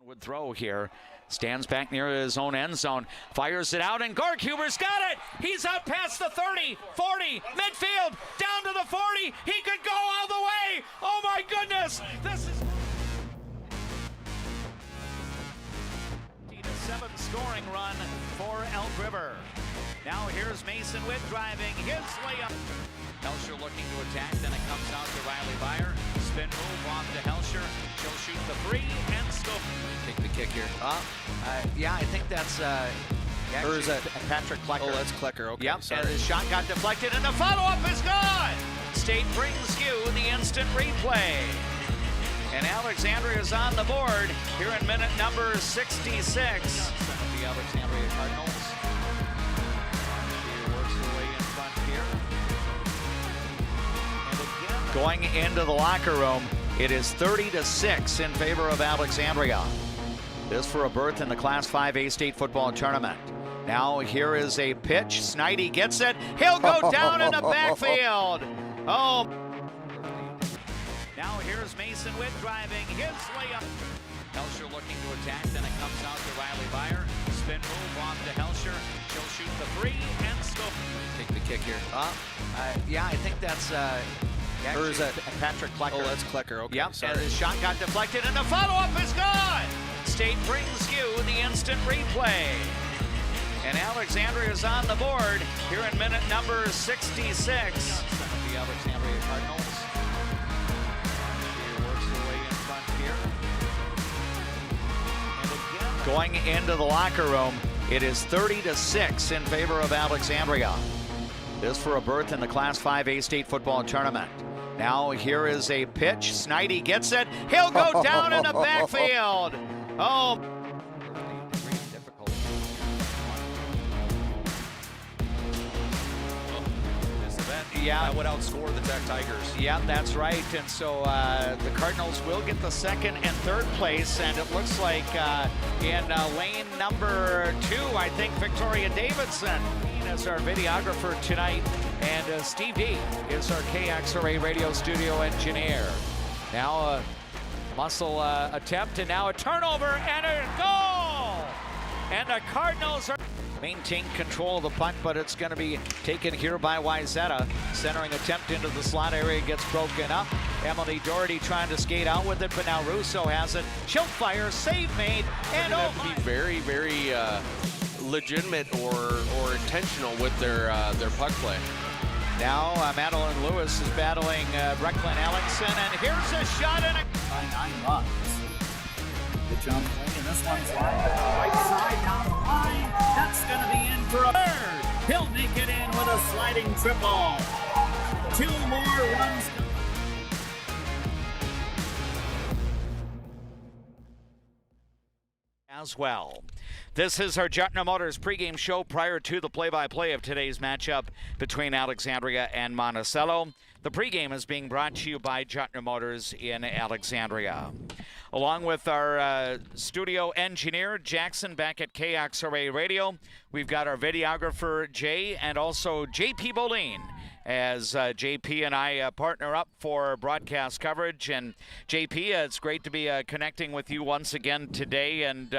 Would throw here, stands back near his own end zone, fires it out, and Gorkuber's got it. He's out past the 30, 40, midfield, down to the 40. He could go all the way. Oh my goodness! This is 7 scoring run for Elk River. Now here's Mason Witt driving his way up. Helsher looking to attack, then it comes out to Riley Byer. Spin move off to Helsher. She'll shoot the 3 and scope. Take the kick here. Yeah, I think that's or is that Patrick Klecker. Oh, that's Klecker. Okay, yep, sorry. and his shot got deflected, and the follow-up is gone. State brings you the instant replay. And Alexandria is on the board here in minute number 66. The Alexandria Cardinals. She works her way in front here. And again, going into the locker room, it is 30-6 in favor of Alexandria. This for a berth in the Class 5A state football tournament. Now here is a pitch. Snidey gets it. He'll go down in the backfield. Oh. Now here's Mason Witt driving his way up. Helsher looking to attack, then it comes out to Riley Byer. Spin move off to Helsher. She'll shoot the 3 and scope. Take the kick here. Yeah, I think that's or is that Patrick Klecker. Oh, that's Klecker. Okay, yep, sorry. and his shot got deflected, and the follow-up is gone. State brings you the instant replay. And Alexandria is on the board here in minute number 66. The Alexandria Cardinals. Going into the locker room, it is 30-6 in favor of Alexandria. This for a berth in the Class 5A state football tournament. Now here is a pitch. Snidey gets it. He'll go down in the backfield. Oh. Yeah, that would outscore the Tech Tigers. Yeah, that's right. And so the Cardinals will get the second and third place. And it looks like in lane number 2, I think Victoria Davidson is our videographer tonight. And Steve D is our KXRA radio studio engineer. Now a muscle attempt, and now a turnover and a goal. And the Cardinals are maintain control of the punt, but it's going to be taken here by Wyzetta. Centering attempt into the slot area gets broken up. Emily Doherty trying to skate out with it, but now Russo has it. She'll fire, save made, and have to be very, very legitimate or intentional with their puck play. Now Madeline Lewis is battling Brecklin Ellingson, and here's a shot and a... By 9 runs. Good jump, and this one's right side down the line. That's going to be in for a third. He'll make it in with a sliding triple. 2 more runs. As well. This is our Juettner Motors pregame show prior to the play-by-play of today's matchup between Alexandria and Monticello. The pregame is being brought to you by Juettner Motors in Alexandria. Along with our studio engineer, Jackson, back at KXRA Radio, we've got our videographer, Jay, and also JP Boline, as JP and I partner up for broadcast coverage. And JP, it's great to be connecting with you once again today. And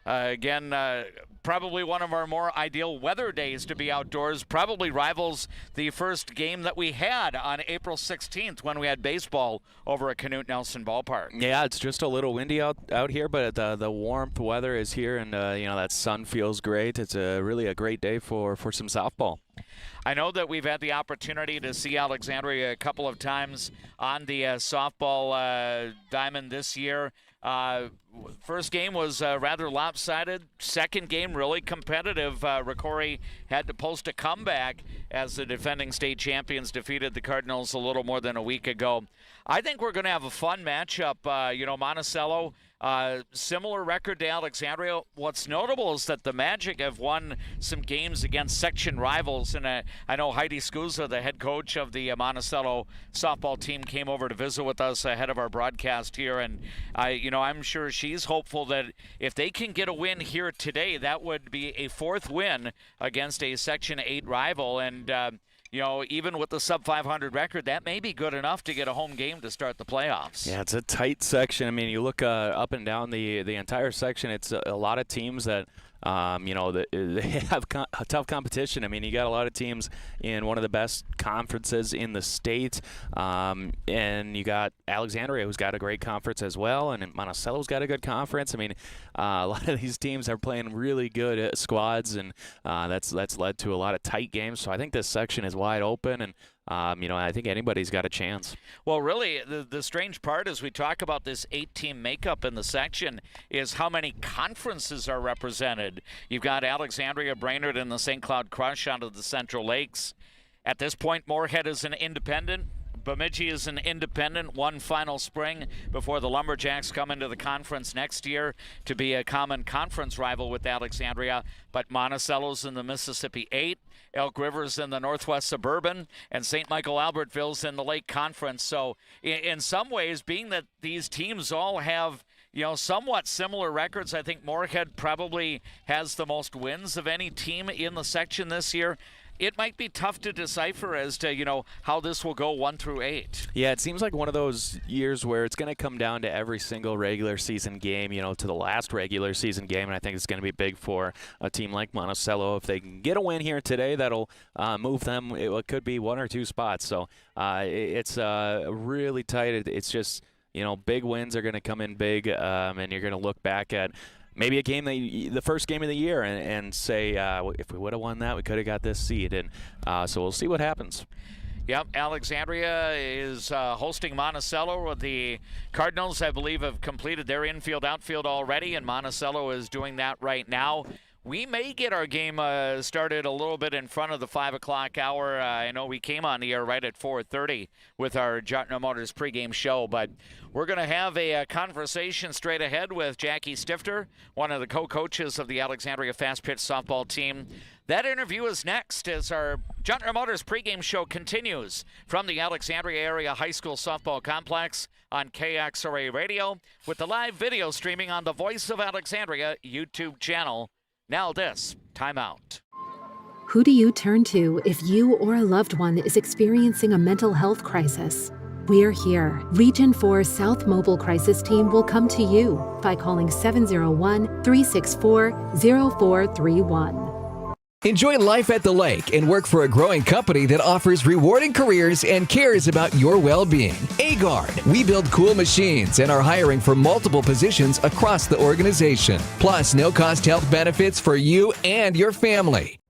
again, probably one of our more ideal weather days to be outdoors. Probably rivals the first game that we had on April 16th when we had baseball over at Canute Nelson Ballpark. Yeah, it's just a little windy out here, but the warmth weather is here, and you know, that sun feels great. It's really a great day for some softball. I know that we've had the opportunity to see Alexandria a couple of times on the softball diamond this year. First game was rather lopsided. Second game really competitive. Ricori had to post a comeback as the defending state champions defeated the Cardinals a little more than a week ago. I think we're going to have a fun matchup. You know, Monticello, similar record to Alexandria. What's notable is that the Magic have won some games against section rivals, and I know Heidi Scusa, the head coach of the Monticello softball team, came over to visit with us ahead of our broadcast here, and I'm sure she's hopeful that if they can get a win here today, that would be a 4th win against a Section 8 rival. And even with the sub-500 record, that may be good enough to get a home game to start the playoffs. Yeah, it's a tight section. I mean, you look up and down the entire section, it's a lot of teams that they have a tough competition. I mean, you got a lot of teams in one of the best conferences in the state, and you got Alexandria, who's got a great conference as well, and Monticello's got a good conference. I mean, a lot of these teams are playing really good squads, and that's led to a lot of tight games. So I think this section is wide open, and I think anybody's got a chance. Well, really, the strange part as we talk about this 8-team makeup in the section is how many conferences are represented. You've got Alexandria, Brainerd, and the St. Cloud Crush out of the Central Lakes. At this point, Moorhead is an independent. Bemidji is an independent, one final spring before the Lumberjacks come into the conference next year to be a common conference rival with Alexandria. But Monticello's in the Mississippi 8, Elk River's in the Northwest Suburban, and St. Michael Albertville's in the Lake Conference. So in some ways, being that these teams all have somewhat similar records, I think Moorhead probably has the most wins of any team in the section this year. It might be tough to decipher as to, how this will go 1 through 8. Yeah, it seems like one of those years where it's going to come down to every single regular season game, to the last regular season game, and I think it's going to be big for a team like Monticello. If they can get a win here today, that'll move them. It could be 1 or 2 spots. So it's really tight. It's just, big wins are going to come in big, and you're going to look back at maybe a game the first game of the year and say, if we would have won that, we could have got this seed. And so we'll see what happens. Yep, Alexandria is hosting Monticello. The Cardinals, I believe, have completed their infield-outfield already, and Monticello is doing that right now. We may get our game started a little bit in front of the 5 o'clock hour. I know we came on the air right at 4:30 with our Juettner Motors pregame show, but we're going to have a conversation straight ahead with Jackie Stifter, one of the co-coaches of the Alexandria Fast Pitch softball team. That interview is next as our Juettner Motors pregame show continues from the Alexandria Area High School Softball Complex on KXRA Radio with the live video streaming on the Voice of Alexandria YouTube channel. Now this, timeout. Who do you turn to if you or a loved one is experiencing a mental health crisis? We're here. Region 4 South Mobile Crisis Team will come to you by calling 701-364-0431. Enjoy life at the lake and work for a growing company that offers rewarding careers and cares about your well-being. Agard, we build cool machines and are hiring for multiple positions across the organization. Plus, no-cost health benefits for you and your family.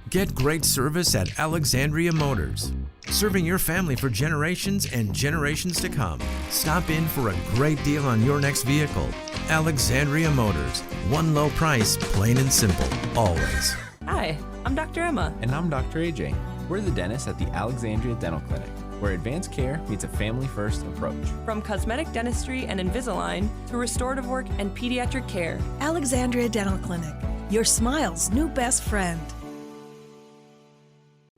Get great service at Alexandria Motors. Serving your family for generations and generations to come. Stop in for a great deal on your next vehicle. Alexandria Motors. One low price, plain and simple, always. Hi, I'm Dr. Emma. And I'm Dr. AJ. We're the dentists at the Alexandria Dental Clinic, where advanced care meets a family-first approach. From cosmetic dentistry and Invisalign to restorative work and pediatric care. Alexandria Dental Clinic, your smile's new best friend.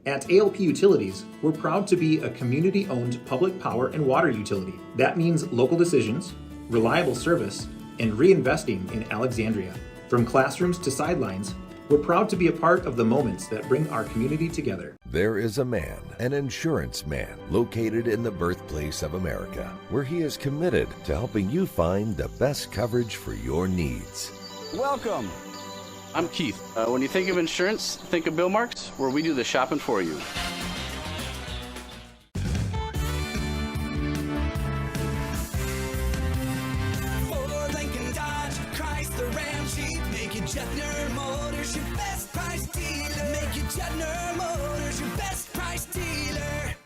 At ALP Utilities, we're proud to be a community-owned public power and water utility. That means local decisions, reliable service, and reinvesting in Alexandria. From classrooms to sidelines, we're proud to be a part of the moments that bring our community together. There is a man, an insurance man, located in the birthplace of America, where he is committed to helping you find the best coverage for your needs. Welcome. I'm Keith. When you think of insurance, think of Bill Marks, where we do the shopping for you. Ford, Lincoln, Dodge, Chrysler, Ram, Jeep, make it Juettner Motors your best price dealer. Make it Juettner Motors your best price dealer.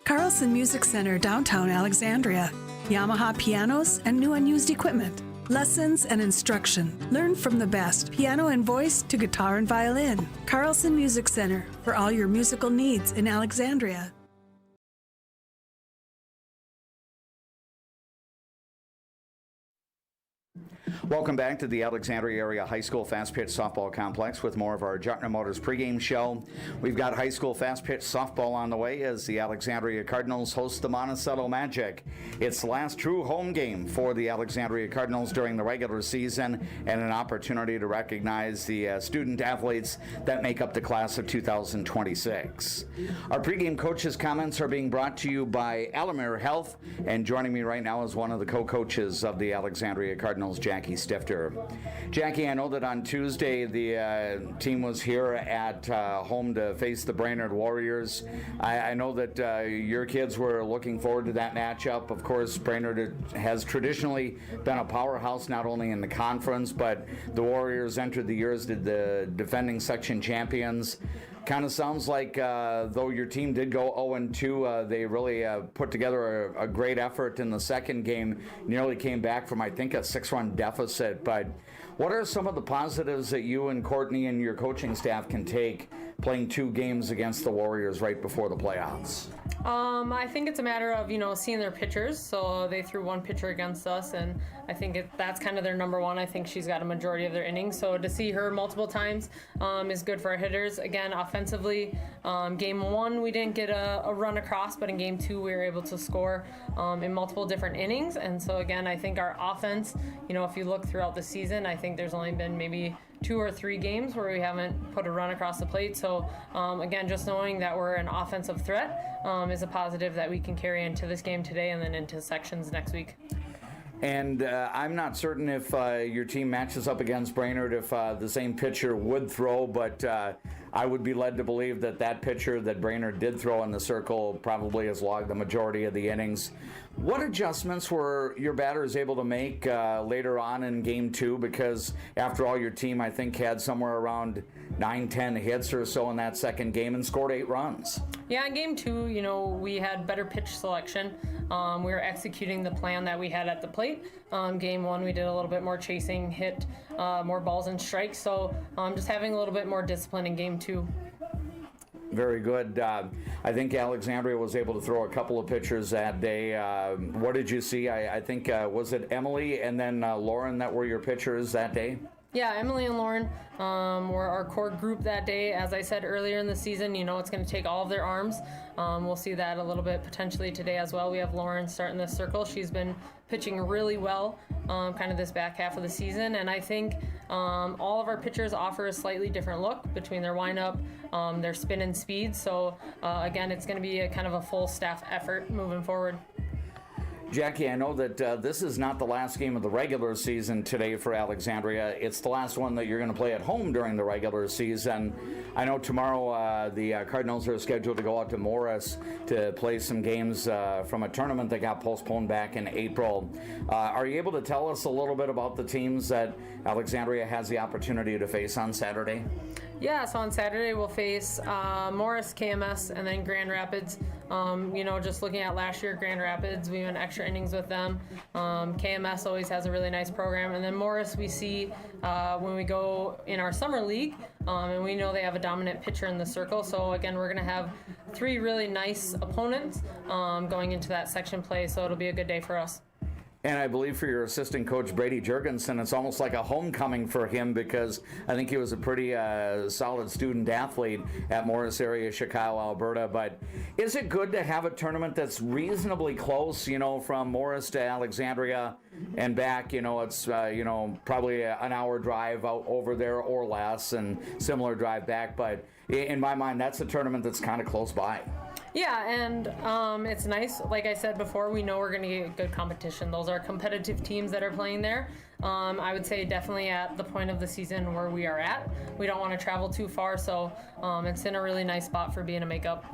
Carlson Music Center, downtown Alexandria. Yamaha pianos and new and used equipment. Lessons and instruction. Learn from the best, piano and voice to guitar and violin. Carlson Music Center, for all your musical needs in Alexandria. Welcome back to the Alexandria Area High School Fast Pitch Softball Complex with more of our Juettner Motors pregame show. We've got high school fast pitch softball on the way as the Alexandria Cardinals host the Monticello Magic. It's the last true home game for the Alexandria Cardinals during the regular season and an opportunity to recognize the student athletes that make up the class of 2026. Our pregame coaches' comments are being brought to you by Alexandria Health, and joining me right now is one of the co-coaches of the Alexandria Cardinals, Jackie Stifter. Jackie, I know that on Tuesday the team was here at home to face the Brainerd Warriors. I know that your kids were looking forward to that matchup. Of course, Brainerd has traditionally been a powerhouse not only in the conference, but the Warriors entered the year as the defending section champions. Kind of sounds like though your team did go 0-2, they really put together a great effort in the second game, nearly came back from, I think, a 6-run deficit. But what are some of the positives that you and Courtney and your coaching staff can take playing 2 games against the Warriors right before the playoffs? I think it's a matter of, seeing their pitchers. So they threw 1 pitcher against us, and I think that's kind of their number one. I think she's got a majority of their innings. So to see her multiple times is good for our hitters. Again, offensively, game 1, we didn't get a run across, but in game 2, we were able to score in multiple different innings. And so, again, I think our offense, if you look throughout the season, I think there's only been maybe 2 or 3 games where we haven't put a run across the plate. So, again, just knowing that we're an offensive threat is a positive that we can carry into this game today and then into sections next week. And I'm not certain if your team matches up against Brainerd if the same pitcher would throw, but I would be led to believe that pitcher that Brainerd did throw in the circle probably has logged the majority of the innings. What adjustments were your batters able to make later on in game 2? Because after all, your team, I think, had somewhere around 9-10 hits or so in that second game and scored 8 runs. Yeah, in game 2, we had better pitch selection. We were executing the plan that we had at the plate. Game 1, we did a little bit more chasing, hit more balls and strikes. So just having a little bit more discipline in game 2. Very good. I think Alexandria was able to throw a couple of pitchers that day. What did you see? I think, was it Emily and then Lauren that were your pitchers that day? Yeah, Emily and Lauren were our core group that day. As I said earlier in the season, it's going to take all of their arms. We'll see that a little bit potentially today as well. We have Lauren starting this circle. She's been pitching really well kind of this back half of the season. And I think all of our pitchers offer a slightly different look between their windup, their spin and speed. So, again, it's going to be a kind of a full staff effort moving forward. Jackie, I know that this is not the last game of the regular season today for Alexandria. It's the last one that you're going to play at home during the regular season. I know tomorrow the Cardinals are scheduled to go out to Morris to play some games from a tournament that got postponed back in April. Are you able to tell us a little bit about the teams that Alexandria has the opportunity to face on Saturday? Yeah, so on Saturday we'll face Morris, KMS, and then Grand Rapids. Just looking at last year, Grand Rapids, we went extra innings with them. KMS always has a really nice program. And then Morris we see when we go in our summer league, and we know they have a dominant pitcher in the circle. So, again, we're going to have 3 really nice opponents going into that section play, so it'll be a good day for us. And I believe for your assistant coach, Brady Jurgensen, it's almost like a homecoming for him because I think he was a pretty solid student athlete at Morris area, Chicago, Alberta. But is it good to have a tournament that's reasonably close, from Morris to Alexandria and back? It's, probably an hour drive out over there or less and similar drive back. But in my mind, that's a tournament that's kind of close by. Yeah, and it's nice. Like I said before, we know we're going to get good competition. Those are competitive teams that are playing there. I would say definitely at the point of the season where we are at. We don't want to travel too far, so it's in a really nice spot for being a makeup.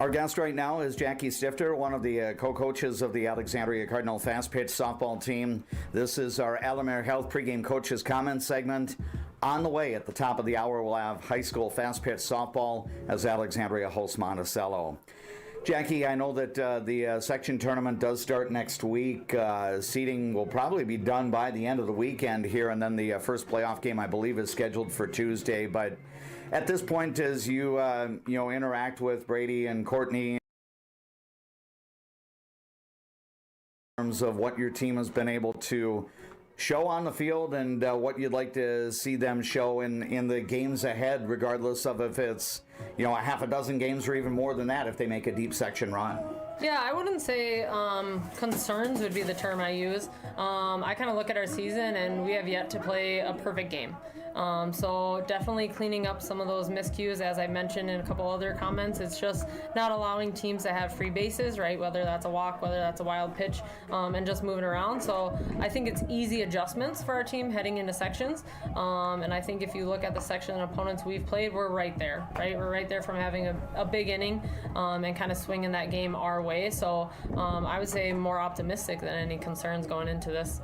Our guest right now is Jackie Stifter, one of the co-coaches of the Alexandria Cardinal fast pitch softball team. This is our Alexandria Health pregame coaches comment segment. On the way at the top of the hour, we'll have high school fast pitch softball as Alexandria hosts Monticello. Jackie, I know that the section tournament does start next week. Seeding will probably be done by the end of the weekend here, and then the first playoff game, I believe, is scheduled for Tuesday. But at this point, as you interact with Brady and Courtney, terms of what your team has been able to show on the field and what you'd like to see them show in the games ahead, regardless of if it's, a half a dozen games or even more than that if they make a deep section run? Yeah, I wouldn't say concerns would be the term I use. I kind of look at our season, and we have yet to play a perfect game. So definitely cleaning up some of those miscues, as I mentioned in a couple other comments. It's just not allowing teams to have free bases, right? Whether that's a walk, whether that's a wild pitch, and just moving around. So I think it's easy adjustments for our team heading into sections. And I think if you look at the section of opponents we've played, we're right there, right? We're right there from having a big inning and kind of swinging that game our way. So I would say more optimistic than any concerns going into this.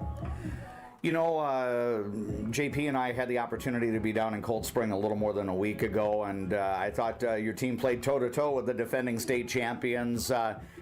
JP and I had the opportunity to be down in Cold Spring a little more than a week ago, and I thought your team played toe-to-toe with the defending state champions,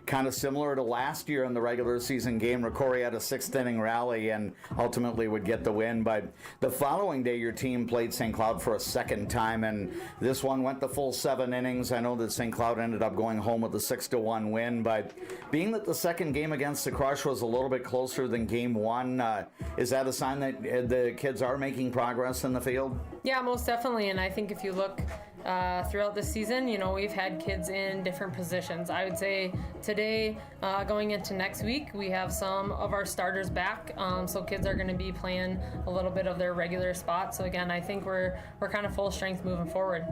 kind of similar to last year in the regular season game. Ricori had a sixth-inning rally and ultimately would get the win, but the following day your team played St. Cloud for a second time, and this one went the full 7 innings. I know that St. Cloud ended up going home with a 6-1 win, but being that the second game against the Crush was a little bit closer than game 1, is that a sign that the kids are making progress in the field? Yeah, most definitely. And I think if you look throughout the season, we've had kids in different positions. I would say today, going into next week, we have some of our starters back. So kids are going to be playing a little bit of their regular spot. So again, I think we're kind of full strength moving forward.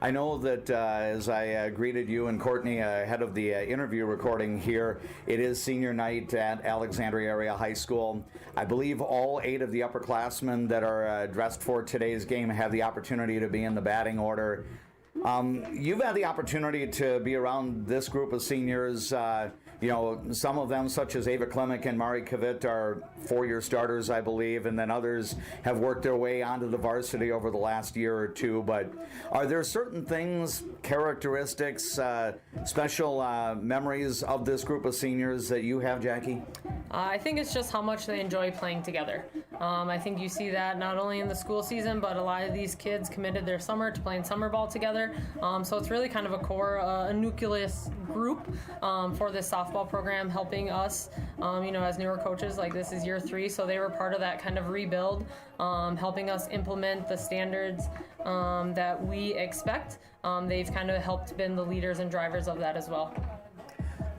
I know that as I greeted you and Courtney ahead of the interview recording here, it is senior night at Alexandria Area High School. I believe all 8 of the upperclassmen that are dressed for today's game have the opportunity to be in the batting order. You've had the opportunity to be around this group of seniors. Some of them, such as Ava Klimek and Mari Kavit, are 4-year starters, I believe, and then others have worked their way onto the varsity over the last year or two. But are there certain things, characteristics, special memories of this group of seniors that you have, Jackie? I think it's just how much they enjoy playing together. I think you see that not only in the school season, but a lot of these kids committed their summer to playing summer ball together. So it's really kind of a core, a nucleus group for this softball program, helping us, as newer coaches. Like, this is year 3, so they were part of that kind of rebuild, helping us implement the standards that we expect. They've kind of helped been the leaders and drivers of that as well.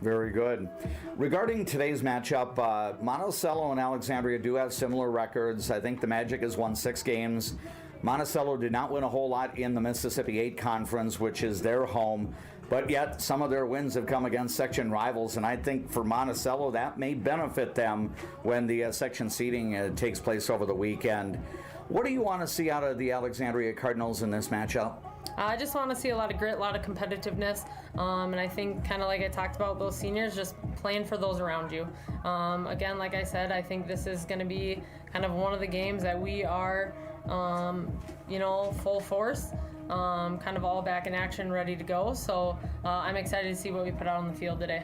Very good. Regarding today's matchup, Monticello and Alexandria do have similar records. I think the Magic has won 6 games. Monticello did not win a whole lot in the Mississippi 8 Conference, which is their home, but yet some of their wins have come against section rivals, and I think for Monticello that may benefit them when the section seeding takes place over the weekend. What do you want to see out of the Alexandria Cardinals in this matchup? I just want to see a lot of grit, a lot of competitiveness, and I think, kind of like I talked about, those seniors just playing for those around you. Again, like I said, I think this is going to be kind of one of the games that we are, full force, kind of all back in action, ready to go. So I'm excited to see what we put out on the field today.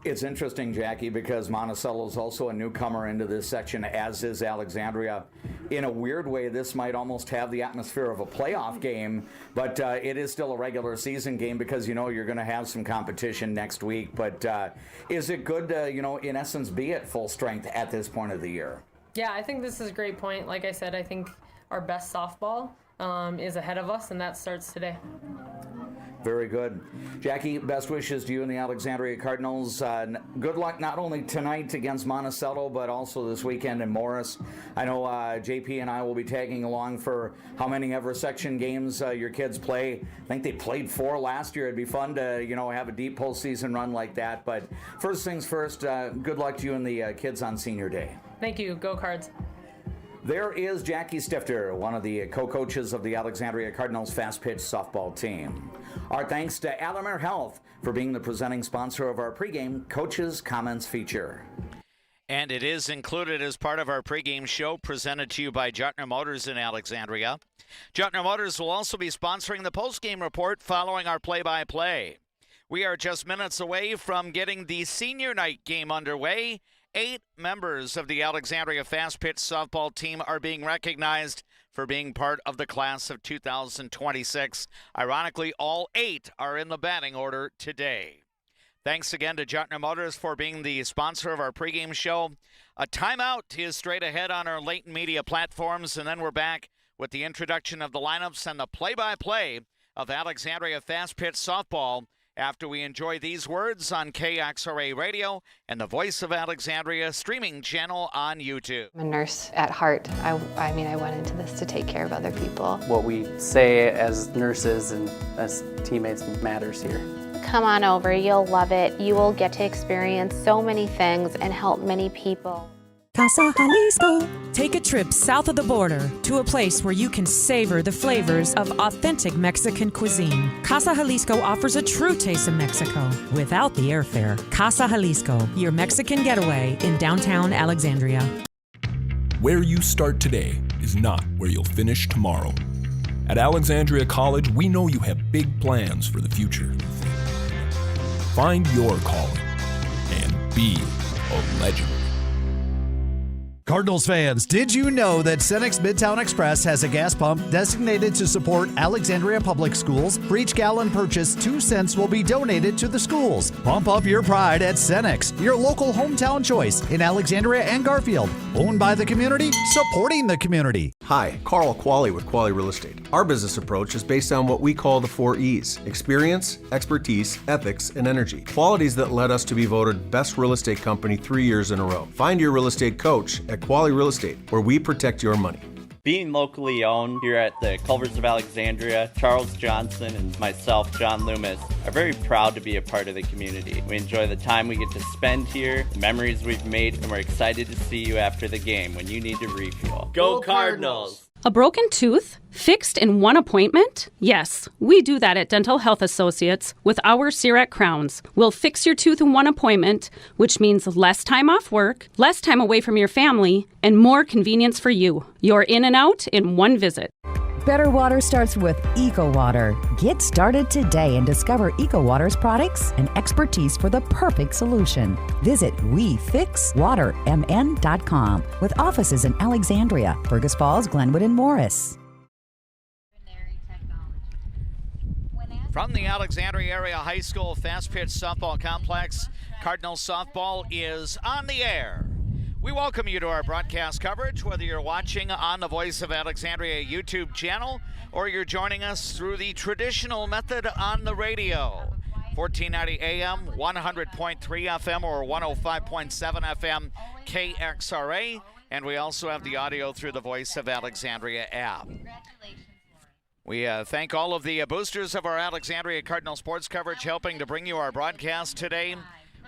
It's interesting, Jackie, because Monticello is also a newcomer into this section, as is Alexandria. In a weird way, this might almost have the atmosphere of a playoff game, but it is still a regular season game because, you're going to have some competition next week. But is it good to, in essence, be at full strength at this point of the year? Yeah, I think this is a great point. Like I said, I think our best softball is ahead of us, and that starts today. Very good. Jackie, best wishes to you and the Alexandria Cardinals. Good luck not only tonight against Monticello, but also this weekend in Morris. I know JP and I will be tagging along for how many ever section games your kids play. I think they played 4 last year. It'd be fun to, have a deep postseason run like that. But first things first, good luck to you and the kids on senior day. Thank you. Go Cards. There is Jackie Stifter, one of the co-coaches of the Alexandria Cardinals fast-pitch softball team. Our thanks to Alamere Health for being the presenting sponsor of our pregame Coaches Comments feature. And it is included as part of our pregame show presented to you by Juettner Motors in Alexandria. Juettner Motors will also be sponsoring the postgame report following our play-by-play. We are just minutes away from getting the senior night game underway. 8 members of the Alexandria Fast Pitch softball team are being recognized for being part of the class of 2026. Ironically, all 8 are in the batting order today. Thanks again to Juettner Motors for being the sponsor of our pregame show. A timeout is straight ahead on our latent media platforms, and then we're back with the introduction of the lineups and the play-by-play of Alexandria Fast Pitch Softball after we enjoy these words on KXRA Radio and the Voice of Alexandria streaming channel on YouTube. I'm a nurse at heart. I went into this to take care of other people. What we say as nurses and as teammates matters here. Come on over, you'll love it. You will get to experience so many things and help many people. Casa Jalisco. Take a trip south of the border to a place where you can savor the flavors of authentic Mexican cuisine. Casa Jalisco offers a true taste of Mexico without the airfare. Casa Jalisco, your Mexican getaway in downtown Alexandria. Where you start today is not where you'll finish tomorrow. At Alexandria College, we know you have big plans for the future. Find your calling and be a legend. Cardinals fans, did you know that Cenex Midtown Express has a gas pump designated to support Alexandria Public Schools? For each gallon purchased, 2 cents will be donated to the schools. Pump up your pride at Cenex, your local hometown choice in Alexandria and Garfield. Owned by the community, supporting the community. Hi, Carl Qualley with Qualley Real Estate. Our business approach is based on what we call the 4 E's: experience, expertise, ethics, and energy. Qualities that led us to be voted best real estate company 3 years in a row. Find your real estate coach at Qualley Real Estate, where we protect your money. Being locally owned here at the Culvers of Alexandria, Charles Johnson and myself, John Loomis, are very proud to be a part of the community. We enjoy the time we get to spend here, the memories we've made, and we're excited to see you after the game when you need to refuel. Go Cardinals! A broken tooth? Fixed in one appointment? Yes, we do that at Dental Health Associates with our CEREC crowns. We'll fix your tooth in one appointment, which means less time off work, less time away from your family, and more convenience for you. You're in and out in one visit. Better water starts with EcoWater. Get started today and discover EcoWater's products and expertise for the perfect solution. Visit WeFixWaterMN.com with offices in Alexandria, Fergus Falls, Glenwood, and Morris. From the Alexandria Area High School Fast Pitch Softball Complex, Cardinal Softball is on the air. We welcome you to our broadcast coverage, whether you're watching on the Voice of Alexandria YouTube channel or you're joining us through the traditional method on the radio. 1490 AM, 100.3 FM or 105.7 FM KXRA, and we also have the audio through the Voice of Alexandria app. We thank all of the boosters of our Alexandria Cardinal sports coverage helping to bring you our broadcast today.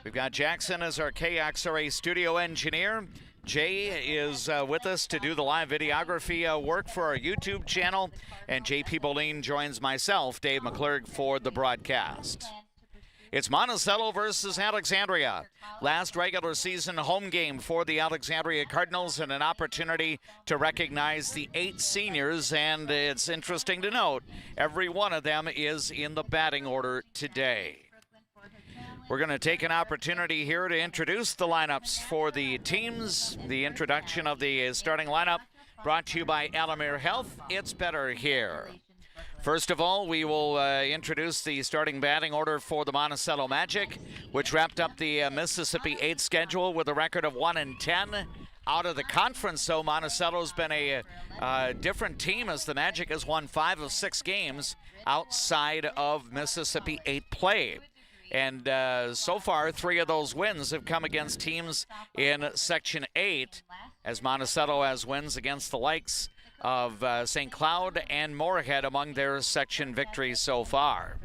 We've got Jackson as our KXRA studio engineer. Jay is with us to do the live videography work for our YouTube channel. And JP Boline joins myself, Dave McClurg, for the broadcast. It's Monticello versus Alexandria. Last regular season home game for the Alexandria Cardinals and an opportunity to recognize the 8 seniors. And it's interesting to note, every one of them is in the batting order today. We're going to take an opportunity here to introduce the lineups for the teams. The introduction of the starting lineup brought to you by Alamere Health. It's better here. First of all, we will introduce the starting batting order for the Monticello Magic, which wrapped up the Mississippi 8 schedule with a record of 1-10. Out of the conference, though, Monticello's been a different team as the Magic has won 5 of 6 games outside of Mississippi 8 play. And so far, 3 of those wins have come against teams in Section 8, as Monticello has wins against the likes of St. Cloud and Moorhead among their section victories so far.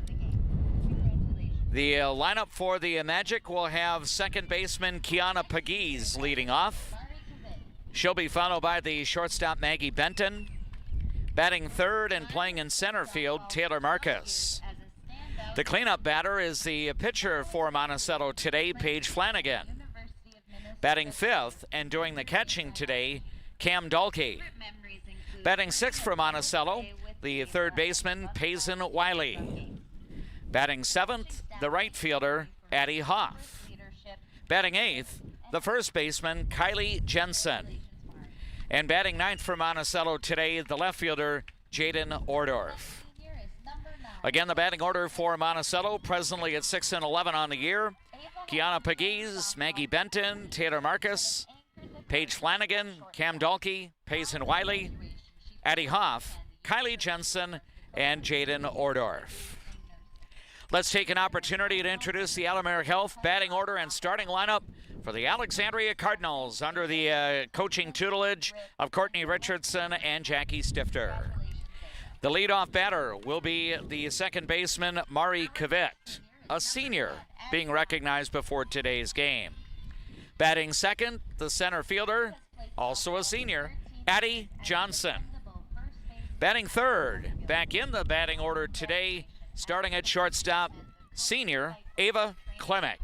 The lineup for the Magic will have second baseman Kiana Pegues leading off. She'll be followed by the shortstop Maggie Benton. Batting third and playing in center field, Taylor Marcus. The cleanup batter is the pitcher for Monticello today, Paige Flanagan. Batting fifth and doing the catching today, Cam Dalkey. Batting sixth for Monticello, the third baseman, Payson Wiley. Batting seventh, the right fielder, Addie Hoff. Batting eighth, the first baseman, Kylie Jensen. And batting ninth for Monticello today, the left fielder, Jaden Ordorf. Again, the batting order for Monticello, presently at 6-11 on the year. Kiana Pegues, Maggie Benton, Taylor Marcus, Paige Flanagan, Cam Dalkey, Payson Wiley, Addie Hoff, Kylie Jensen, and Jaden Ordorf. Let's take an opportunity to introduce the Alexandria Health batting order and starting lineup for the Alexandria Cardinals under the coaching tutelage of Courtney Richardson and Jackie Stifter. The leadoff batter will be the second baseman, Mari Kavett, a senior being recognized before today's game. Batting second, the center fielder, also a senior, Addie Johnson. Batting third, back in the batting order today, starting at shortstop, senior Ava Klemek.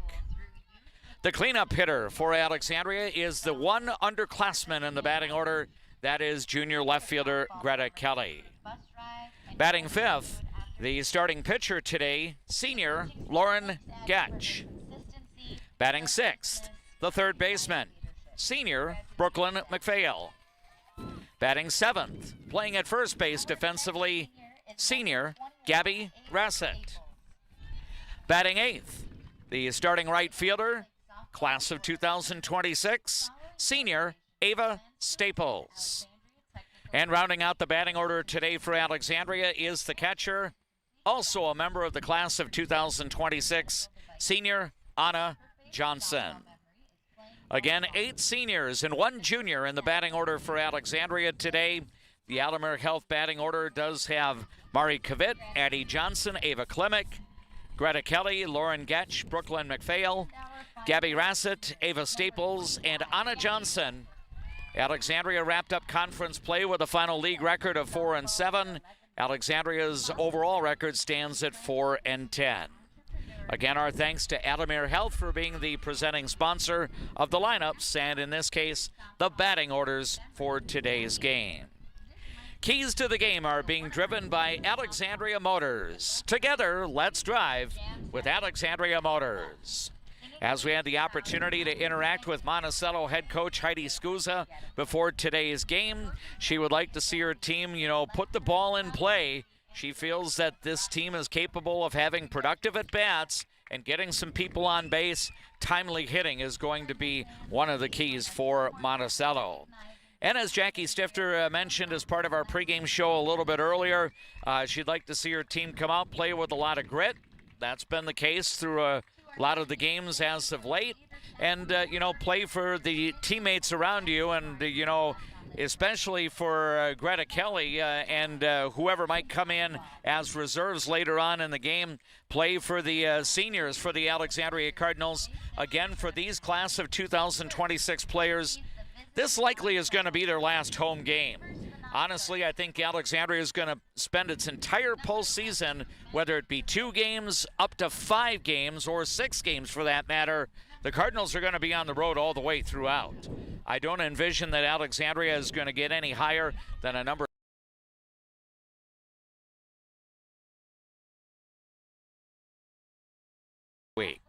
The cleanup hitter for Alexandria is the one underclassman in the batting order. That is junior left fielder Greta Kelly. Batting fifth, the starting pitcher today, senior Lauren Getch. Batting sixth, the third baseman, senior Brooklyn McPhail. Batting seventh, playing at first base defensively, senior Gabby Rassett. Batting eighth, the starting right fielder, class of 2026, senior Ava Staples. And rounding out the batting order today for Alexandria is the catcher, also a member of the class of 2026, senior Anna Johnson. Again, 8 seniors and 1 junior in the batting order for Alexandria today. The Alexandria Health batting order does have Mari Kavett, Addie Johnson, Ava Klemek, Greta Kelly, Lauren Getch, Brooklyn McPhail, Gabby Rassett, Ava Staples, and Anna Johnson. Alexandria wrapped up conference play with a final league record of 4-7. Alexandria's overall record stands at 4-10. Again, our thanks to Alexandria Health for being the presenting sponsor of the lineups, and in this case, the batting orders for today's game. Keys to the game are being driven by Alexandria Motors. Together, let's drive with Alexandria Motors. As we had the opportunity to interact with Monticello head coach Heidi Scusa before today's game, she would like to see her team, put the ball in play. She feels that this team is capable of having productive at-bats and getting some people on base. Timely hitting is going to be one of the keys for Monticello. And as Jackie Stifter mentioned as part of our pregame show a little bit earlier, she'd like to see her team come out, play with a lot of grit. That's been the case through a lot of the games as of late. And, play for the teammates around you and, especially for Greta Kelly and whoever might come in as reserves later on in the game, play for the seniors for the Alexandria Cardinals. Again, for these class of 2026 players, this likely is going to be their last home game. Honestly, I think Alexandria is going to spend its entire postseason, whether it be 2 games, up to 5 games, or 6 games for that matter. The Cardinals are going to be on the road all the way throughout. I don't envision that Alexandria is going to get any higher than a number week.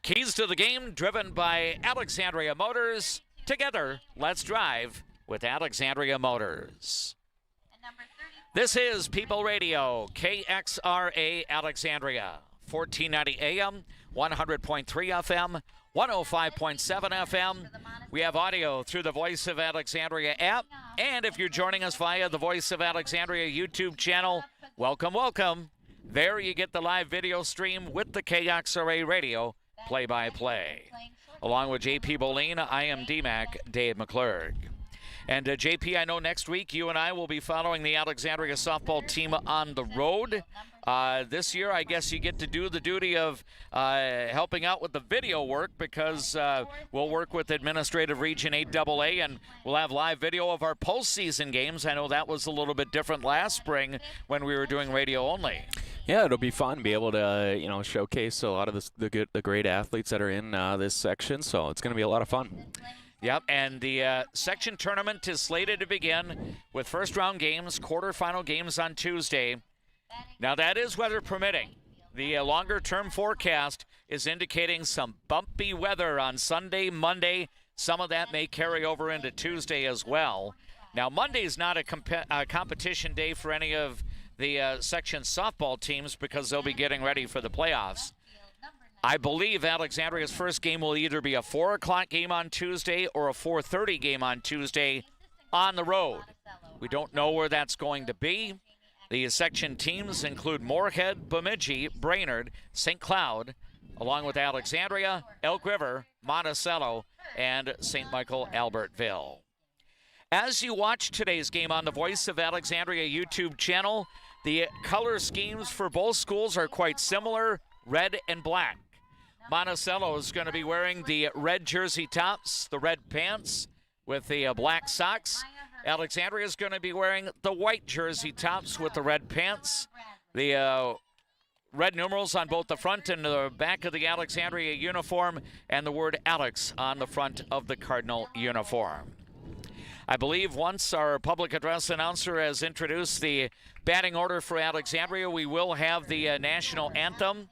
Keys to the game driven by Alexandria Motors. Together, let's drive with Alexandria Motors. This is People Radio, KXRA Alexandria, 1490 AM, 100.3 FM, 105.7 FM. We have audio through the Voice of Alexandria app. And if you're joining us via the Voice of Alexandria YouTube channel, welcome, welcome. There you get the live video stream with the KXRA radio play-by-play. Along with JP Boline, I am D-Mac Dave McClurg. And JP, I know next week you and I will be following the Alexandria softball team on the road. This year, I guess you get to do the duty of helping out with the video work because we'll work with Administrative Region 8AA and we'll have live video of our postseason games. I know that was a little bit different last spring when we were doing radio only. Yeah, it'll be fun to be able to, showcase a lot of the great athletes that are in this section. So it's going to be a lot of fun. Yep, and the section tournament is slated to begin with first-round games, quarterfinal games on Tuesday. Now, that is weather permitting. The longer-term forecast is indicating some bumpy weather on Sunday, Monday. Some of that may carry over into Tuesday as well. Now, Monday's not a competition day for any of the section softball teams because they'll be getting ready for the playoffs. I believe Alexandria's first game will either be a 4 o'clock game on Tuesday or a 4:30 game on Tuesday on the road. We don't know where that's going to be. The section teams include Moorhead, Bemidji, Brainerd, St. Cloud, along with Alexandria, Elk River, Monticello, and St. Michael Albertville. As you watch today's game on the Voice of Alexandria YouTube channel, the color schemes for both schools are quite similar, red and black. Monticello is going to be wearing the red jersey tops, the red pants with the black socks. Alexandria is going to be wearing the white jersey tops with the red pants. The red numerals on both the front and the back of the Alexandria uniform, and the word Alex on the front of the Cardinal uniform. I believe once our public address announcer has introduced the batting order for Alexandria, we will have the national anthem.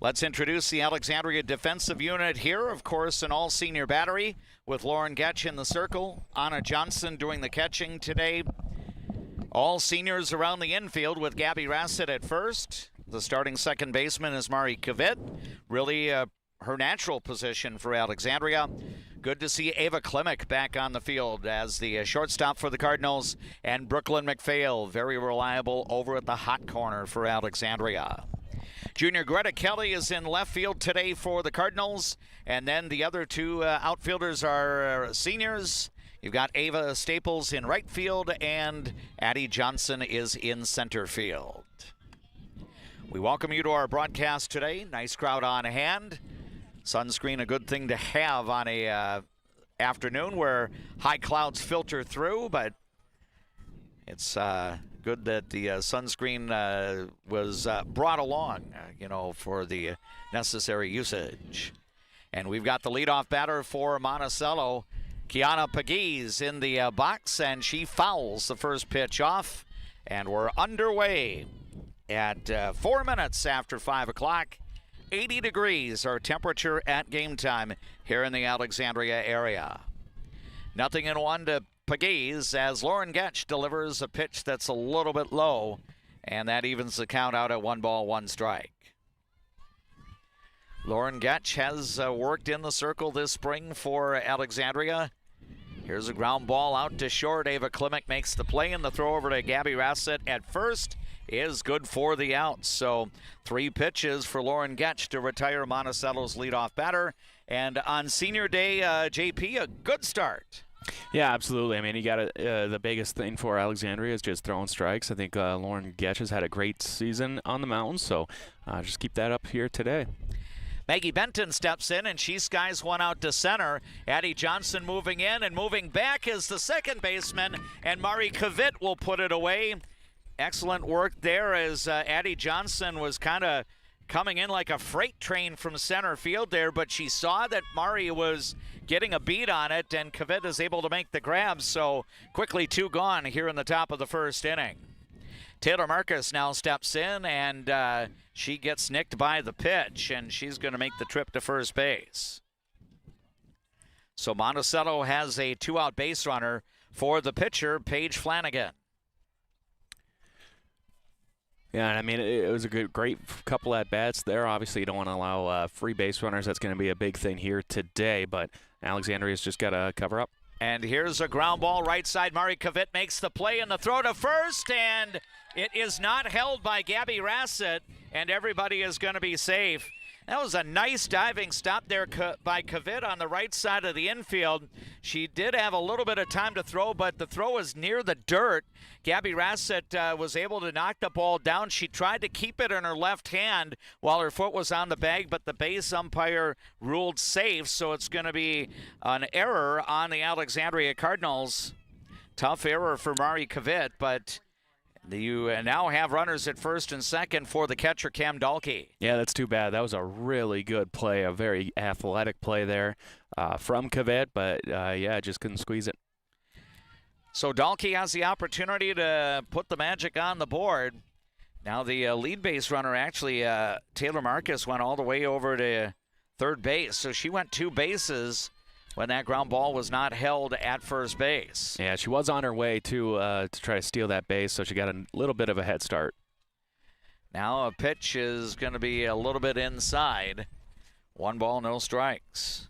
Let's introduce the Alexandria defensive unit here, of course, an all-senior battery with Lauren Getch in the circle, Anna Johnson doing the catching today. All seniors around the infield with Gabby Rassett at first. The starting second baseman is Mari Kavit, really her natural position for Alexandria. Good to see Ava Klimek back on the field as the shortstop for the Cardinals, and Brooklyn McPhail, very reliable over at the hot corner for Alexandria. Junior Greta Kelly is in left field today for the Cardinals. And then the other two outfielders are seniors. You've got Ava Staples in right field, and Addie Johnson is in center field. We welcome you to our broadcast today. Nice crowd on hand. Sunscreen, a good thing to have on a afternoon where high clouds filter through, but it's good that the sunscreen was brought along, for the necessary usage. And we've got the leadoff batter for Monticello, Kiana Pegues, in the box, and she fouls the first pitch off. And we're underway at 4 minutes after 5 o'clock. 80 degrees our temperature at game time here in the Alexandria area. 0-1 to Pegues as Lauren Getch delivers a pitch that's a little bit low, and that evens the count out at 1 ball, 1 strike. Lauren Getch has worked in the circle this spring for Alexandria. Here's a ground ball out to short. Ava Klimek makes the play, and the throw over to Gabby Rassett at first is good for the out. So 3 pitches for Lauren Getch to retire Monticello's leadoff batter. And on senior day, JP, a good start. Yeah, absolutely. I mean, you got the biggest thing for Alexandria is just throwing strikes. I think Lauren Getch has had a great season on the mound, so just keep that up here today. Maggie Benton steps in, and she skies one out to center. Addie Johnson moving in, and moving back is the second baseman, and Mari Kavit will put it away. Excellent work there as Addie Johnson was kind of coming in like a freight train from center field there, but she saw that Mari was getting a beat on it, and Kavit is able to make the grab. So quickly 2 gone here in the top of the first inning. Taylor Marcus now steps in, and she gets nicked by the pitch, and she's going to make the trip to first base. So Monticello has a 2-out base runner for the pitcher, Paige Flanagan. Yeah, I mean, it was a great couple at-bats there. Obviously, you don't want to allow free base runners. That's going to be a big thing here today, but Alexandria's just got to cover up. And here's a ground ball right side. Mari Kavit makes the play, and the throw to first, and it is not held by Gabby Rassett, and everybody is going to be safe. That was a nice diving stop there by Kavit on the right side of the infield. She did have a little bit of time to throw, but the throw was near the dirt. Gabby Rassett was able to knock the ball down. She tried to keep it in her left hand while her foot was on the bag, but the base umpire ruled safe, so it's going to be an error on the Alexandria Cardinals. Tough error for Mari Kavit, but you now have runners at first and second for the catcher, Cam Dahlke. Yeah, that's too bad. That was a really good play, a very athletic play there from Kavit, but yeah, just couldn't squeeze it. So Dahlke has the opportunity to put the Magic on the board. Now the lead base runner, actually, Taylor Marcus, went all the way over to third base, so she went 2 bases when that ground ball was not held at first base. Yeah, she was on her way to try to steal that base, so she got a little bit of a head start. Now a pitch is going to be a little bit inside. 1 ball, no strikes.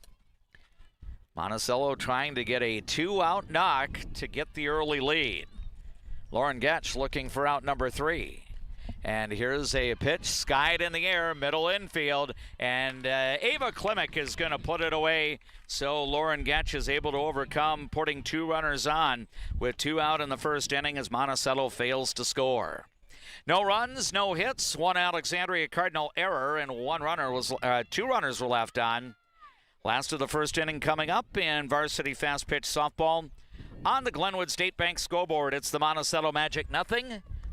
Monticello trying to get a 2-out knock to get the early lead. Lauren Getch looking for out number 3. And here's a pitch skied in the air, middle infield, and Ava Klimek is going to put it away. So Lauren Getch is able to overcome, putting 2 runners on with 2 out in the first inning as Monticello fails to score. No runs, no hits, 1 Alexandria Cardinal error, and 2 runners were left on. Last of the first inning coming up in varsity fast pitch softball. On the Glenwood State Bank scoreboard, it's the Monticello Magic 0.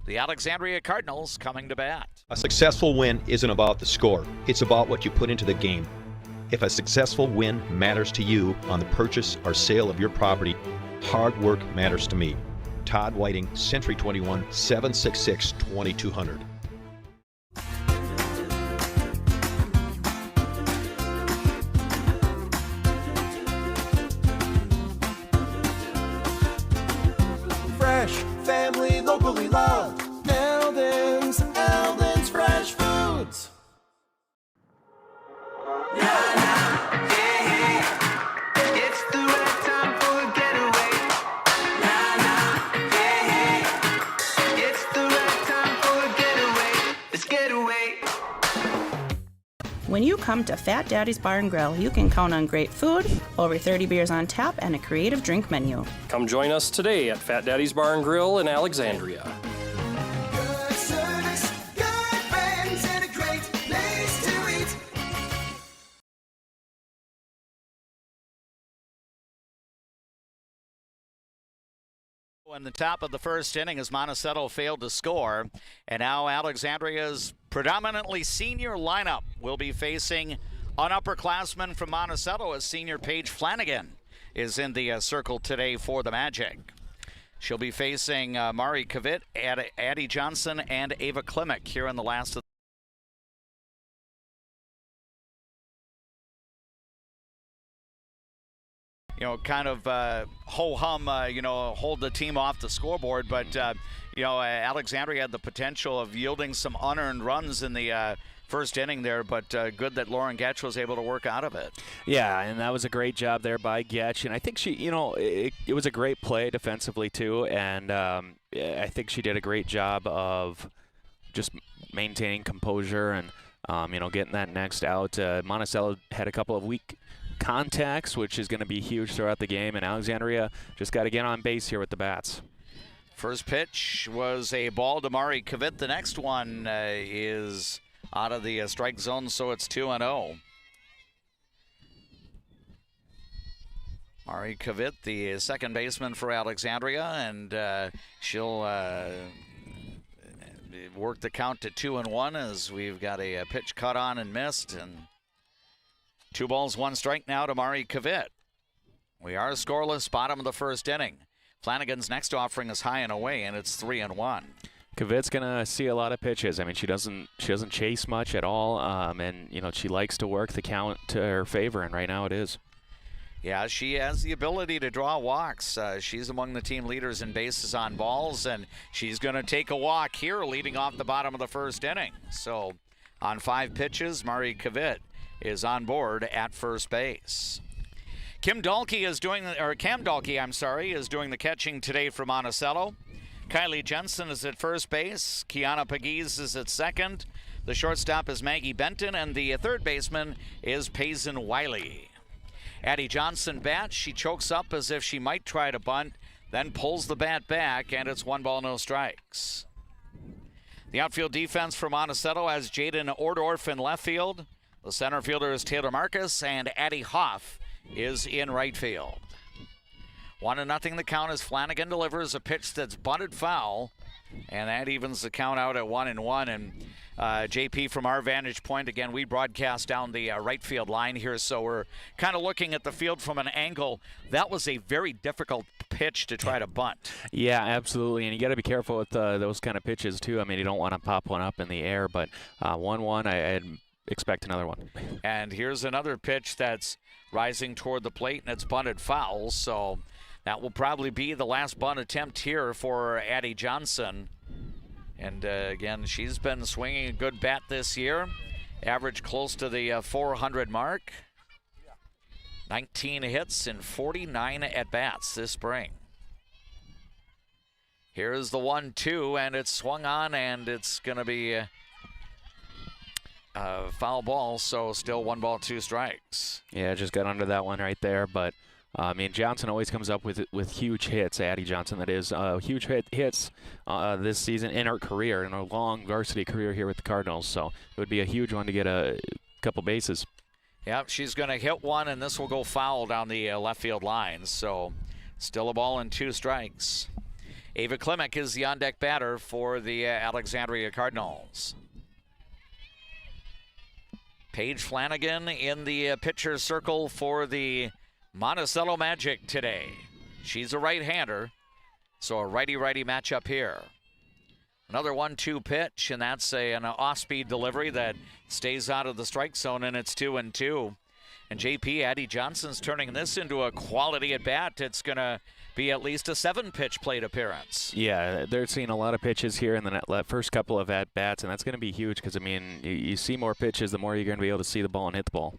The Alexandria Cardinals coming to bat. A successful win isn't about the score. It's about what you put into the game. If a successful win matters to you on the purchase or sale of your property, hard work matters to me. Todd Whiting, Century 21, 766-2200. Fresh, family, locally loved. Eldon's Fresh Foods. It's the right time for a getaway. It's the right time for a getaway. Welcome to Fat Daddy's Bar and Grill. You can count on great food, over 30 beers on tap, and a creative drink menu. Come join us today at Fat Daddy's Bar and Grill in Alexandria. Good service, good friends, and a great place to eat. In the top of the first inning as Monticello failed to score, and now Alexandria's predominantly senior lineup will be facing an upperclassman from Monticello as senior Paige Flanagan is in the circle today for the Magic. She'll be facing Mari Kavit, Addie Johnson, and Ava Klimek here in the last of kind of ho-hum, hold the team off the scoreboard. But, Alexandria had the potential of yielding some unearned runs in the first inning there, but good that Lauren Getch was able to work out of it. Yeah, and that was a great job there by Getch. And I think she, it was a great play defensively too. And I think she did a great job of just maintaining composure and, getting that next out. Monticello had a couple of weak contacts, which is going to be huge throughout the game, and Alexandria just got to get on base here with the bats. First pitch was a ball to Mari Kavit. The next one is out of the strike zone, so it's 2-0. Mari Kavit, the second baseman for Alexandria, and she'll work the count to 2-1 as we've got a pitch cut on and missed, and 2 balls, 1 strike now to Mari Kavit. We are scoreless, bottom of the first inning. Flanagan's next offering is high and away, and it's 3-1. Kavit's gonna see a lot of pitches. I mean, she doesn't chase much at all, and she likes to work the count to her favor, and right now it is. Yeah, she has the ability to draw walks. She's among the team leaders in bases on balls, and she's going to take a walk here, leading off the bottom of the first inning. So, on 5 pitches, Mari Kavit is on board at first base. Cam Dalkey is doing the catching today for Monticello. Kylie Jensen is at first base. Kiana Pegues is at second. The shortstop is Maggie Benton, and the third baseman is Payson Wiley. Addie Johnson bats. She chokes up as if she might try to bunt, then pulls the bat back, and it's 1 ball, no strikes. The outfield defense for Monticello has Jaden Ordorf in left field. The center fielder is Taylor Marcus, and Addie Hoff is in right field. 1-0 the count as Flanagan delivers a pitch that's bunted foul, and that evens the count out at 1-1. And JP, from our vantage point, again, we broadcast down the right field line here, so we're kind of looking at the field from an angle. That was a very difficult pitch to try to bunt. Yeah, absolutely, and you got to be careful with those kind of pitches too. I mean, you don't want to pop one up in the air, but 1-1, I'd expect another one. And here's another pitch that's rising toward the plate, and it's bunted foul, so that will probably be the last bunt attempt here for Addie Johnson. And again, she's been swinging a good bat this year, average close to the 400 mark. 19 hits and 49 at-bats this spring. Here's the 1-2, and it's swung on, and it's going to be a foul ball, so still 1 ball, 2 strikes. Yeah, just got under that one right there, but Johnson always comes up with huge hits. Addie Johnson, that is, huge hits this season in her career, in her long varsity career here with the Cardinals. So it would be a huge one to get a couple bases. Yep, she's going to hit one, and this will go foul down the left field line. So still a ball and 2 strikes. Ava Klimek is the on-deck batter for the Alexandria Cardinals. Paige Flanagan in the pitcher's circle for the Monticello Magic today. She's a right-hander, so a righty-righty matchup here. Another 1-2 pitch, and that's an off-speed delivery that stays out of the strike zone, and it's 2-2. And JP, Addie Johnson's turning this into a quality at-bat. It's going to be at least a 7-pitch plate appearance. Yeah, they're seeing a lot of pitches here in the first couple of at-bats, and that's going to be huge because, I mean, you see more pitches, the more you're going to be able to see the ball and hit the ball.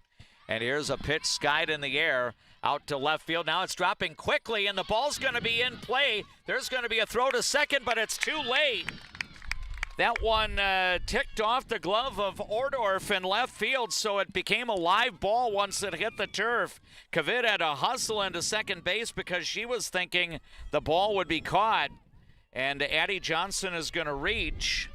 And here's a pitch skied in the air out to left field. Now it's dropping quickly, and the ball's going to be in play. There's going to be a throw to second, but it's too late. That one ticked off the glove of Ordorf in left field, so it became a live ball once it hit the turf. Kavit had to hustle into second base because she was thinking the ball would be caught. And Addie Johnson is going to reach.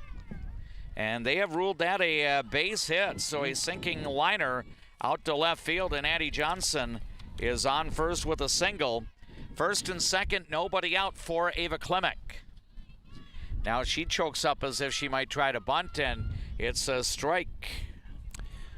And they have ruled that a base hit, so a sinking liner out to left field, and Addie Johnson is on first with a single. First and second, nobody out for Ava Klimek. Now she chokes up as if she might try to bunt, and it's a strike.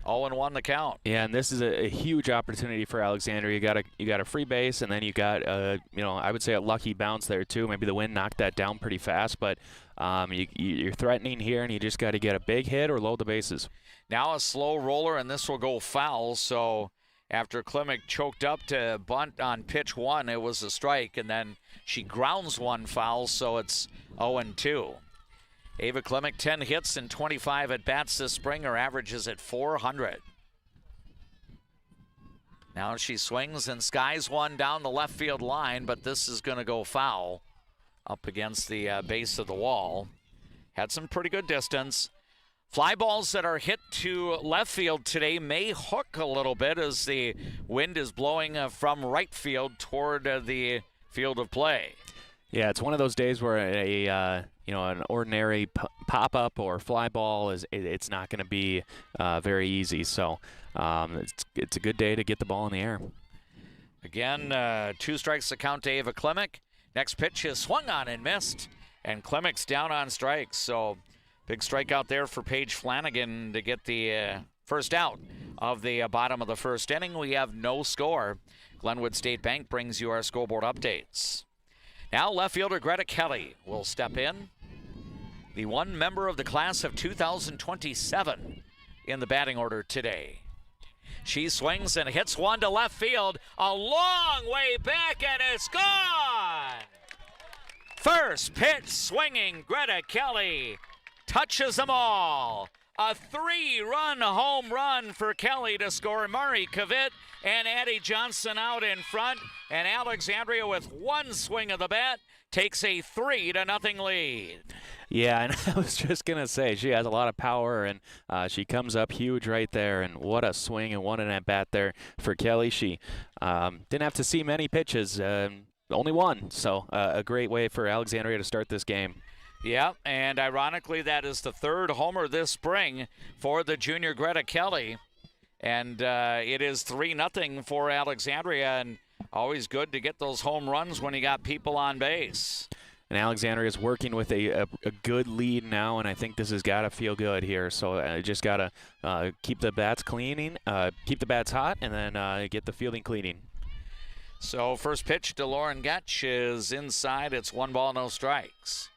0-1 the count. Yeah, and this is a huge opportunity for Alexandria. You got a free base, and then you got I would say a lucky bounce there too. Maybe the wind knocked that down pretty fast, but you're threatening here, and you just got to get a big hit or load the bases. Now a slow roller, and this will go foul. So after Klimek choked up to bunt on pitch one, it was a strike, and then she grounds one foul, so it's 0-2. Ava Klimek, 10 hits and 25 at-bats this spring. Her average is at 400. Now she swings and skies one down the left field line, but this is going to go foul up against the base of the wall. Had some pretty good distance. Fly balls that are hit to left field today may hook a little bit as the wind is blowing from right field toward the field of play. Yeah, it's one of those days where an ordinary pop-up or fly ball it's not going to be very easy. So it's a good day to get the ball in the air. Again, 2 strikes to count to Ava Klimek. Next pitch is swung on and missed, and Klemek's down on strikes. So big strikeout there for Paige Flanagan to get the first out of the bottom of the first inning. We have no score. Glenwood State Bank brings you our scoreboard updates. Now left fielder Greta Kelly will step in. The one member of the class of 2027 in the batting order today. She swings and hits one to left field, a long way back, and it's gone! First pitch swinging, Greta Kelly touches them all. A 3-run home run for Kelly to score. Mari Kavit and Addie Johnson out in front, and Alexandria with one swing of the bat takes a 3-0 lead. Yeah, and I was just going to say, she has a lot of power, and she comes up huge right there, and what a swing and what an at-bat there for Kelly. She didn't have to see many pitches, only one, so a great way for Alexandria to start this game. Yeah, and ironically, that is the 3rd homer this spring for the junior Greta Kelly. And it is 3-0 for Alexandria, and always good to get those home runs when you got people on base. And Alexandria is working with a good lead now, and I think this has got to feel good here. So just got to keep the bats cleaning, keep the bats hot, and then get the fielding cleaning. So first pitch to Lauren Getch is inside. It's 1 ball, no strikes.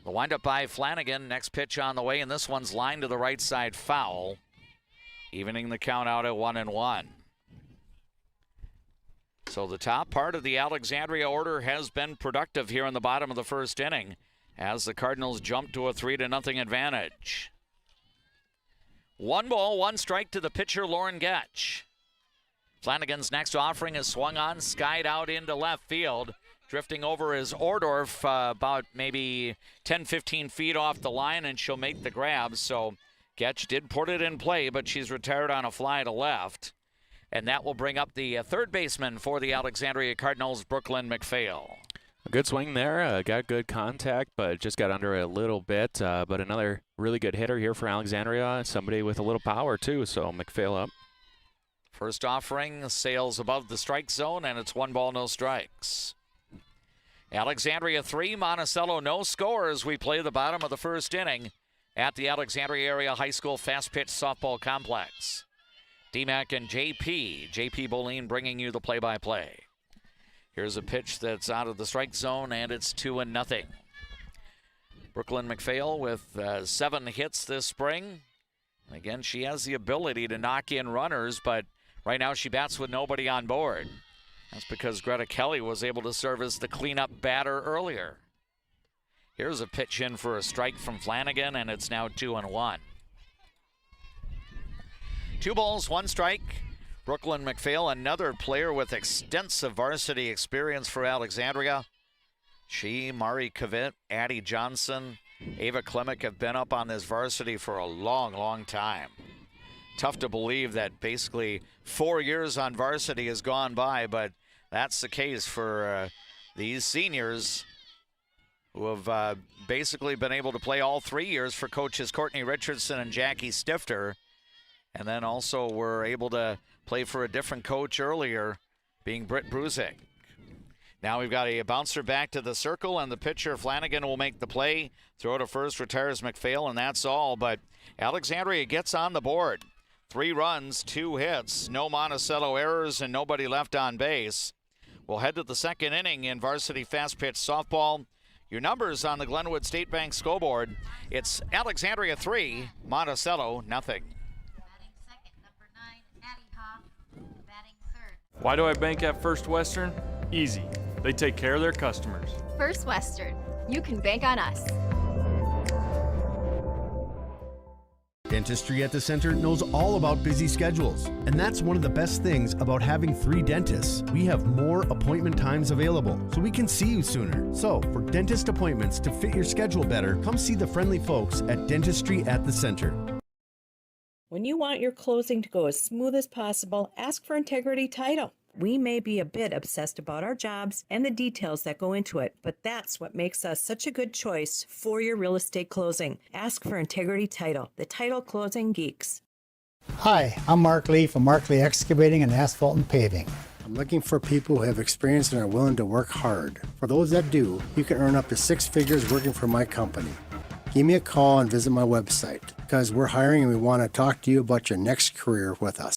The windup by Flanagan. Next pitch on the way, and this one's lined to the right side foul, evening the count out at 1-1. So the top part of the Alexandria order has been productive here in the bottom of the first inning as the Cardinals jump to a 3-0 advantage. 1 ball, 1 strike to the pitcher, Lauren Getch. Flanagan's next offering is swung on, skied out into left field. Drifting over is Ordorf, about maybe 10-15 feet off the line, and she'll make the grab. So Getch did put it in play, but she's retired on a fly to left. And that will bring up the third baseman for the Alexandria Cardinals, Brooklyn McPhail. A good swing there, got good contact, but just got under it a little bit. But another really good hitter here for Alexandria, somebody with a little power too, so McPhail up. First offering sails above the strike zone, and it's 1 ball, no strikes. Alexandria 3, Monticello no score as we play the bottom of the first inning at the Alexandria Area High School Fast Pitch Softball Complex. D-Mac and JP Boline bringing you the play-by-play. Here's a pitch that's out of the strike zone, and it's 2-0. Brooklyn McPhail with 7 hits this spring. Again, she has the ability to knock in runners, but right now she bats with nobody on board. That's because Greta Kelly was able to serve as the cleanup batter earlier. Here's a pitch in for a strike from Flanagan, and it's now 2-1. 2 balls, 1 strike. Brooklyn McPhail, another player with extensive varsity experience for Alexandria. She, Mari Kavit, Addie Johnson, Ava Klimek have been up on this varsity for a long, long time. Tough to believe that basically 4 years on varsity has gone by, but that's the case for these seniors who have basically been able to play all 3 years for coaches Courtney Richardson and Jackie Stifter, and then also were able to play for a different coach earlier, being Britt Brusick. Now we've got a bouncer back to the circle, and the pitcher Flanagan will make the play. Throw to first, retires McPhail, and that's all. But Alexandria gets on the board. 3 runs, 2 hits, no Monticello errors, and nobody left on base. We'll head to the second inning in varsity fast pitch softball. Your numbers on the Glenwood State Bank scoreboard. It's Alexandria 3, Monticello nothing. Why do I bank at First Western? Easy. They take care of their customers. First Western. You can bank on us. Dentistry at the Center knows all about busy schedules, and that's one of the best things about having 3 dentists. We have more appointment times available, so we can see you sooner. So, for dentist appointments to fit your schedule better, come see the friendly folks at Dentistry at the Center. When you want your closing to go as smooth as possible, ask for Integrity Title. We may be a bit obsessed about our jobs and the details that go into it, but that's what makes us such a good choice for your real estate closing. Ask for Integrity Title, the title closing geeks. Hi, I'm Mark Lee from Mark Lee Excavating and Asphalt and Paving. I'm looking for people who have experience and are willing to work hard. For those that do, you can earn up to 6 figures working for my company. Give me a call and visit my website, because we're hiring and we want to talk to you about your next career with us.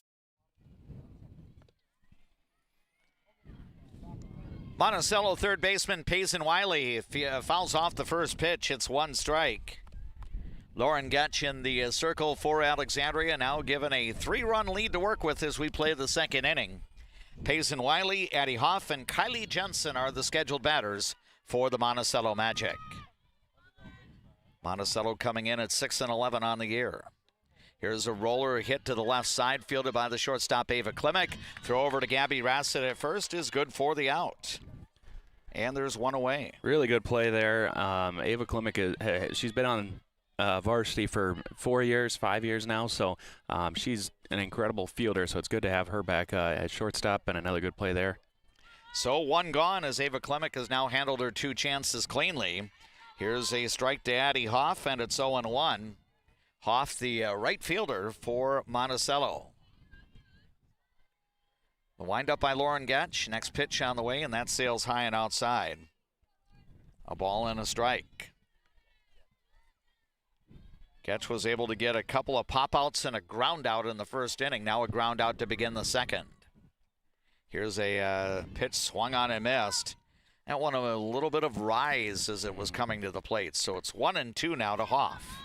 Monticello third baseman Payson Wiley, if he fouls off the first pitch, it's 1 strike. Lauren Getch in the circle for Alexandria, now given a 3-run lead to work with as we play the second inning. Payson Wiley, Addie Hoff, and Kylie Jensen are the scheduled batters for the Monticello Magic. Monticello coming in at 6-11 on the year. Here's a roller hit to the left side, fielded by the shortstop Ava Klimek. Throw over to Gabby Rassett at first is good for the out. And there's 1 away. Really good play there. Ava Klimek, she's been on varsity for 4 years, 5 years now, so she's an incredible fielder, so it's good to have her back at shortstop, and another good play there. So 1 gone as Ava Klimek has now handled her 2 chances cleanly. Here's a strike to Addie Hoff, and it's 0-1. Hoff, the right fielder for Monticello. The windup by Lauren Getch. Next pitch on the way, and that sails high and outside. A ball and a strike. Getch was able to get a couple of pop-outs and a ground out in the first inning. Now a ground out to begin the second. Here's a pitch swung on and missed. That one a little bit of rise as it was coming to the plate. So it's 1-2 now to Hoff.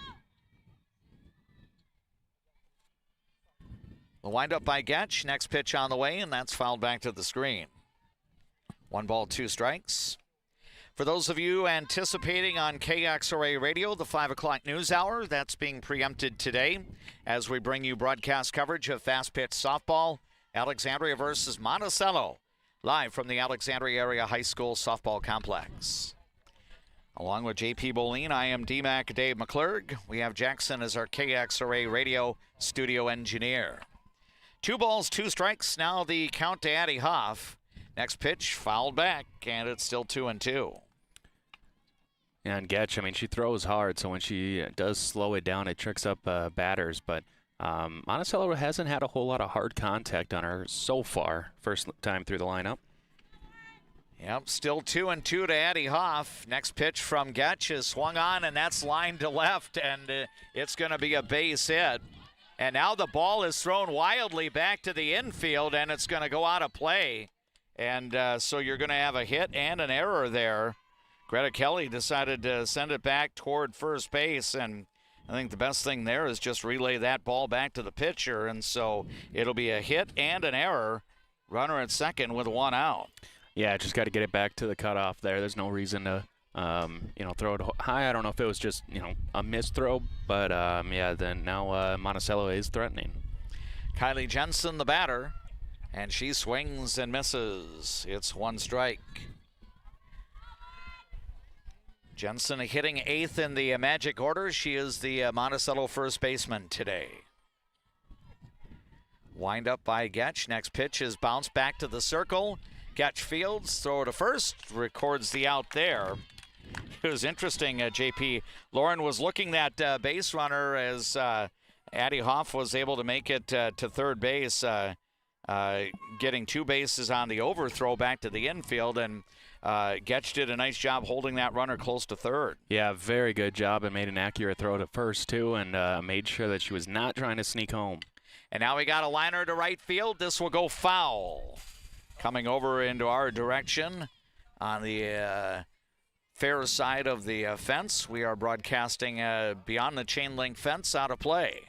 The windup by Getch. Next pitch on the way, and that's fouled back to the screen. 1 ball, 2 strikes. For those of you anticipating on KXRA Radio, the 5 o'clock news hour, that's being preempted today as we bring you broadcast coverage of fast pitch softball. Alexandria versus Monticello, live from the Alexandria Area High School Softball Complex. Along with JP Boline, I am D-Mac Dave McClurg. We have Jackson as our KXRA Radio studio engineer. 2 balls, 2 strikes. Now the count to Addie Hoff. Next pitch fouled back, and it's still 2-2. And Getch, I mean, she throws hard, so when she does slow it down, it tricks up batters. But Monticello hasn't had a whole lot of hard contact on her so far, first time through the lineup. Yep, still 2-2 to Addie Hoff. Next pitch from Getch is swung on, and that's lined to left, and it's going to be a base hit. And now the ball is thrown wildly back to the infield, and it's going to go out of play. And so you're going to have a hit and an error there. Greta Kelly decided to send it back toward first base, and I think the best thing there is just relay that ball back to the pitcher, and so it'll be a hit and an error. Runner at second with 1 out. Yeah, just got to get it back to the cutoff there. There's no reason to, throw it high. I don't know if it was just, a missed throw, but yeah, then now Monticello is threatening. Kylie Jensen, the batter, and she swings and misses. It's 1 strike. Jensen hitting 8th in the Magic order. She is the Monticello first baseman today. Wind up by Getch. Next pitch is bounced back to the circle. Getch fields, throw to first, records the out there. It was interesting, JP. Lauren was looking that base runner as Addie Hoff was able to make it to third base, getting 2 bases on the overthrow back to the infield, and Getch did a nice job holding that runner close to third. Yeah, very good job, and made an accurate throw to first, too, and made sure that she was not trying to sneak home. And now we got a liner to right field. This will go foul. Coming over into our direction on the fair side of the fence. We are broadcasting beyond the chain link fence, out of play.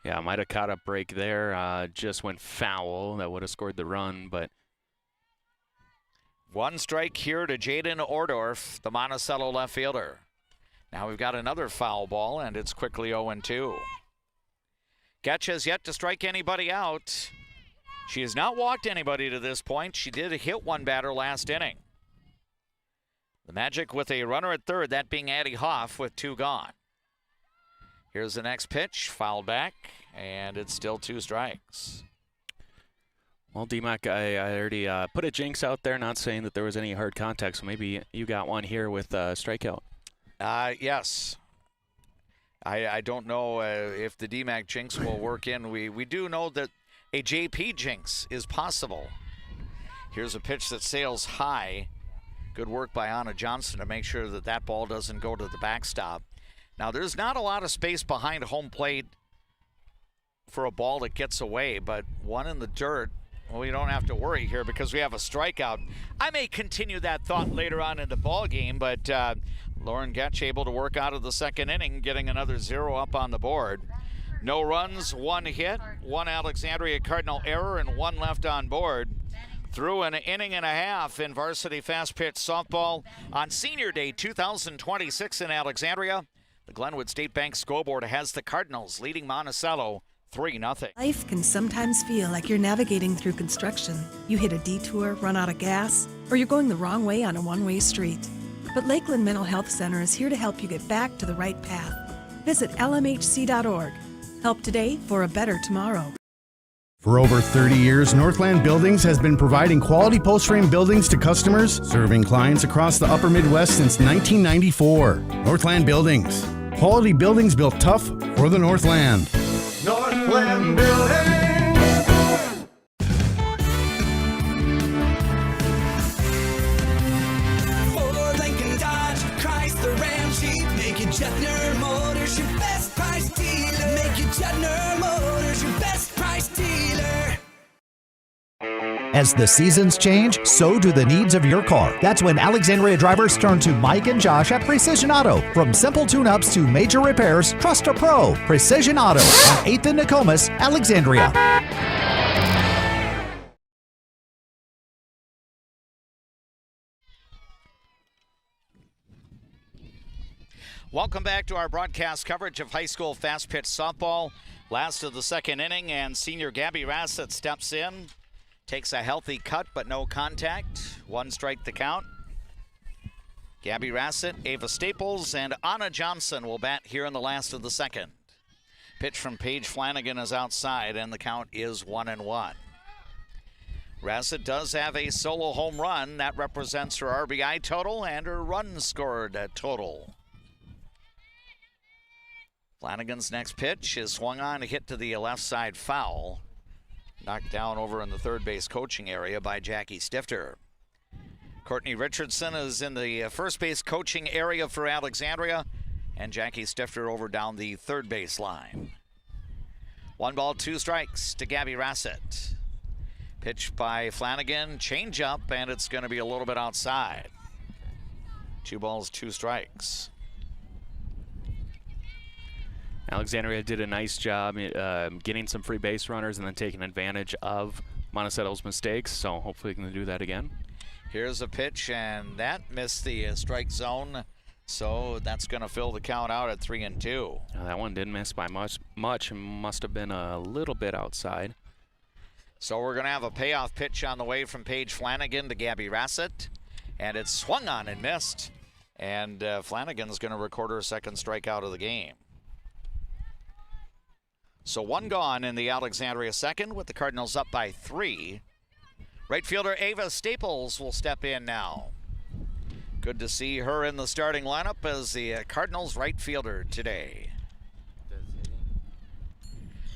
Yeah, might have caught a break there. Just went foul. That would have scored the run, but 1 strike here to Jaden Ordorf, the Monticello left fielder. Now we've got another foul ball, and it's quickly 0-2. Getch has yet to strike anybody out. She has not walked anybody to this point. She did hit 1 batter last inning. The Magic with a runner at third, that being Addie Hoff with 2 gone. Here's the next pitch, fouled back, and it's still 2 strikes. Well, D-Mac, I already put a jinx out there, not saying that there was any hard contact, so maybe you got one here with a strikeout. Yes. I don't know if the D-Mac jinx will work in. We do know that a JP jinx is possible. Here's a pitch that sails high. Good work by Anna Johnson to make sure that that ball doesn't go to the backstop. Now, there's not a lot of space behind home plate for a ball that gets away, but one in the dirt, well, you don't have to worry here because we have a strikeout. I may continue that thought later on in the ball game, but Lauren Getch able to work out of the second inning, getting another 0 up on the board. No runs, 1 hit, 1 Alexandria Cardinal error, and 1 left on board. Through an inning and a half in varsity fast pitch softball on Senior Day 2026 in Alexandria. The Glenwood State Bank scoreboard has the Cardinals leading Monticello 3-0. Life can sometimes feel like you're navigating through construction. You hit a detour, run out of gas, or you're going the wrong way on a one-way street. But Lakeland Mental Health Center is here to help you get back to the right path. Visit lmhc.org. Help today for a better tomorrow. For over 30 years, Northland Buildings has been providing quality post-frame buildings to customers, serving clients across the upper Midwest since 1994. Northland Buildings. Quality buildings built tough for the Northland. Northland Building. Ford, Lincoln, Dodge, Chrysler, Ram, Jeep. Make it Juettner Motors your best price dealer. Make it Juettner Motors your best price dealer. As the seasons change, so do the needs of your car. That's when Alexandria drivers turn to Mike and Josh at Precision Auto. From simple tune-ups to major repairs, trust a pro. Precision Auto on 8th and Nokomis, Alexandria. Welcome back to our broadcast coverage of high school fast pitch softball. Last of the second inning, and senior Gabby Rassett steps in. Takes a healthy cut, but no contact. 1 strike the count. Gabby Rassett, Ava Staples, and Anna Johnson will bat here in the last of the second. Pitch from Paige Flanagan is outside, and the count is 1-1. Rassett does have a solo home run. That represents her RBI total and her runs scored total. Flanagan's next pitch is swung on, a hit to the left side foul. Knocked down over in the third base coaching area by Jackie Stifter. Courtney Richardson is in the first base coaching area for Alexandria, and Jackie Stifter over down the third base line. 1 ball, 2 strikes to Gabby Rassett. Pitch by Flanagan, change up, and it's going to be a little bit outside. 2 balls, 2 strikes. Alexandria did a nice job getting some free base runners and then taking advantage of Monticello's mistakes, so hopefully we can do that again. Here's a pitch, and that missed the strike zone, so that's going to fill the count out at 3-2. That one didn't miss by much. Must have been a little bit outside. So we're going to have a payoff pitch on the way from Paige Flanagan to Gabby Rassett, and it's swung on and missed. And Flanagan's going to record her second strikeout of the game. So one gone in the Alexandria second with the Cardinals up by 3. Right fielder Ava Staples will step in now. Good to see her in the starting lineup as the Cardinals right fielder today.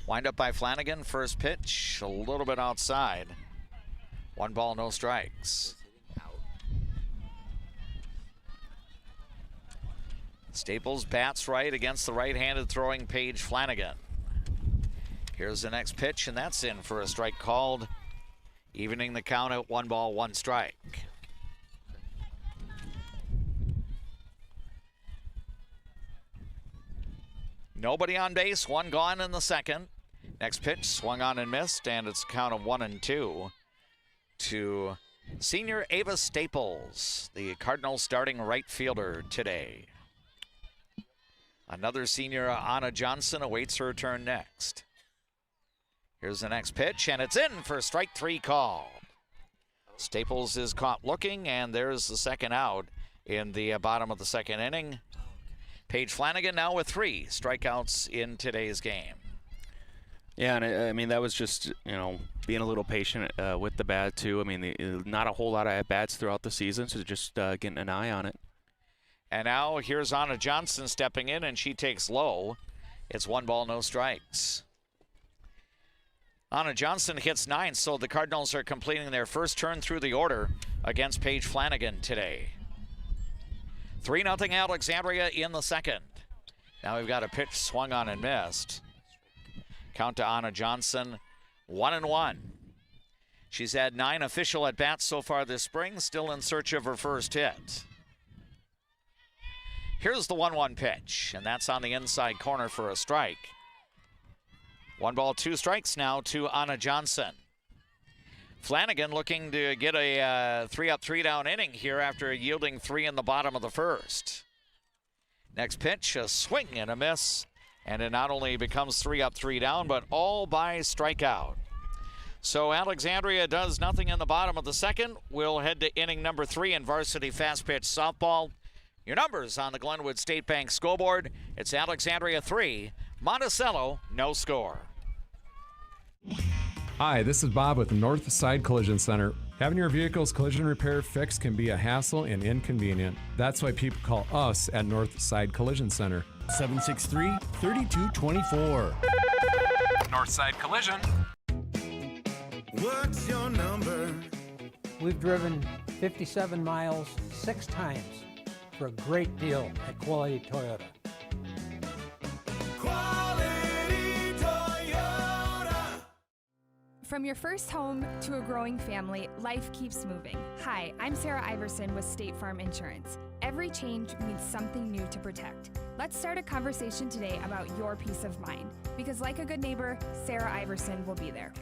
Wind up by Flanagan, first pitch, a little bit outside. 1 ball, no strikes. Staples bats right against the right-handed throwing Paige Flanagan. Here's the next pitch, and that's in for a strike called, evening the count at 1 ball, 1 strike. Nobody on base, 1 gone in the second. Next pitch swung on and missed, and it's a count of 1-2 to senior Ava Staples, the Cardinals starting right fielder today. Another senior, Anna Johnson, awaits her turn next. Here's the next pitch, and it's in for strike 3 call. Staples is caught looking, and there's the second out in the bottom of the second inning. Paige Flanagan now with 3 strikeouts in today's game. Yeah, and I mean, that was just, being a little patient with the bat, too. I mean, not a whole lot of at-bats throughout the season, so just getting an eye on it. And now here's Anna Johnson stepping in, and she takes low. It's 1 ball, no strikes. Anna Johnson hits 9, so the Cardinals are completing their first turn through the order against Paige Flanagan today. 3-0 Alexandria in the second. Now we've got a pitch swung on and missed. Count to Anna Johnson, 1-1. She's had 9 official at-bats so far this spring, still in search of her first hit. Here's the 1-1 pitch, and that's on the inside corner for a strike. 1 ball, 2 strikes now to Anna Johnson. Flanagan looking to get a 3-up, 3-down inning here after yielding 3 in the bottom of the first. Next pitch, a swing and a miss, and it not only becomes 3-up, 3-down, but all by strikeout. So Alexandria does nothing in the bottom of the second. We'll head to inning number 3 in varsity fast pitch softball. Your numbers on the Glenwood State Bank scoreboard. It's Alexandria 3, Monticello, no score. Hi, this is Bob with the North Side Collision Center. Having your vehicle's collision repair fixed can be a hassle and inconvenient. That's why people call us at North Side Collision Center. 763-3224. Northside Collision. What's your number? We've driven 57 miles 6 times for a great deal at Quality Toyota. Quality Toyota. From your first home to a growing family, life keeps moving. Hi, I'm Sarah Iverson with State Farm Insurance. Every change means something new to protect. Let's start a conversation today about your peace of mind, because like a good neighbor, Sarah Iverson will be there.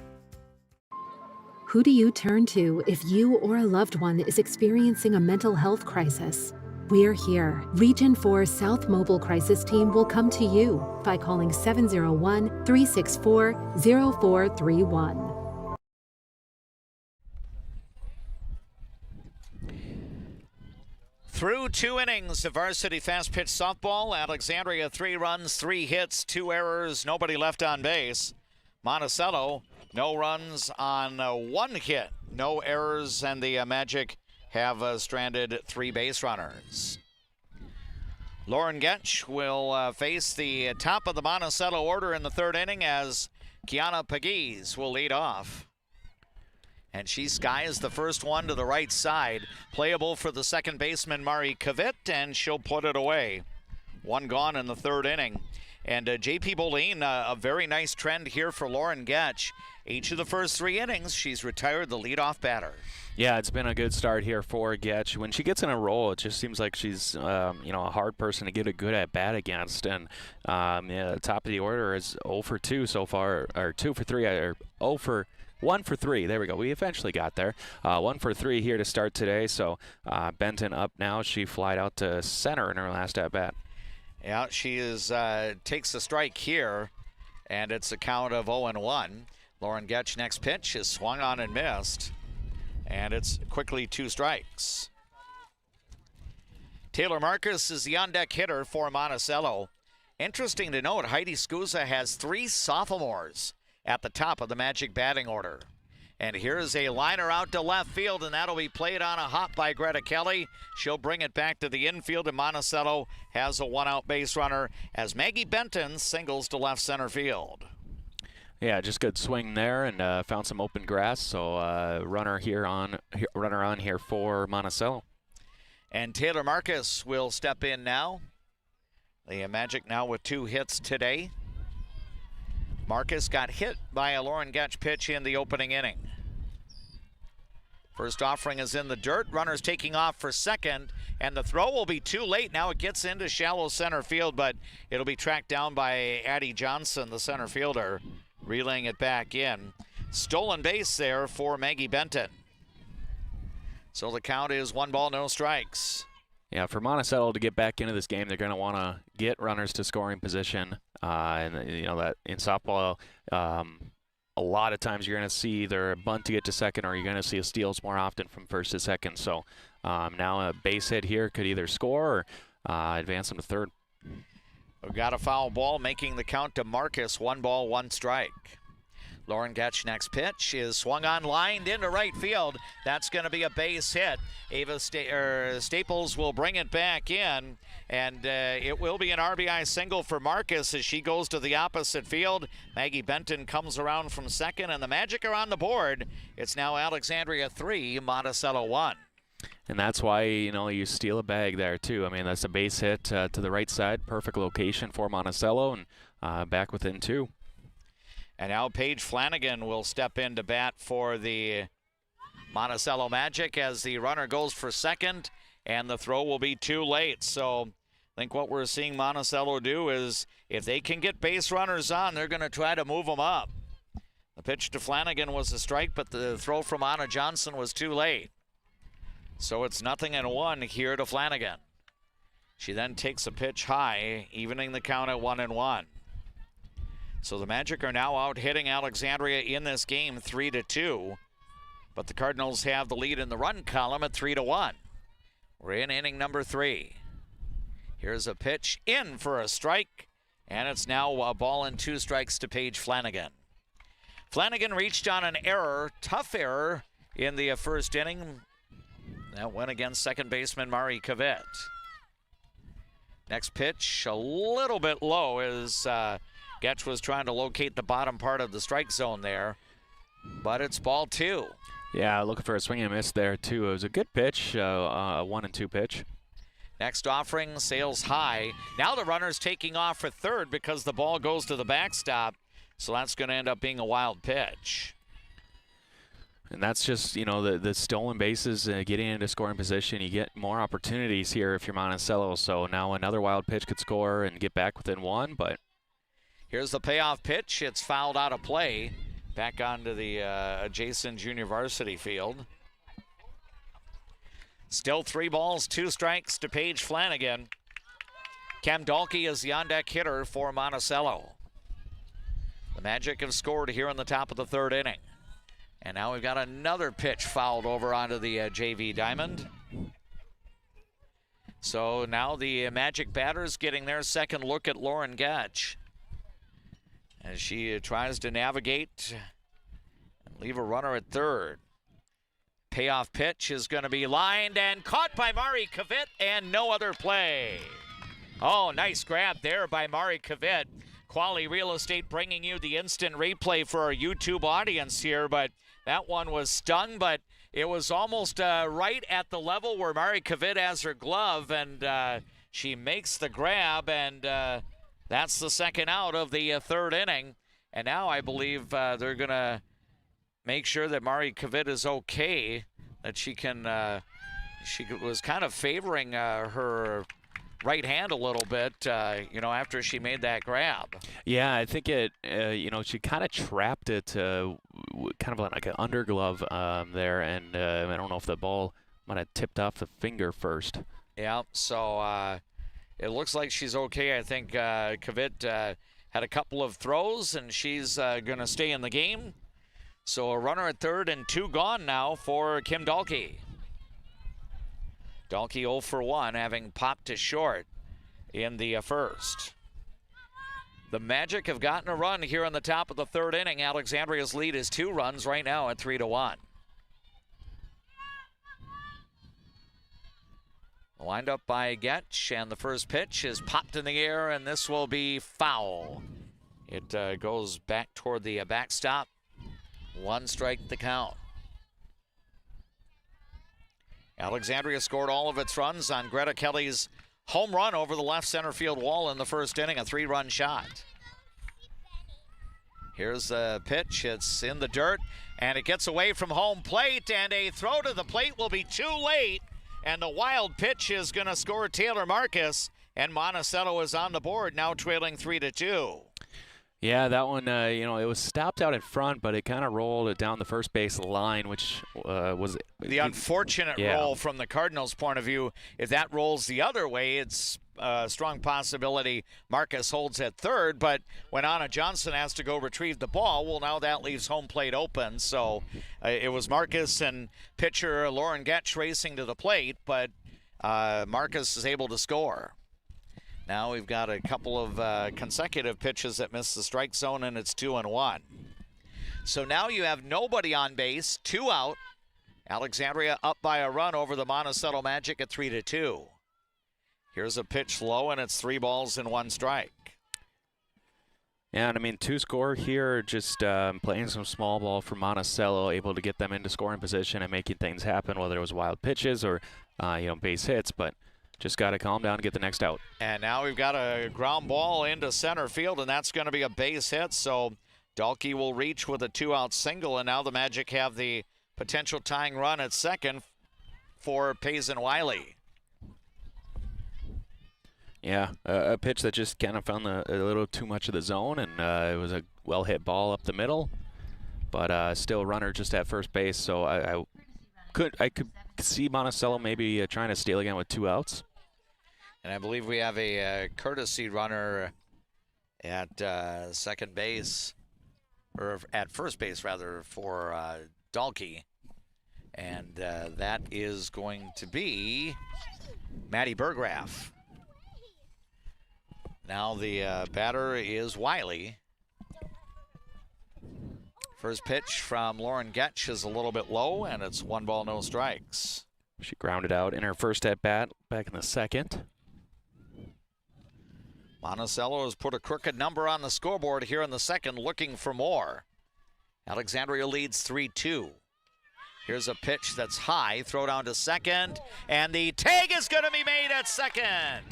Who do you turn to if you or a loved one is experiencing a mental health crisis? We're here. Region 4 South Mobile Crisis Team will come to you by calling 701-364-0431. Through 2 innings of varsity fast pitch softball, Alexandria 3 runs, 3 hits, 2 errors, nobody left on base. Monticello, no runs on 1 hit, no errors, and the Magic have stranded 3 base runners. Lauren Getch will face the top of the Monticello order in the 3rd inning as Kiana Pegues will lead off. And she skies the first one to the right side. Playable for the second baseman, Mari Kavit, and she'll put it away. 1 gone in the 3rd inning. And JP Boline, a very nice trend here for Lauren Getch. Each of the first 3 innings, she's retired the leadoff batter. Yeah, it's been a good start here for Getch. When she gets in a roll, it just seems like she's, a hard person to get a good at-bat against. And, the top of the order is 0 for 2 so far, or 2 for 3, or 1 for 3. There we go. We eventually got there. 1 for 3 here to start today. So Benton up now. She flied out to center in her last at-bat. Yeah, she takes the strike here, and it's a count of 0-1. Lauren Getch next pitch is swung on and missed, and it's quickly 2 strikes. Taylor Marcus is the on-deck hitter for Monticello. Interesting to note, Heidi Scusa has 3 sophomores at the top of the Magic batting order. And here's a liner out to left field, and that'll be played on a hop by Greta Kelly. She'll bring it back to the infield, and Monticello has a 1-out base runner as Maggie Benton singles to left center field. Yeah, just good swing there, and found some open grass. So runner on here for Monticello. And Taylor Marcus will step in now. The Magic now with 2 hits today. Marcus got hit by a Lauren Getch pitch in the opening inning. First offering is in the dirt. Runner's taking off for second, and the throw will be too late. Now it gets into shallow center field, but it'll be tracked down by Addie Johnson, the center fielder, relaying it back in. Stolen base there for Maggie Benton. So the count is 1 ball, no strikes. Yeah, for Monticello to get back into this game, they're going to want to get runners to scoring position. And you know that in softball, a lot of times you're going to see either a bunt to get to second, or you're going to see a steals more often from first to second. So now a base hit here could either score or advance them to third. We've got a foul ball, making the count to Marcus. 1 ball, 1 strike. Lauren Getch next pitch is swung on, lined into right field. That's going to be a base hit. Ava Staples will bring it back in, and it will be an RBI single for Marcus as she goes to the opposite field. Maggie Benton comes around from second, and the Magic are on the board. It's now Alexandria 3, Monticello 1. And that's why, you know, you steal a bag there, too. I mean, that's a base hit to the right side. Perfect location for Monticello, and back within 2. And now Paige Flanagan will step in to bat for the Monticello Magic as the runner goes for second, and the throw will be too late. So I think what we're seeing Monticello do is if they can get base runners on, they're going to try to move them up. The pitch to Flanagan was a strike, but the throw from Anna Johnson was too late. So it's 0-1 here to Flanagan. She then takes a pitch high, evening the count at 1-1. So the Magic are now out hitting Alexandria in this game 3-2. But the Cardinals have the lead in the run column at 3-1. We're in inning number 3. Here's a pitch in for a strike, and it's now a ball and 2 strikes to Paige Flanagan. Flanagan reached on an error, tough error, in the first inning. That went against second baseman Mari Kavett. Next pitch, a little bit low as Getch was trying to locate the bottom part of the strike zone there, but it's ball 2. Yeah, looking for a swing and a miss there, too. It was a good pitch, a 1-2 pitch. Next offering sails high. Now the runner's taking off for third because the ball goes to the backstop, so that's going to end up being a wild pitch. And that's just, you know, the stolen bases, getting into scoring position. You get more opportunities here if you're Monticello, so now another wild pitch could score and get back within 1, but here's the payoff pitch. It's fouled out of play. Back onto the adjacent junior varsity field. Still 3 balls, 2 strikes to Paige Flanagan. Cam Dalkey is the on-deck hitter for Monticello. The Magic have scored here in the top of the 3rd inning. And now we've got another pitch fouled over onto the JV diamond. So now the Magic batters getting their second look at Lauren Getch as she tries to navigate and leave a runner at third. Payoff pitch is going to be lined and caught by Mari Kavett, and no other play. Oh, nice grab there by Mari Kavett. Quality Real Estate bringing you the instant replay for our YouTube audience here, but that one was stung, but it was almost right at the level where Mari Kavett has her glove, and she makes the grab, and that's the second out of the 3rd inning. And now I believe they're going to make sure that Mari Kavett is okay, that she can, she was kind of favoring her right hand a little bit, you know, after she made that grab. Yeah, I think it, you know, she kind of trapped it kind of like an underglove there, and I don't know if the ball might have tipped off the finger first. Yeah, so it looks like she's okay. I think Kavett had a couple of throws, and she's going to stay in the game. So a runner at third and 2 gone now for Kim Dalkey. Dalkey 0 for 1, having popped to short in the first. The Magic have gotten a run here in the top of the third inning. Alexandria's lead is 2 runs right now at 3-1. Lined up by Getch, and the first pitch is popped in the air, and this will be foul. It goes back toward the backstop. 1 strike the count. Alexandria scored all of its runs on Greta Kelly's home run over the left center field wall in the first inning, a 3-run shot. Here's the pitch. It's in the dirt, and it gets away from home plate, and a throw to the plate will be too late, and the wild pitch is going to score Taylor Marcus, and Monticello is on the board, now trailing 3-2. Yeah, that one, it was stopped out in front, but it kind of rolled down the first base line, which was the unfortunate roll from the Cardinals' point of view. If that rolls the other way, it's a strong possibility Marcus holds at third, but when Anna Johnson has to go retrieve the ball, well, now that leaves home plate open. So it was Marcus and pitcher Lauren Getch racing to the plate, but Marcus is able to score. Now we've got a couple of consecutive pitches that miss the strike zone, and it's 2-1. So now you have nobody on base, 2 out. Alexandria up by a run over the Monticello Magic at 3-2. Here's a pitch low, and it's 3 balls and 1 strike. Yeah, and I mean, 2 score here, just playing some small ball for Monticello, able to get them into scoring position and making things happen, whether it was wild pitches or base hits, but just got to calm down and get the next out. And now we've got a ground ball into center field, and that's going to be a base hit. So Dalkey will reach with a 2-out single, and now the Magic have the potential tying run at second for Payson Wiley. Yeah, a pitch that just kind of found a little too much of the zone, and it was a well-hit ball up the middle, but still runner just at first base. So I could see Monticello maybe trying to steal again with 2 outs. And I believe we have a courtesy runner at second base, or at first base rather, for Dalkey. And that is going to be Maddie Burgraff. Now the batter is Wiley. First pitch from Lauren Getch is a little bit low, and it's 1 ball, no strikes. She grounded out in her first at-bat back in the second. Monticello has put a crooked number on the scoreboard here in the second, looking for more. Alexandria leads 3-2. Here's a pitch that's high, throw down to second, and the tag is going to be made at second.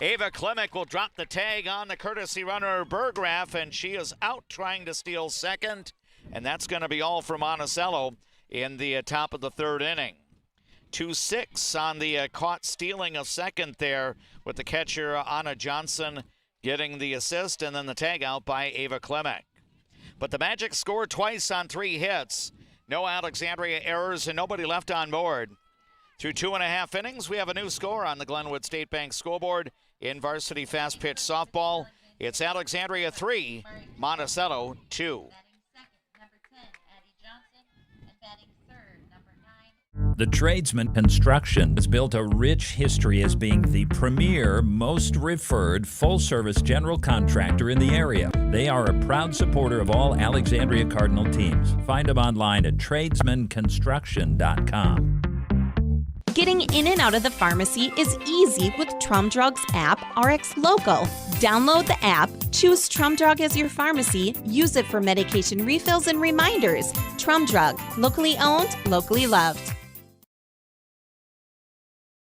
Ava Klimek will drop the tag on the courtesy runner Burgraff, and she is out trying to steal second, and that's going to be all for Monticello in the top of the third inning. 2-6 on the caught stealing of second there, with the catcher Anna Johnson getting the assist, and then the tag out by Ava Klimek. But the Magic scored twice on 3 hits. No Alexandria errors and nobody left on board. Through 2.5 innings, we have a new score on the Glenwood State Bank scoreboard in varsity fast pitch softball. It's Alexandria 3, Monticello 2. The Tradesman Construction has built a rich history as being the premier, most referred, full-service general contractor in the area. They are a proud supporter of all Alexandria Cardinal teams. Find them online at tradesmanconstruction.com. Getting in and out of the pharmacy is easy with Trum Drug's app, RX Local. Download the app, choose Trum Drug as your pharmacy, use it for medication refills and reminders. Trum Drug, locally owned, locally loved.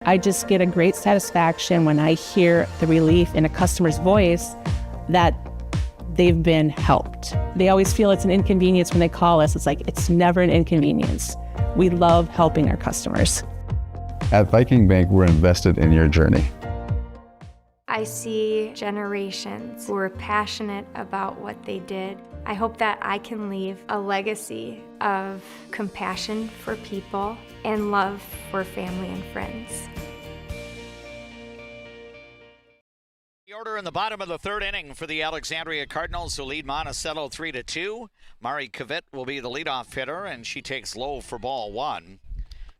I just get a great satisfaction when I hear the relief in a customer's voice that they've been helped. They always feel it's an inconvenience when they call us. It's like, it's never an inconvenience. We love helping our customers. At Viking Bank, we're invested in your journey. I see generations who are passionate about what they did. I hope that I can leave a legacy of compassion for people and love for family and friends. The order in the bottom of the third inning for the Alexandria Cardinals, who lead Monticello 3-2. Mari Kavit will be the leadoff hitter, and she takes low for ball 1.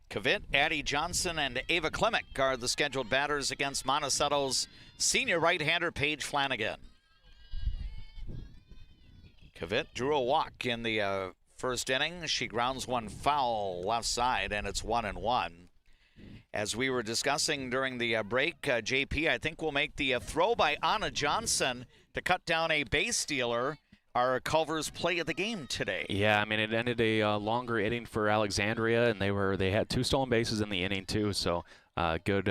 Kavit, Addie Johnson, and Ava Klimek are the scheduled batters against Monticello's senior right-hander Paige Flanagan. Kavit drew a walk in the first inning. She grounds one foul left side, and it's 1-1. As we were discussing during the break, JP, I think will make the throw by Anna Johnson to cut down a base stealer. Our Culver's play of the game today. Yeah, I mean, it ended a longer inning for Alexandria, and they had 2 stolen bases in the inning too. So good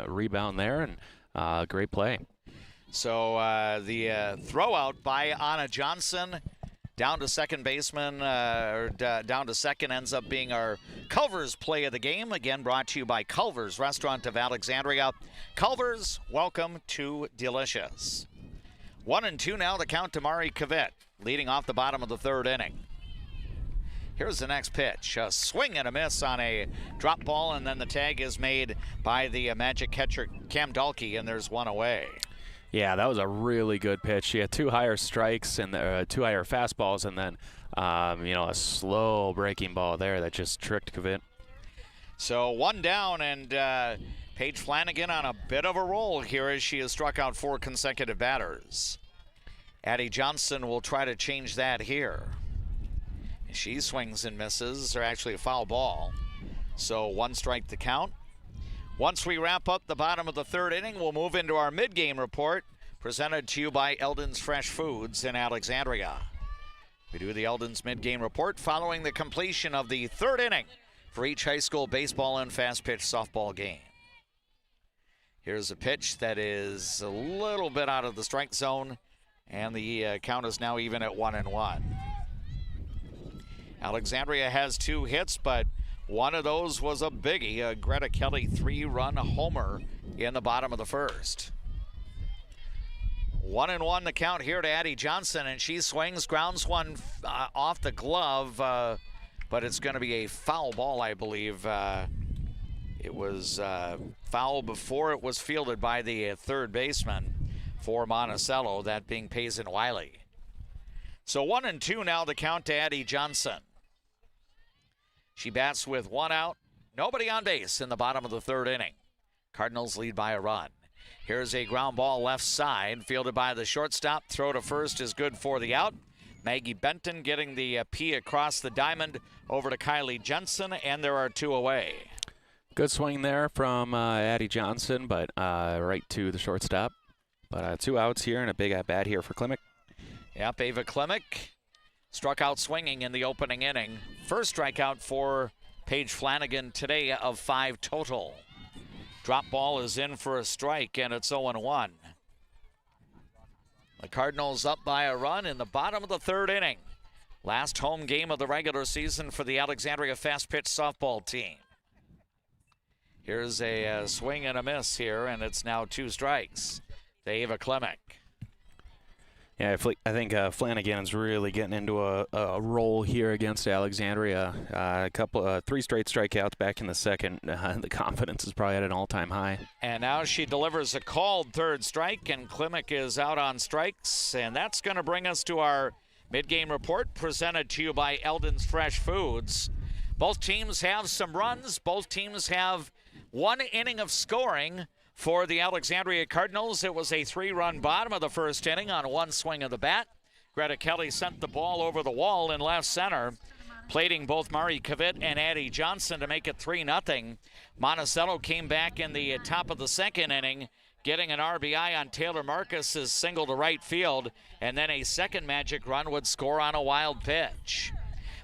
rebound there, and great play. So the throw out by Anna Johnson down to second baseman, down to second, ends up being our Culver's play of the game. Again, brought to you by Culver's Restaurant of Alexandria. Culver's, welcome to Delicious. 1-2 now, the count to Mari Kavit, leading off the bottom of the third inning. Here's the next pitch. A swing and a miss on a drop ball, and then the tag is made by the Magic catcher Cam Dalkey, and there's one away. Yeah, that was a really good pitch. She had 2 higher strikes and 2 higher fastballs, and then a slow breaking ball there that just tricked Kavit. So 1 down, and Paige Flanagan on a bit of a roll here as she has struck out 4 consecutive batters. Addie Johnson will try to change that here. She swings and misses, or actually a foul ball. So 1 strike to count. Once we wrap up the bottom of the third inning, we'll move into our mid-game report, presented to you by Eldon's Fresh Foods in Alexandria. We do the Eldon's mid-game report following the completion of the third inning for each high school baseball and fast-pitch softball game. Here's a pitch that is a little bit out of the strike zone, and the count is now even at 1-1. Alexandria has 2 hits, but one of those was a biggie, a Greta Kelly 3-run homer in the bottom of the first. 1-1 the count here to Addie Johnson, and she swings, grounds one off the glove, but it's going to be a foul ball, I believe. It was foul before it was fielded by the third baseman for Monticello, that being Payson Wiley. So 1-2 now the count to Addie Johnson. She bats with 1 out, nobody on base in the bottom of the third inning. Cardinals lead by a run. Here's a ground ball left side, fielded by the shortstop. Throw to first is good for the out. Maggie Benton getting the P across the diamond over to Kylie Jensen, and there are 2 away. Good swing there from Addie Johnson, but right to the shortstop. But 2 outs here and a big at-bat here for Klimek. Yep, Ava Klimek struck out swinging in the opening inning. First strikeout for Paige Flanagan today of 5 total. Drop ball is in for a strike, and it's 0-1. The Cardinals up by a run in the bottom of the third inning. Last home game of the regular season for the Alexandria fast pitch softball team. Here's a swing and a miss here, and it's now 2 strikes to Ava Klimek. Yeah, I think Flanagan's really getting into a role here against Alexandria. 3 straight strikeouts back in the second. The confidence is probably at an all-time high. And now she delivers a called third strike, and Klimek is out on strikes. And that's going to bring us to our mid-game report, presented to you by Eldon's Fresh Foods. Both teams have some runs. Both teams have 1 inning of scoring. For the Alexandria Cardinals, it was a 3-run bottom of the first inning on 1 swing of the bat. Greta Kelly sent the ball over the wall in left center, plating both Mari Kavit and Addie Johnson to make it 3-0. Monticello came back in the top of the second inning, getting an RBI on Taylor Marcus's single to right field, and then a second magic run would score on a wild pitch.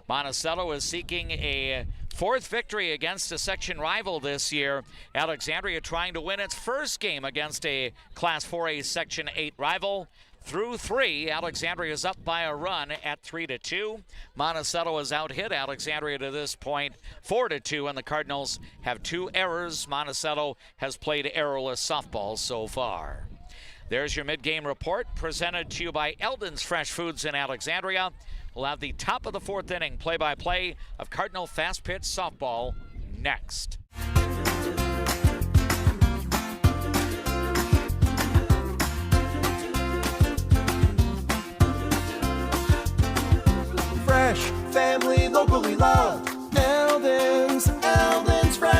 Monticello is seeking a 4th victory against a section rival this year. Alexandria trying to win its first game against a Class 4A Section 8 rival. Through 3, Alexandria is up by a run at 3-2. Monticello has out-hit Alexandria to this point 4-2, and the Cardinals have 2 errors. Monticello has played errorless softball so far. There's your mid-game report, presented to you by Eldon's Fresh Foods in Alexandria. We'll have the top of the 4th inning play-by-play of Cardinal fast pitch softball next. Fresh, family, locally loved. Eldon's Fresh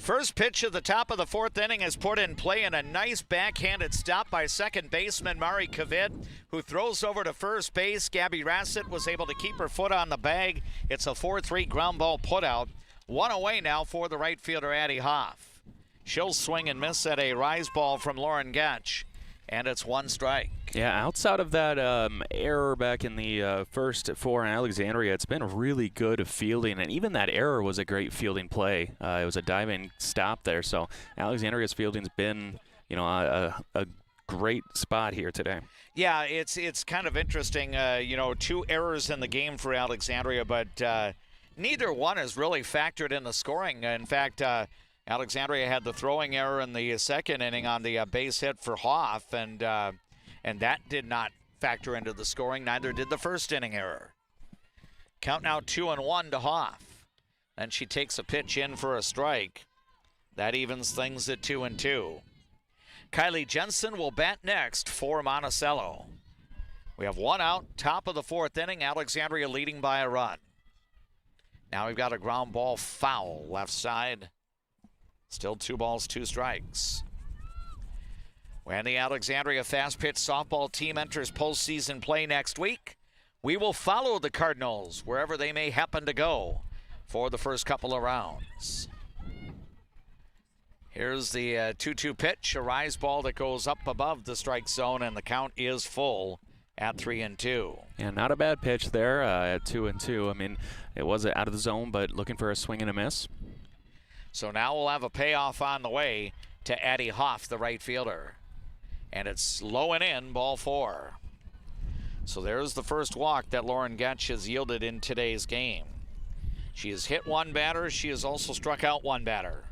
First pitch at the top of the fourth inning is put in play, and a nice backhanded stop by second baseman Mari Kavit, who throws over to first base. Gabby Rassett was able to keep her foot on the bag. It's a 4-3 ground ball putout. One away now for the right fielder, Addie Hoff. She'll swing and miss at a rise ball from Lauren Getch, and it's one strike. Yeah, outside of that error back in the first for Alexandria, it's been really good fielding, and even that error was a great fielding play. It was a diving stop there, so Alexandria's fielding's been, you know, a great spot here today. Yeah, it's kind of interesting. You know, 2 errors in the game for Alexandria, but neither one has really factored in the scoring. In fact, Alexandria had the throwing error in the second inning on the base hit for Hoff, and that did not factor into the scoring. Neither did the first inning error. Count now 2-1 to Hoff. Then she takes a pitch in for a strike. That evens things at 2-2. Kylie Jensen will bat next for Monticello. We have 1 out, top of the fourth inning. Alexandria leading by a run. Now we've got a ground ball foul left side. Still 2 balls, 2 strikes. When the Alexandria fast pitch softball team enters postseason play next week, we will follow the Cardinals wherever they may happen to go for the first couple of rounds. Here's the 2-2 pitch, a rise ball that goes up above the strike zone, and the count is full at 3-2. Yeah, not a bad pitch there at 2-2. I mean, it was out of the zone, but looking for a swing and a miss. So now we'll have a payoff on the way to Addie Hoff, the right fielder. And it's low and in, ball 4. So there's the first walk that Lauren Getch has yielded in today's game. She has hit 1 batter. She has also struck out 1 batter.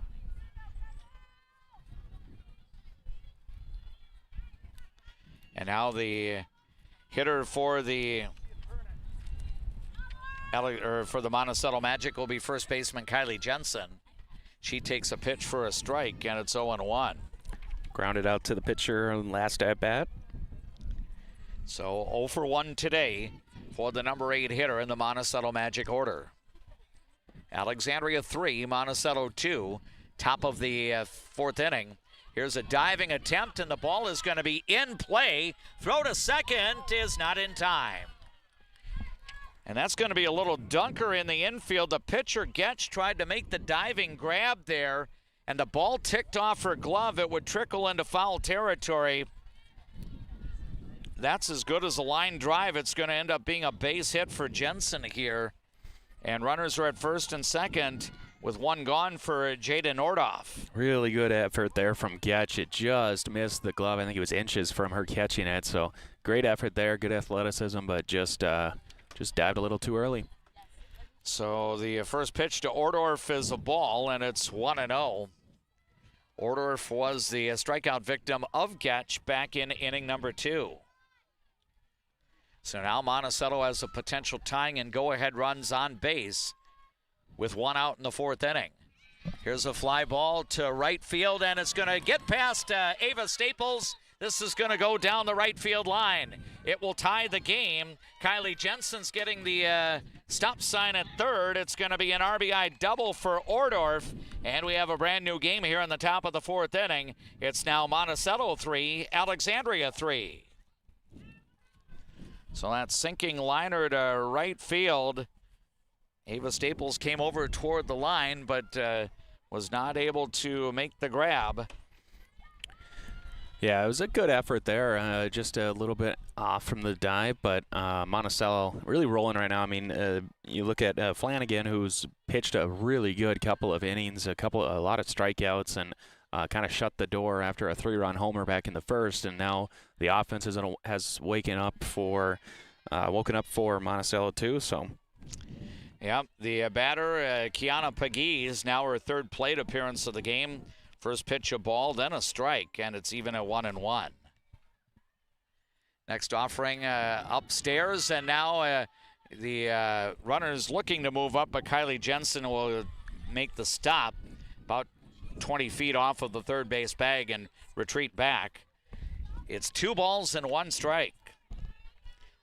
And now the hitter for the Monticello Magic will be first baseman Kylie Jensen. She takes a pitch for a strike, and it's 0-1. Grounded out to the pitcher last at bat. So 0 for 1 today for the number 8 hitter in the Monticello Magic order. Alexandria 3, Monticello 2, top of the fourth inning. Here's a diving attempt, and the ball is going to be in play. Throw to second is not in time. And that's going to be a little dunker in the infield. The pitcher, Getch, tried to make the diving grab there, and the ball ticked off her glove. It would trickle into foul territory. That's as good as a line drive. It's going to end up being a base hit for Jensen here. And runners are at first and second with 1 gone for Jada Nordoff. Really good effort there from Getch. It just missed the glove. I think it was inches from her catching it. So great effort there, good athleticism, but just dived a little too early. So the first pitch to Ordorf is a ball, and it's 1-0. Ordorf was the strikeout victim of Getch back in inning number 2. So now Monticello has a potential tying and go-ahead runs on base with 1 out in the fourth inning. Here's a fly ball to right field, and it's going to get past Ava Staples. This is going to go down the right field line. It will tie the game. Kylie Jensen's getting the stop sign at third. It's going to be an RBI double for Ordorf. And we have a brand new game here in the top of the fourth inning. It's now Monticello 3, Alexandria 3. So that sinking liner to right field. Ava Staples came over toward the line, but was not able to make the grab. Yeah, it was a good effort there. Just a little bit off from the dive, but Monticello really rolling right now. I mean, you look at Flanagan, who's pitched a really good couple of innings, a lot of strikeouts, and kind of shut the door after a 3-run homer back in the first, and now the offense has woken up for Monticello too. So. Yeah, the batter, Kiana Pegues, now her 3rd plate appearance of the game. First pitch a ball, then a strike, and it's even at 1-1. Next offering upstairs, and now the runners looking to move up, but Kylie Jensen will make the stop about 20 feet off of the third base bag and retreat back. It's 2 balls and 1 strike.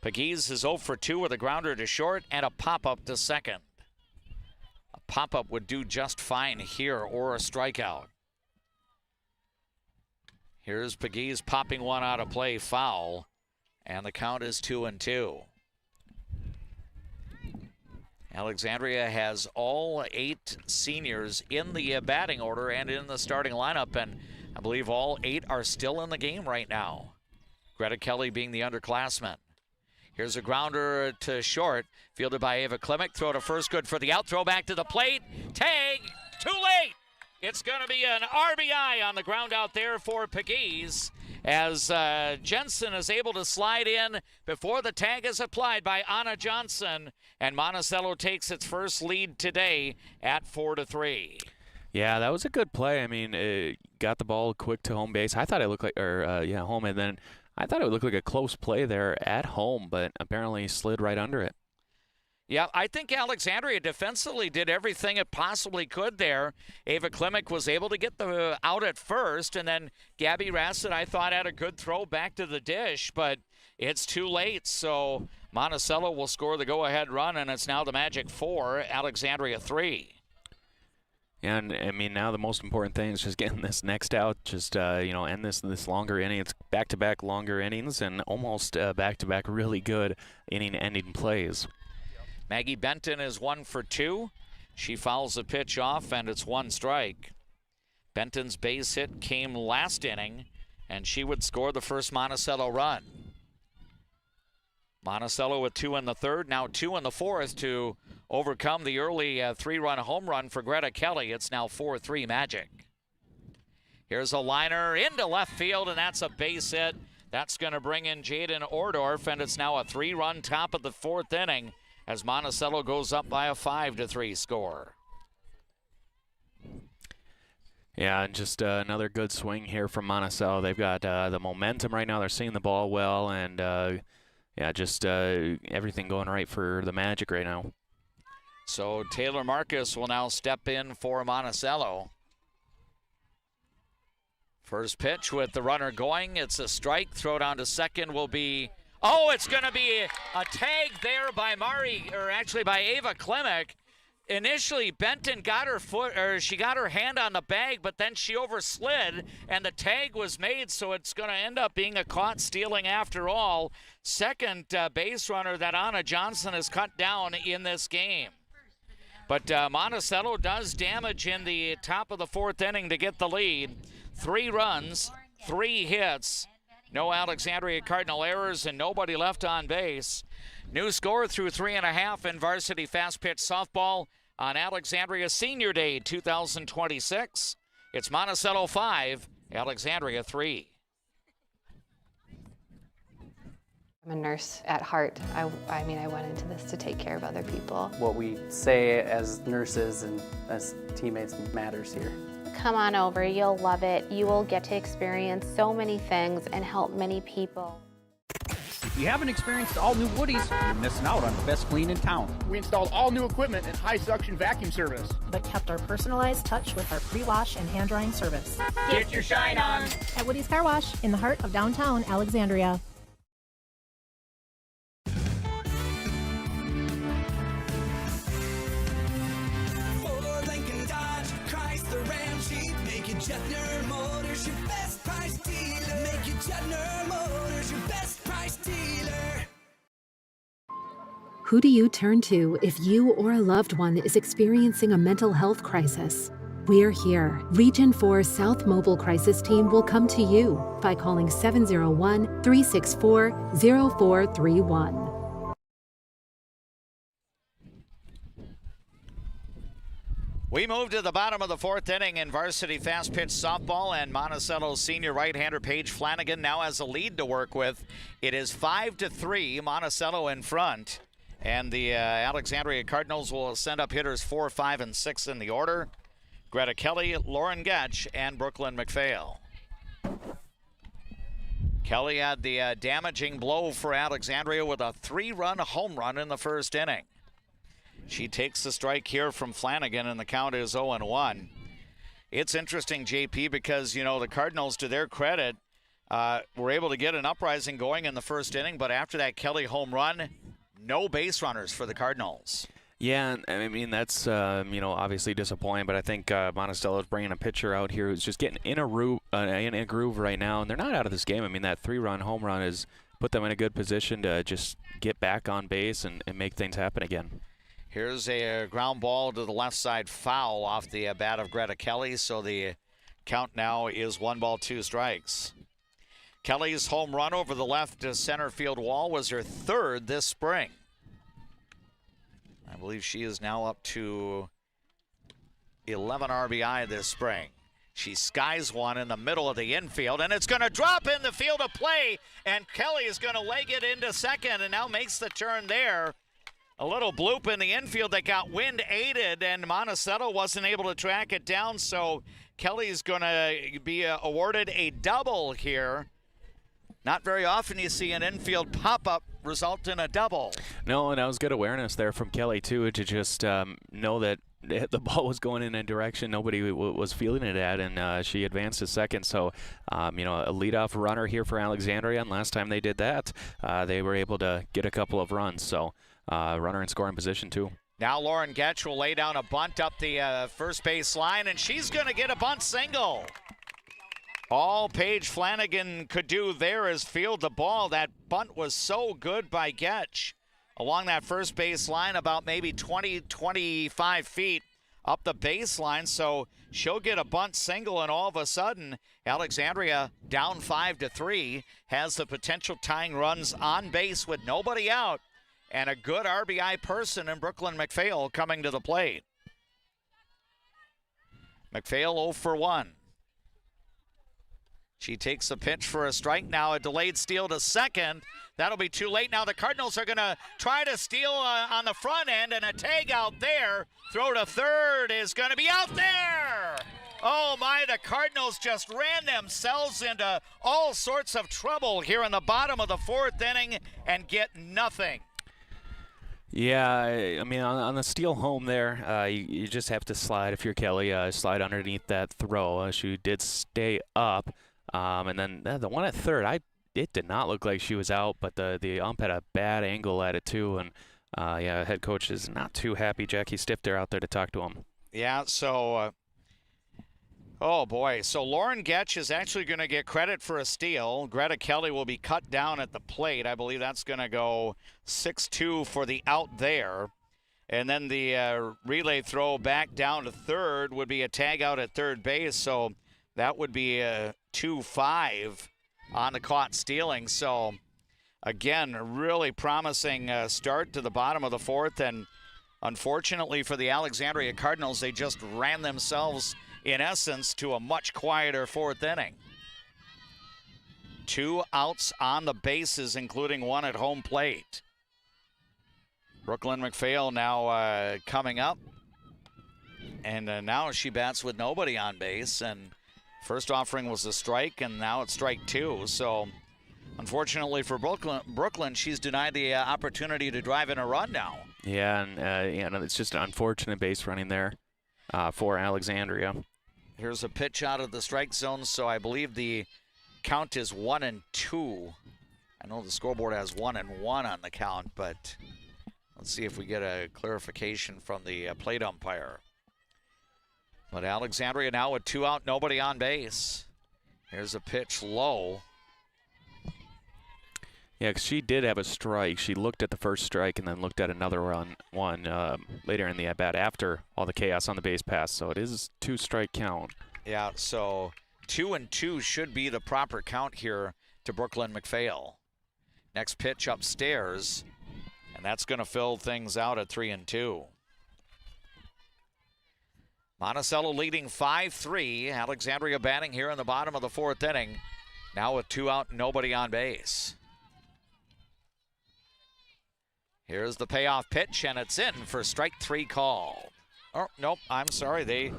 Pegues is 0 for 2 with a grounder to short and a pop-up to second. A pop-up would do just fine here, or a strikeout. Here's Pegues popping one out of play, foul, and the count is 2-2. Alexandria has all 8 seniors in the batting order and in the starting lineup, and I believe all 8 are still in the game right now. Greta Kelly being the underclassman. Here's a grounder to short, fielded by Ava Klimek. Throw to first, good for the out. Throw back to the plate. Tag, too late. It's going to be an RBI on the ground out there for Pegues, as Jensen is able to slide in before the tag is applied by Anna Johnson, and Monticello takes its first lead today at 4-3. Yeah, that was a good play. I mean, it got the ball quick to home base. I thought it looked like, home, and then I thought it would look like a close play there at home, but apparently slid right under it. Yeah, I think Alexandria defensively did everything it possibly could there. Ava Klimek was able to get the out at first, and then Gabby Rassett, I thought, had a good throw back to the dish, but it's too late, so Monticello will score the go-ahead run, and it's now the Magic 4, Alexandria 3. Yeah, and I mean, now the most important thing is just getting this next out, just, end this longer inning. It's back-to-back longer innings and almost back-to-back really good inning-ending plays. Maggie Benton is 1 for 2. She fouls the pitch off, and it's 1 strike. Benton's base hit came last inning, and she would score the first Monticello run. Monticello with 2 in the third, now 2 in the fourth to overcome the early 3-run home run for Greta Kelly. It's now 4-3 Magic. Here's a liner into left field, and that's a base hit. That's going to bring in Jaden Ordorf, and it's now a 3-run top of the 4th inning, as Monticello goes up by a 5-3 score. Yeah, and just another good swing here from Monticello. They've got the momentum right now. They're seeing the ball well, and just everything going right for the Magic right now. So Taylor Marcus will now step in for Monticello. First pitch with the runner going. It's a strike. Throw down to second will be... Oh, it's going to be a tag there by by Ava Klimek. Initially, Benton got she got her hand on the bag, but then she overslid, and the tag was made, so it's going to end up being a caught stealing after all. Second base runner that Anna Johnson has cut down in this game. But Monticello does damage in the top of the 4th inning to get the lead. 3 runs, 3 hits. No Alexandria Cardinal errors and nobody left on base. New score through 3.5 in varsity fast pitch softball on Alexandria Senior Day 2026. It's Monticello 5, Alexandria 3. I'm a nurse at heart. I went into this to take care of other people. What we say as nurses and as teammates matters here. Come on over, you'll love it. You will get to experience so many things and help many people. If you haven't experienced all new Woodies, you're missing out on the best clean in town. We installed all new equipment and high suction vacuum service, but kept our personalized touch with our pre-wash and hand drying service. Get your shine on at Woody's Car Wash in the heart of downtown Alexandria. Juettner Motors, your best price dealer. Make it Juettner Motors, your best price dealer. Who do you turn to if you or a loved one is experiencing a mental health crisis? We're here. Region 4 South Mobile Crisis Team will come to you by calling 701-364-0431. We move to the bottom of the 4th inning in varsity fast pitch softball, and Monticello's senior right-hander Paige Flanagan now has a lead to work with. It is 5-3, Monticello in front, and the Alexandria Cardinals will send up hitters 4, 5, and 6 in the order. Greta Kelly, Lauren Getch, and Brooklyn McPhail. Kelly had the damaging blow for Alexandria with a 3-run home run in the first inning. She takes the strike here from Flanagan, and the count is 0-1. It's interesting, JP, because, the Cardinals, to their credit, were able to get an uprising going in the first inning, but after that Kelly home run, no base runners for the Cardinals. Yeah, and I mean, that's, obviously disappointing, but I think Monticello's bringing a pitcher out here who's just getting in a groove right now, and they're not out of this game. I mean, that 3-run home run has put them in a good position to just get back on base and make things happen again. Here's a ground ball to the left side, foul off the bat of Greta Kelly, so the count now is 1-2 strikes. Kelly's home run over the left center field wall was her 3rd this spring. I believe she is now up to 11 RBI this spring. She skies one in the middle of the infield, and it's going to drop in the field of play, and Kelly is going to leg it into second and now makes the turn there. A little bloop in the infield that got wind aided, and Monticello wasn't able to track it down, so Kelly's going to be awarded a double here. Not very often you see an infield pop-up result in a double. No, and that was good awareness there from Kelly, too, to just know that the ball was going in a direction nobody was feeling it at, and she advanced to second. So, a leadoff runner here for Alexandria, and last time they did that, they were able to get a couple of runs. So, runner in scoring position, too. Now Lauren Getch will lay down a bunt up the first base line, and she's going to get a bunt single. All Paige Flanagan could do there is field the ball. That bunt was so good by Getch along that first base line, about maybe 20, 25 feet up the baseline. So she'll get a bunt single, and all of a sudden, Alexandria down 5-3 has the potential tying runs on base with nobody out, and a good RBI person in Brooklyn McPhail coming to the plate. McPhail 0 for 1. She takes a pitch for a strike now, a delayed steal to second. That'll be too late. Now the Cardinals are going to try to steal on the front end, and a tag out there. Throw to third is going to be out there. Oh my, the Cardinals just ran themselves into all sorts of trouble here in the bottom of the 4th inning and get nothing. Yeah, I mean, on the steal home there, you just have to slide, if you're Kelly, slide underneath that throw. She did stay up. And then the one at third, it did not look like she was out, but the ump had a bad angle at it too. And head coach is not too happy. Jackie Stifter out there to talk to him. Yeah, so, oh boy. So Lauren Getch is actually going to get credit for a steal. Greta Kelly will be cut down at the plate. I believe that's going to go 6-2 for the out there. And then the relay throw back down to third would be a tag out at third base. So that would be a 2-5 on the caught stealing. So, again, a really promising start to the bottom of the 4th. And unfortunately for the Alexandria Cardinals, they just ran themselves, in essence, to a much quieter 4th inning. 2 outs on the bases, including 1 at home plate. Brooklyn McPhail now coming up. And now she bats with nobody on base. And first offering was a strike, and now it's strike 2. So, unfortunately for Brooklyn, she's denied the opportunity to drive in a run now. Yeah, and it's just an unfortunate base running there for Alexandria. Here's a pitch out of the strike zone, so I believe the count is 1-2. I know the scoreboard has 1-1 on the count, but let's see if we get a clarification from the plate umpire. But Alexandria now with 2 out, nobody on base. Here's a pitch low. Yeah, because she did have a strike. She looked at the first strike and then looked at another one later in the at-bat after all the chaos on the base pass. So it is 2-strike count. Yeah, so 2-2 should be the proper count here to Brooklyn McPhail. Next pitch upstairs, and that's going to fill things out at 3-2. Monticello leading 5-3. Alexandria batting here in the bottom of the 4th inning. Now with 2 out, nobody on base. Here's the payoff pitch, and it's in for strike 3 call. Oh, nope, I'm sorry. They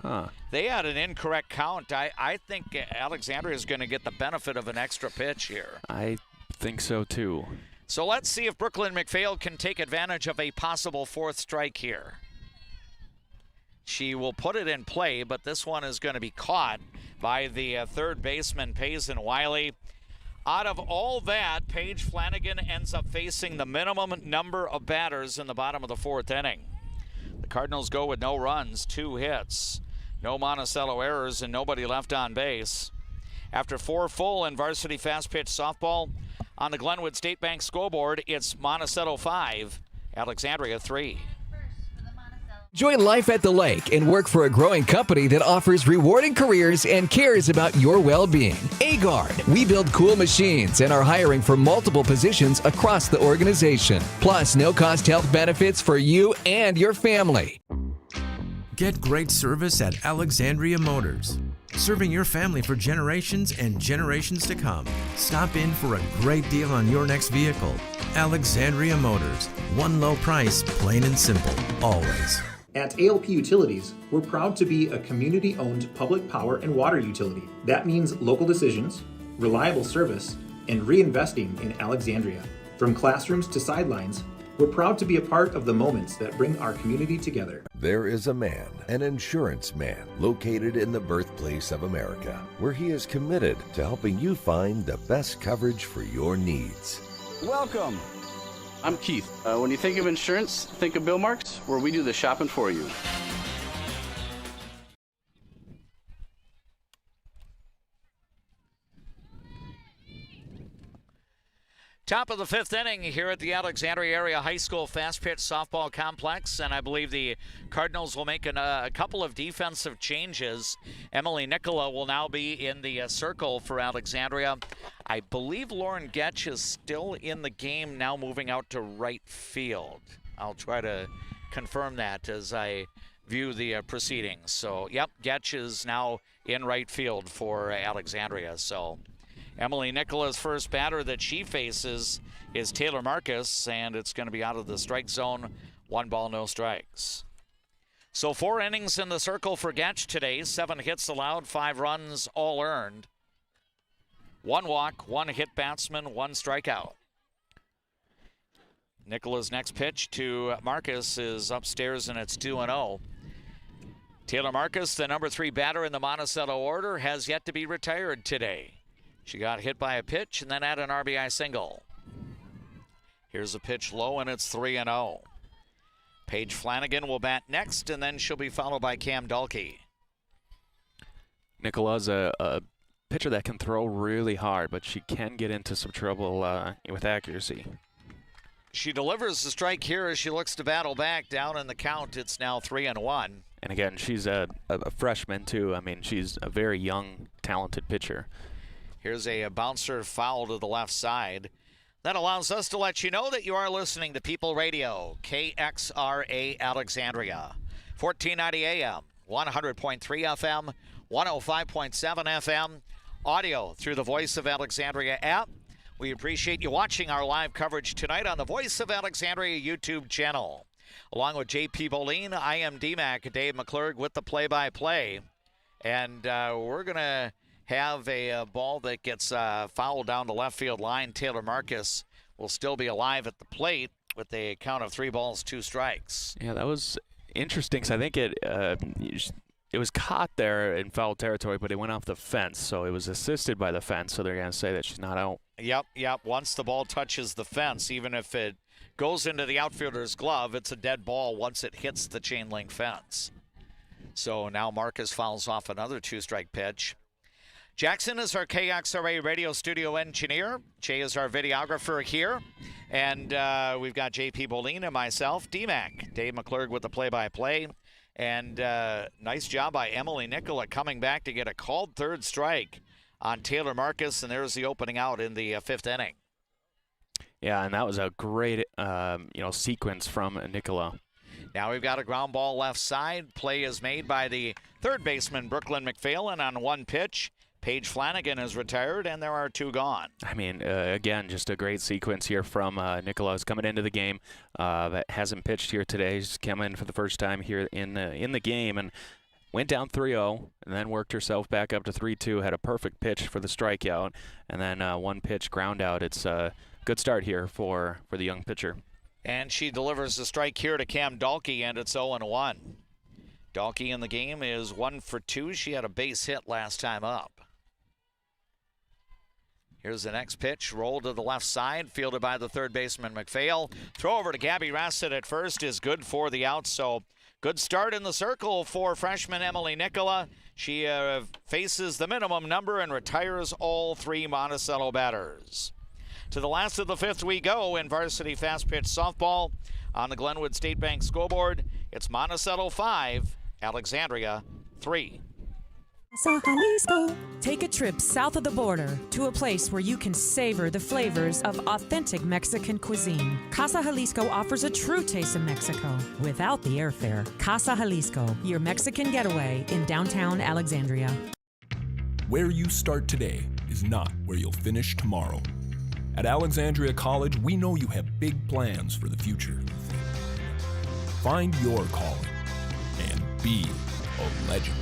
had an incorrect count. I think Alexandria is going to get the benefit of an extra pitch here. I think so, too. So let's see if Brooklyn McPhail can take advantage of a possible 4th strike here. She will put it in play, but this one is going to be caught by the third baseman, Payson Wiley. Out of all that, Paige Flanagan ends up facing the minimum number of batters in the bottom of the 4th inning. Cardinals go with no runs, 2 hits, no Monticello errors, and nobody left on base. After 4 full in varsity fast pitch softball, on the Glenwood State Bank scoreboard, it's Monticello 5, Alexandria 3. Join life at the lake and work for a growing company that offers rewarding careers and cares about your well-being. Agard, we build cool machines and are hiring for multiple positions across the organization. Plus, no-cost health benefits for you and your family. Get great service at Alexandria Motors. Serving your family for generations and generations to come. Stop in for a great deal on your next vehicle. Alexandria Motors. One low price, plain and simple, always. At ALP Utilities, we're proud to be a community-owned public power and water utility. That means local decisions, reliable service, and reinvesting in Alexandria. From classrooms to sidelines, we're proud to be a part of the moments that bring our community together. There is a man, an insurance man, located in the birthplace of America, where he is committed to helping you find the best coverage for your needs. Welcome. I'm Keith. When you think of insurance, think of Bill Marks, where we do the shopping for you. Top of the 5th inning here at the Alexandria Area High School Fast Pitch Softball Complex, and I believe the Cardinals will make a couple of defensive changes. Emily Nicola will now be in the circle for Alexandria. I believe Lauren Getch is still in the game, now moving out to right field. I'll try to confirm that as I view the proceedings. So, yep, Getch is now in right field for Alexandria. So Emily Nicola's first batter that she faces is Taylor Marcus, and it's going to be out of the strike zone. 1 ball, no strikes. So 4 innings in the circle for Getch today. 7 hits allowed, 5 runs, all earned. 1 walk, 1 hit batsman, 1 strikeout. Nicola's next pitch to Marcus is upstairs, and it's 2-0. Taylor Marcus, the number 3 batter in the Monticello order, has yet to be retired today. She got hit by a pitch and then had an RBI single. Here's a pitch low, and it's 3-0. Paige Flanagan will bat next, and then she'll be followed by Cam Dalkey. Nicola's a pitcher that can throw really hard, but she can get into some trouble with accuracy. She delivers the strike here as she looks to battle back. Down in the count, it's now 3-1. And again, she's a freshman too. I mean, she's a very young, talented pitcher. Here's a bouncer foul to the left side. That allows us to let you know that you are listening to People Radio, KXRA Alexandria, 1490 AM, 100.3 FM, 105.7 FM, audio through the Voice of Alexandria app. We appreciate you watching our live coverage tonight on the Voice of Alexandria YouTube channel. Along with JP Boline, I am D-Mac, Dave McClurg with the play-by-play. And we're going to have a ball that gets fouled down the left field line. Taylor Marcus will still be alive at the plate with a count of 3 balls, 2 strikes. Yeah, that was interesting because I think it was caught there in foul territory, but it went off the fence, so it was assisted by the fence, so they're going to say that she's not out. Yep. Once the ball touches the fence, even if it goes into the outfielder's glove, it's a dead ball once it hits the chain link fence. So now Marcus fouls off another 2-strike pitch. Jackson is our KXRA radio studio engineer. Jay is our videographer here. And we've got JP Boline and myself, D-Mac, Dave McClurg with the play-by-play. And nice job by Emily Nicola coming back to get a called 3rd strike on Taylor Marcus. And there's the opening out in the 5th inning. Yeah, and that was a great sequence from Nicola. Now we've got a ground ball left side. Play is made by the 3rd baseman, Brooklyn McPhail, and on 1 pitch, Paige Flanagan is retired, and there are 2 gone. I mean, again, just a great sequence here from Nicola, who's coming into the game. That hasn't pitched here today. He's come in for the first time here in the game and went down 3-0, and then worked herself back up to 3-2. Had a perfect pitch for the strikeout, and then 1 pitch ground out. It's a good start here for the young pitcher. And she delivers the strike here to Cam Dalkey, and it's 0-1. Dalkey in the game is 1 for 2. She had a base hit last time up. Here's the next pitch, rolled to the left side, fielded by the 3rd baseman McPhail. Throw over to Gabby Rassett at first is good for the out, so Good start in the circle for freshman Emily Nicola. She faces the minimum number and retires all 3 Monticello batters. To the last of the 5th we go in varsity fast pitch softball. On the Glenwood State Bank scoreboard, it's Monticello 5, Alexandria 3. Jalisco. Take a trip south of the border to a place where you can savor the flavors of authentic Mexican cuisine. Casa Jalisco offers a true taste of Mexico without the airfare. Casa Jalisco, your Mexican getaway in downtown Alexandria. Where you start today is not where you'll finish tomorrow. At Alexandria College, we know you have big plans for the future. Find your calling and be a legend.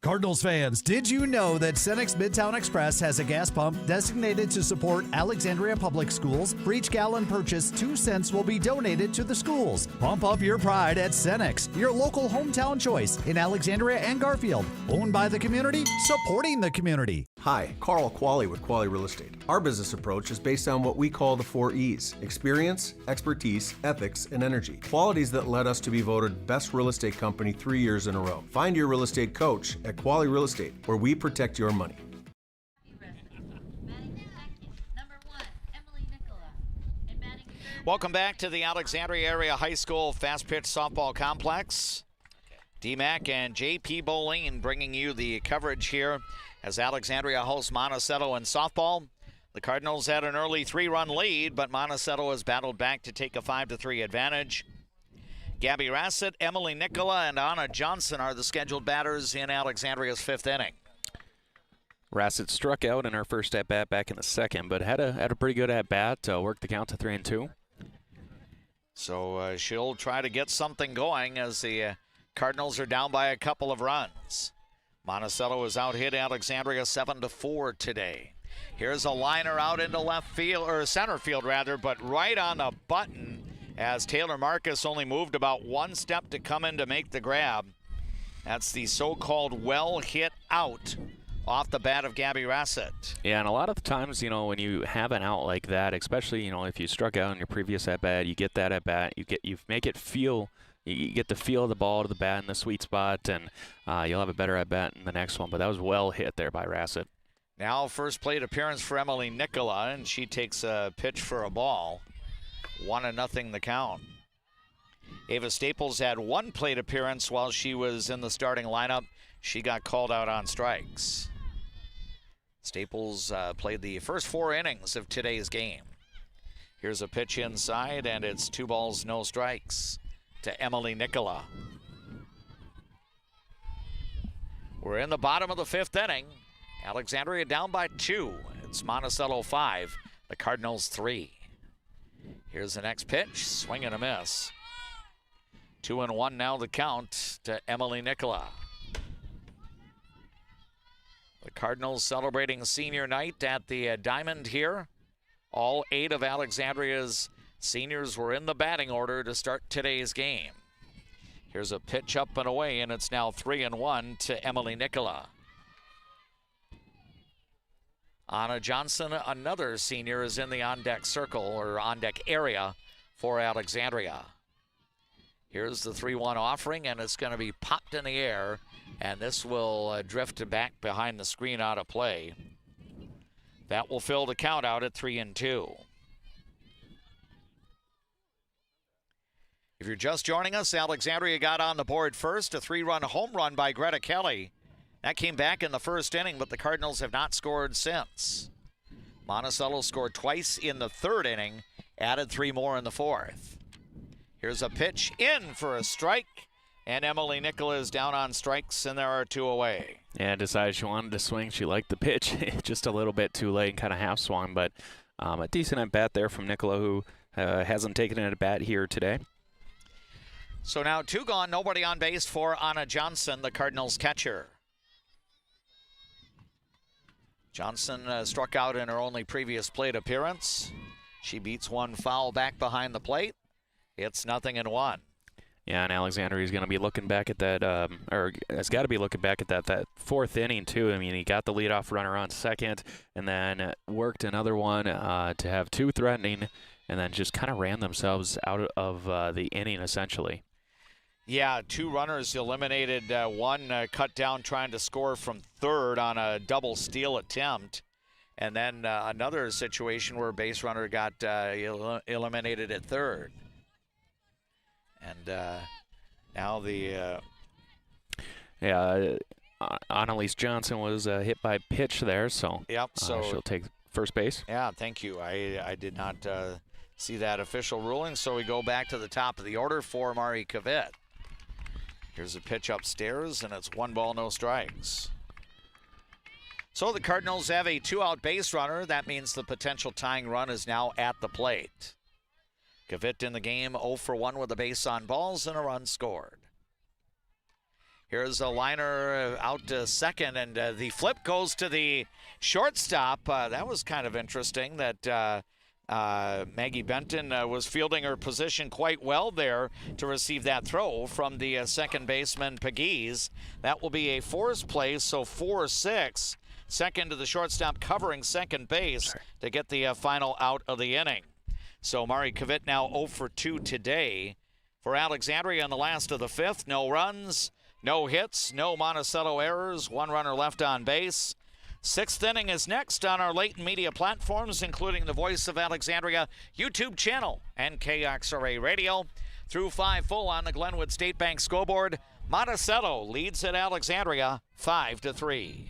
Cardinals fans, did you know that Cenex Midtown Express has a gas pump designated to support Alexandria Public Schools? For each gallon purchased, 2 cents will be donated to the schools. Pump up your pride at Cenex, your local hometown choice in Alexandria and Garfield. Owned by the community, supporting the community. Hi, Carl Qualley with Qualley Real Estate. Our business approach is based on what we call the 4 E's: experience, expertise, ethics, and energy. Qualities that led us to be voted best real estate company 3 years in a row. Find your real estate coach at Qualley Real Estate, where we protect your money. Welcome back to the Alexandria Area High School Fast Pitch Softball Complex. D-Mac and JP Boline bringing you the coverage here as Alexandria hosts Monticello in softball. The Cardinals had an early 3-run lead, but Monticello has battled back to take a 5-3 advantage. Gabby Rassett, Emily Nicola, and Anna Johnson are the scheduled batters in Alexandria's 5th inning. Rassett struck out in her first at-bat back in the 2nd, but had a pretty good at-bat, worked the count to 3-2. So she'll try to get something going as the Cardinals are down by a couple of runs. Monticello has out-hit Alexandria 7-4 today. Here's a liner out into left field, or center field rather, but right on the button as Taylor Marcus only moved about 1 step to come in to make the grab. That's the so-called well hit out off the bat of Gabby Rassett. Yeah, and a lot of the times, when you have an out like that, especially, if you struck out in your previous at-bat, you get that at-bat, you make it feel, you get to feel the ball to the bat in the sweet spot, and you'll have a better at-bat in the next one. But that was well hit there by Rassett. Now first plate appearance for Emily Nicola, and she takes a pitch for a ball. 1-0 the count. Ava Staples had 1 plate appearance while she was in the starting lineup. She got called out on strikes. Staples played the first 4 innings of today's game. Here's a pitch inside, and it's 2 balls, no strikes to Emily Nicola. We're in the bottom of the 5th inning. Alexandria down by 2. It's Monticello 5, the Cardinals 3. Here's the next pitch, swing and a miss. 2-1 now the count to Emily Nicola. The Cardinals celebrating senior night at the Diamond here. All 8 of Alexandria's seniors were in the batting order to start today's game. Here's a pitch up and away, and it's now 3-1 to Emily Nicola. Anna Johnson, another senior, is in the on-deck circle or on-deck area for Alexandria. Here's the 3-1 offering, and it's going to be popped in the air, and this will drift back behind the screen out of play. That will fill the count out at 3-2. If you're just joining us, Alexandria got on the board first, a 3-run home run by Greta Kelly. That came back in the first inning, but the Cardinals have not scored since. Monticello scored twice in the 3rd inning, added 3 more in the 4th. Here's a pitch in for a strike, and Emily Nicola is down on strikes, and there are 2 away. Yeah, decided she wanted to swing. She liked the pitch just a little bit too late and kind of half swung, but a decent at bat there from Nicola, who hasn't taken an at bat here today. So now 2 gone, nobody on base for Anna Johnson, the Cardinals catcher. Johnson struck out in her only previous plate appearance. She beats 1 foul back behind the plate. It's 0-1. Yeah, and Alexandria is going to be looking back at that, or has got to be looking back at that 4th inning too. I mean, he got the leadoff runner on second, and then worked another one to have 2 threatening, and then just kind of ran themselves out of the inning essentially. Yeah, 2 runners eliminated, one cut down trying to score from third on a double steal attempt. And then another situation where a base runner got eliminated at third. And now the... Annalise Johnson was hit by pitch there, so, yep, so she'll take first base. Yeah, thank you. I did not see that official ruling, so we go back to the top of the order for Mari Kavit. Here's a pitch upstairs, and it's 1 ball, no strikes. So the Cardinals have a 2-out base runner. That means the potential tying run is now at the plate. Kavit in the game 0 for 1 with a base on balls and a run scored. Here's a liner out to second, and the flip goes to the shortstop. That was kind of interesting that Maggie Benton was fielding her position quite well there to receive that throw from the second baseman, Pegues. That will be a forced play, so 4-6. Second to the shortstop covering second base to get the final out of the inning. So Mari Kavit now 0 for 2 today. For Alexandria in the last of the 5th, no runs, no hits, no Monticello errors, 1 runner left on base. 6th inning is next on our Leighton media platforms, including the Voice of Alexandria YouTube channel and KXRA Radio. Through 5 full on the Glenwood State Bank scoreboard, Monticello leads at Alexandria 5-3.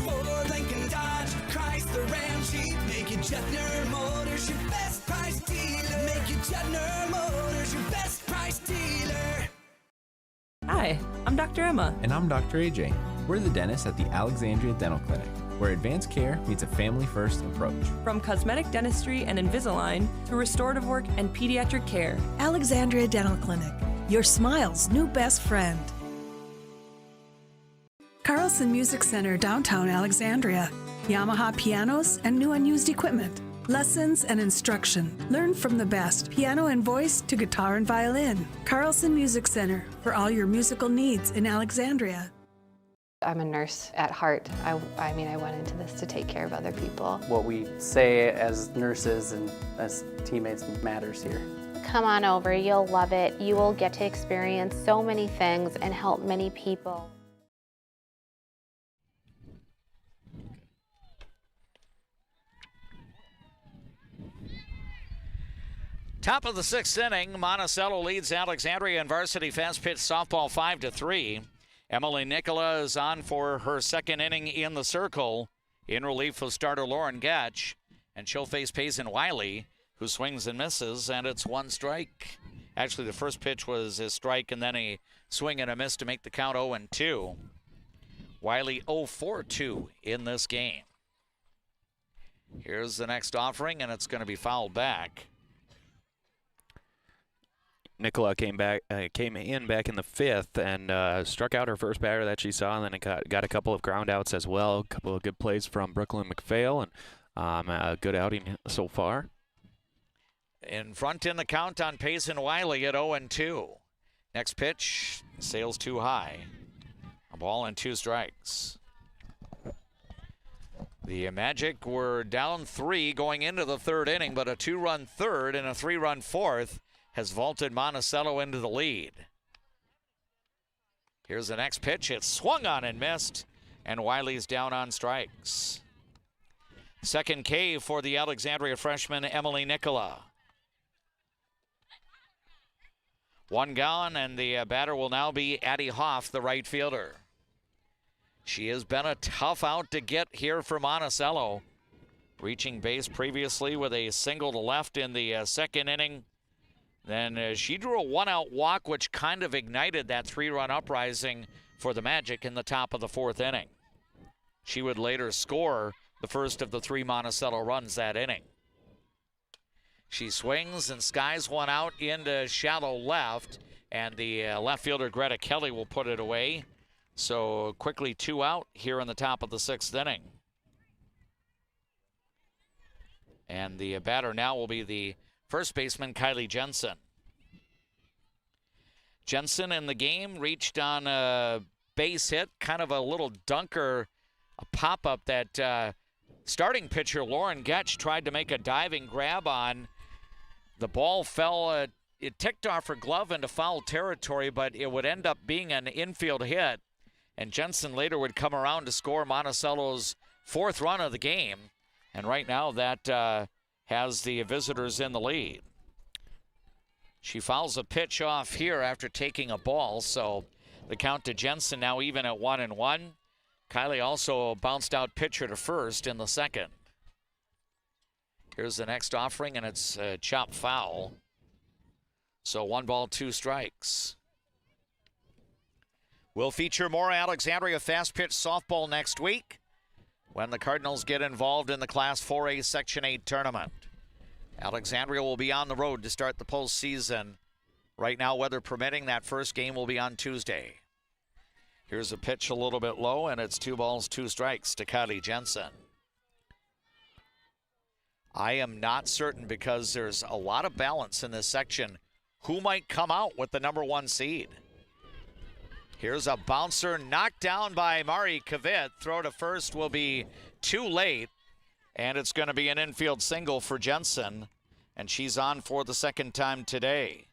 Ford, Lincoln, Dodge, Chrysler, Ram, Jeep, make it Juettner Motors your best price dealer. Make it Juettner Motors your best price dealer. Hi, I'm Dr. Emma. And I'm Dr. AJ. We're the dentists at the Alexandria Dental Clinic, where advanced care meets a family-first approach. From cosmetic dentistry and Invisalign to restorative work and pediatric care. Alexandria Dental Clinic, your smile's new best friend. Carlson Music Center, downtown Alexandria. Yamaha pianos and new unused equipment. Lessons and instruction. Learn from the best, piano and voice to guitar and violin. Carlson Music Center, for all your musical needs in Alexandria. I'm a nurse at heart. I mean, I went into this to take care of other people. What we say as nurses and as teammates matters here. Come on over, you'll love it. You will get to experience so many things and help many people. Top of the 6th inning, Monticello leads Alexandria in varsity fast pitch softball 5-3. Emily Nicola is on for her 2nd inning in the circle in relief of starter Lauren Getch, and she'll face Payson Wiley, who swings and misses, and it's 1 strike. Actually, the first pitch was a strike and then a swing and a miss to make the count 0-2. Wiley 0 for 2 in this game. Here's the next offering, and it's going to be fouled back. Nicola came in back in the 5th and struck out her first batter that she saw, and then it got a couple of ground outs as well. A couple of good plays from Brooklyn McPhail, and a good outing so far. In front in the count on Payson Wiley at 0-2. Next pitch sails too high. A ball and 2 strikes. The Magic were down 3 going into the 3rd inning, but a 2-run 3rd and a 3-run 4th has vaulted Monticello into the lead. Here's the next pitch. It's swung on and missed, and Wiley's down on strikes. 2nd K for the Alexandria freshman Emily Nicola. 1 gone, and the batter will now be Addie Hoff, the right fielder. She has been a tough out to get here for Monticello, reaching base previously with a single to left in the 2nd inning. Then she drew a 1-out walk, which kind of ignited that 3-run uprising for the Magic in the top of the 4th inning. She would later score the first of the 3 Monticello runs that inning. She swings and skies one out into shallow left, and the left fielder Greta Kelly will put it away. So quickly 2 out here in the top of the 6th inning. And the batter now will be the first baseman Kylie Jensen. Jensen in the game reached on a base hit, kind of a little dunker, a pop-up that Starting pitcher Lauren Getch tried to make a diving grab on. The ball fell, it ticked off her glove into foul territory, but it would end up being an infield hit. And Jensen later would come around to score Monticello's 4th run of the game. And right now that has the visitors in the lead. She fouls a pitch off here after taking a ball, so the count to Jensen now even at 1-1. Kylie also bounced out pitcher to first in the 2nd. Here's the next offering, and it's a chop foul. So 1 ball, 2 strikes. We'll feature more Alexandria fast pitch softball next week when the Cardinals get involved in the Class 4A Section 8 tournament. Alexandria will be on the road to start the postseason. Right now, weather permitting, that first game will be on Tuesday. Here's a pitch a little bit low, and it's 2 balls, 2 strikes to Kylie Jensen. I am not certain, because there's a lot of balance in this section, who might come out with the number 1 seed. Here's a bouncer knocked down by Mari Kavit. Throw to first will be too late, and it's going to be an infield single for Jensen, and she's on for the 2nd time today.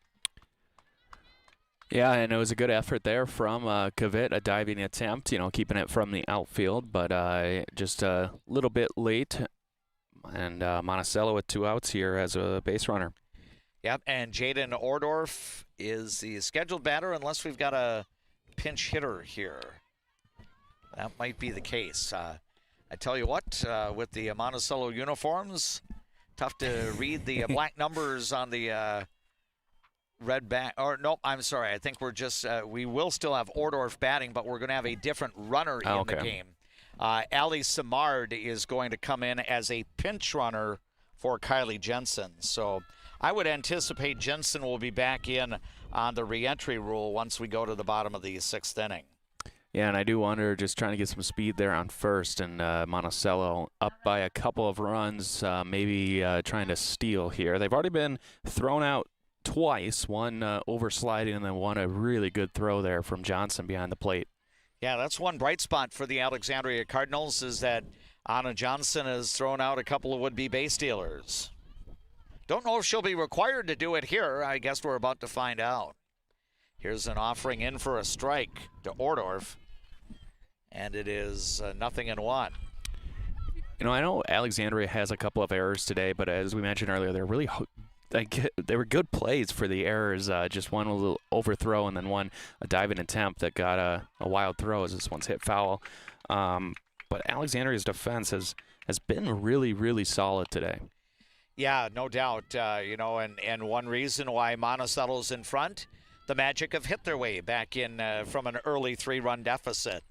Yeah, and it was a good effort there from Kavit, a diving attempt, keeping it from the outfield, but just a little bit late. And Monticello with 2 outs here as a base runner. Yep, and Jaden Ordorf is the scheduled batter unless we've got a pinch hitter here. That might be the case. I tell you what, with the Monticello uniforms, tough to read the black numbers on the red back. Or no, I'm sorry. I think we're just, we will still have Ordorf batting, but we're going to have a different runner in the game. Allie Simard is going to come in as a pinch runner for Kylie Jensen. So I would anticipate Jensen will be back in on the reentry rule once we go to the bottom of the 6th inning. Yeah, and I do wonder, just trying to get some speed there on first, and Monticello up by a couple of runs, maybe trying to steal here. They've already been thrown out twice, one oversliding and then one a really good throw there from Johnson behind the plate. Yeah, that's one bright spot for the Alexandria Cardinals, is that Anna Johnson has thrown out a couple of would-be base stealers. Don't know if she'll be required to do it here. I guess we're about to find out. Here's an offering in for a strike to Ordorf, and it is 0-1. I know Alexandria has a couple of errors today, but as we mentioned earlier, they're really they were good plays for the errors. Just one a little overthrow, and then one a diving attempt that got a wild throw as this one's hit foul. But Alexandria's defense has been really, really solid today. Yeah, no doubt. And one reason why Monticello's in front, the Magic have hit their way back in from an early 3-run deficit.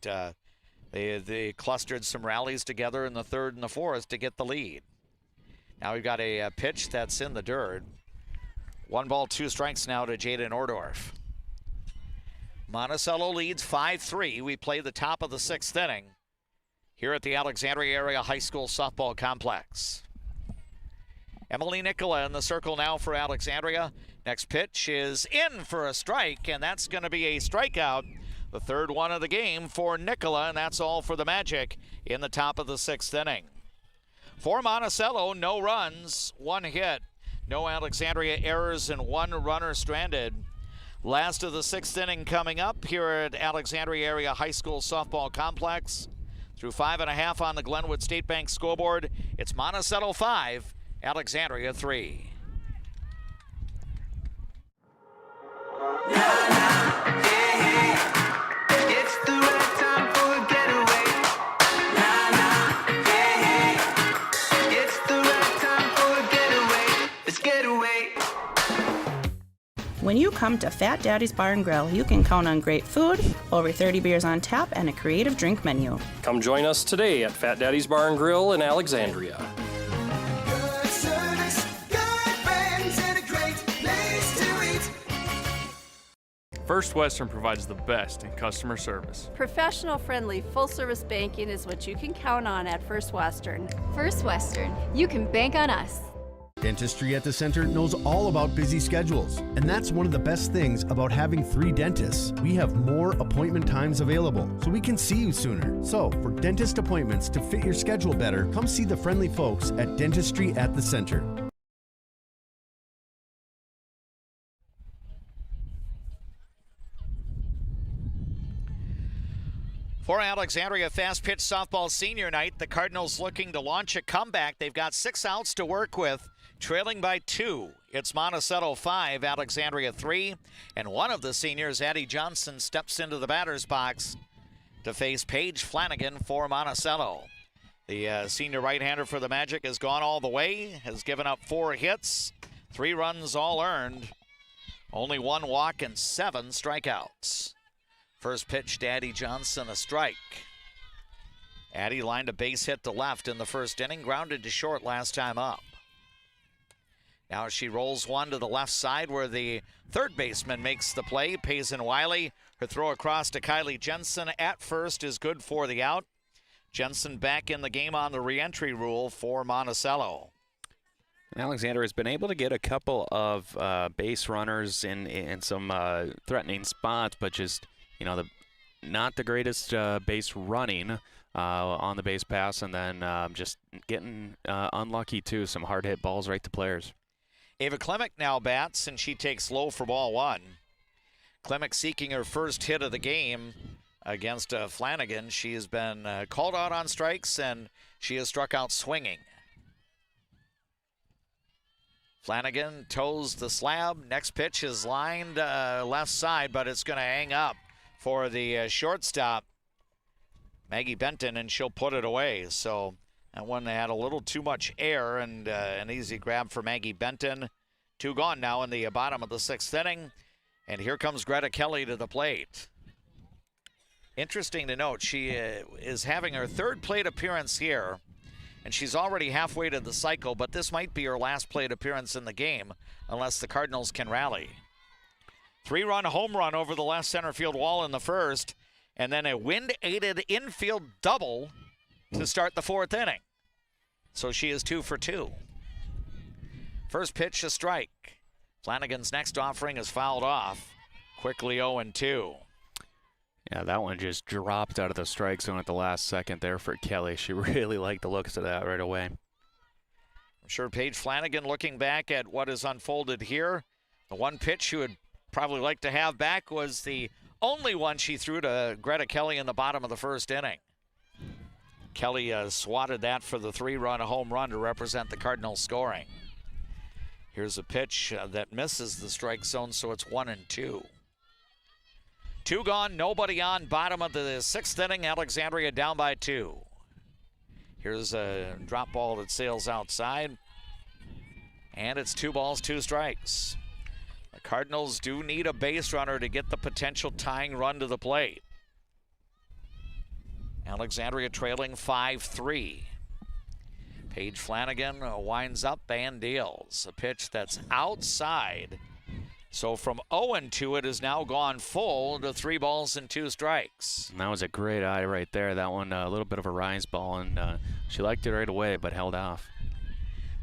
They clustered some rallies together in the 3rd and the 4th to get the lead. Now we've got a pitch that's in the dirt. 1 ball, 2 strikes now to Jaden Ordorf. Monticello leads 5-3. We play the top of the 6th inning here at the Alexandria Area High School Softball Complex. Emily Nicola in the circle now for Alexandria. Next pitch is in for a strike, and that's going to be a strikeout. The 3rd one of the game for Nicola, and that's all for the Magic in the top of the 6th inning. For Monticello, no runs, 1 hit, no Alexandria errors, and 1 runner stranded. Last of the 6th inning coming up here at Alexandria Area High School Softball Complex. Through 5.5 on the Glenwood State Bank scoreboard, it's Monticello 5, Alexandria 3. It's the right time for a getaway. It's the right time for a getaway. Let's get away. When you come to Fat Daddy's Bar and Grill, you can count on great food, over 30 beers on tap, and a creative drink menu. Come join us today at Fat Daddy's Bar and Grill in Alexandria. Good service, good friends, and a great place to eat. First Western provides the best in customer service. Professional, friendly, full-service banking is what you can count on at First Western. First Western, you can bank on us. Dentistry at the Center knows all about busy schedules, and that's one of the best things about having 3 dentists. We have more appointment times available, so we can see you sooner. So, for dentist appointments to fit your schedule better, come see the friendly folks at Dentistry at the Center. For Alexandria fast pitch softball senior night, the Cardinals looking to launch a comeback. They've got 6 outs to work with, trailing by 2. It's Monticello 5, Alexandria 3, and one of the seniors, Addie Johnson, steps into the batter's box to face Paige Flanagan for Monticello. The senior right-hander for the Magic has gone all the way, has given up 4 hits, 3 runs all earned, only 1 walk and 7 strikeouts. First pitch to Addie Johnson, a strike. Addie lined a base hit to left in the first inning, grounded to short last time up. Now she rolls one to the left side where the third baseman makes the play. Payson Wiley, her throw across to Kylie Jensen at first is good for the out. Jensen back in the game on the re-entry rule for Monticello. Alexandria has been able to get a couple of base runners in some threatening spots, but just, you know, not the greatest base running on the base pass, and then just getting unlucky too. Some hard hit balls right to players. Ava Klemick now bats, and she takes low for ball 1. Klemick seeking her first hit of the game against Flanagan. She has been called out on strikes, and she has struck out swinging. Flanagan toes the slab. Next pitch is lined left side, but it's going to hang up for the shortstop, Maggie Benton, and she'll put it away. So that one had a little too much air, and an easy grab for Maggie Benton. 2 gone now in the bottom of the 6th inning. And here comes Greta Kelly to the plate. Interesting to note, she is having her 3rd plate appearance here, and she's already halfway to the cycle, but this might be her last plate appearance in the game unless the Cardinals can rally. 3-run home run over the left center field wall in the first, and then a wind-aided infield double to start the 4th inning. So she is 2 for 2. First pitch, a strike. Flanagan's next offering is fouled off. Quickly 0-2. Yeah, that one just dropped out of the strike zone at the last second there for Kelly. She really liked the looks of that right away. I'm sure Paige Flanagan, looking back at what has unfolded here, the one pitch she would probably like to have back was the only one she threw to Greta Kelly in the bottom of the 1st inning. Kelly swatted that for the 3-run home run to represent the Cardinals scoring. Here's a pitch that misses the strike zone, so it's 1-2. 2 gone, nobody on, bottom of the 6th inning. Alexandria down by 2. Here's a drop ball that sails outside, and it's 2 balls, 2 strikes. The Cardinals do need a base runner to get the potential tying run to the plate. Alexandria trailing 5-3. Paige Flanagan winds up and deals. A pitch that's outside. So from 0-2, it has now gone full to 3 balls and 2 strikes. And that was a great eye right there. That one, a little bit of a rise ball, and she liked it right away, but held off.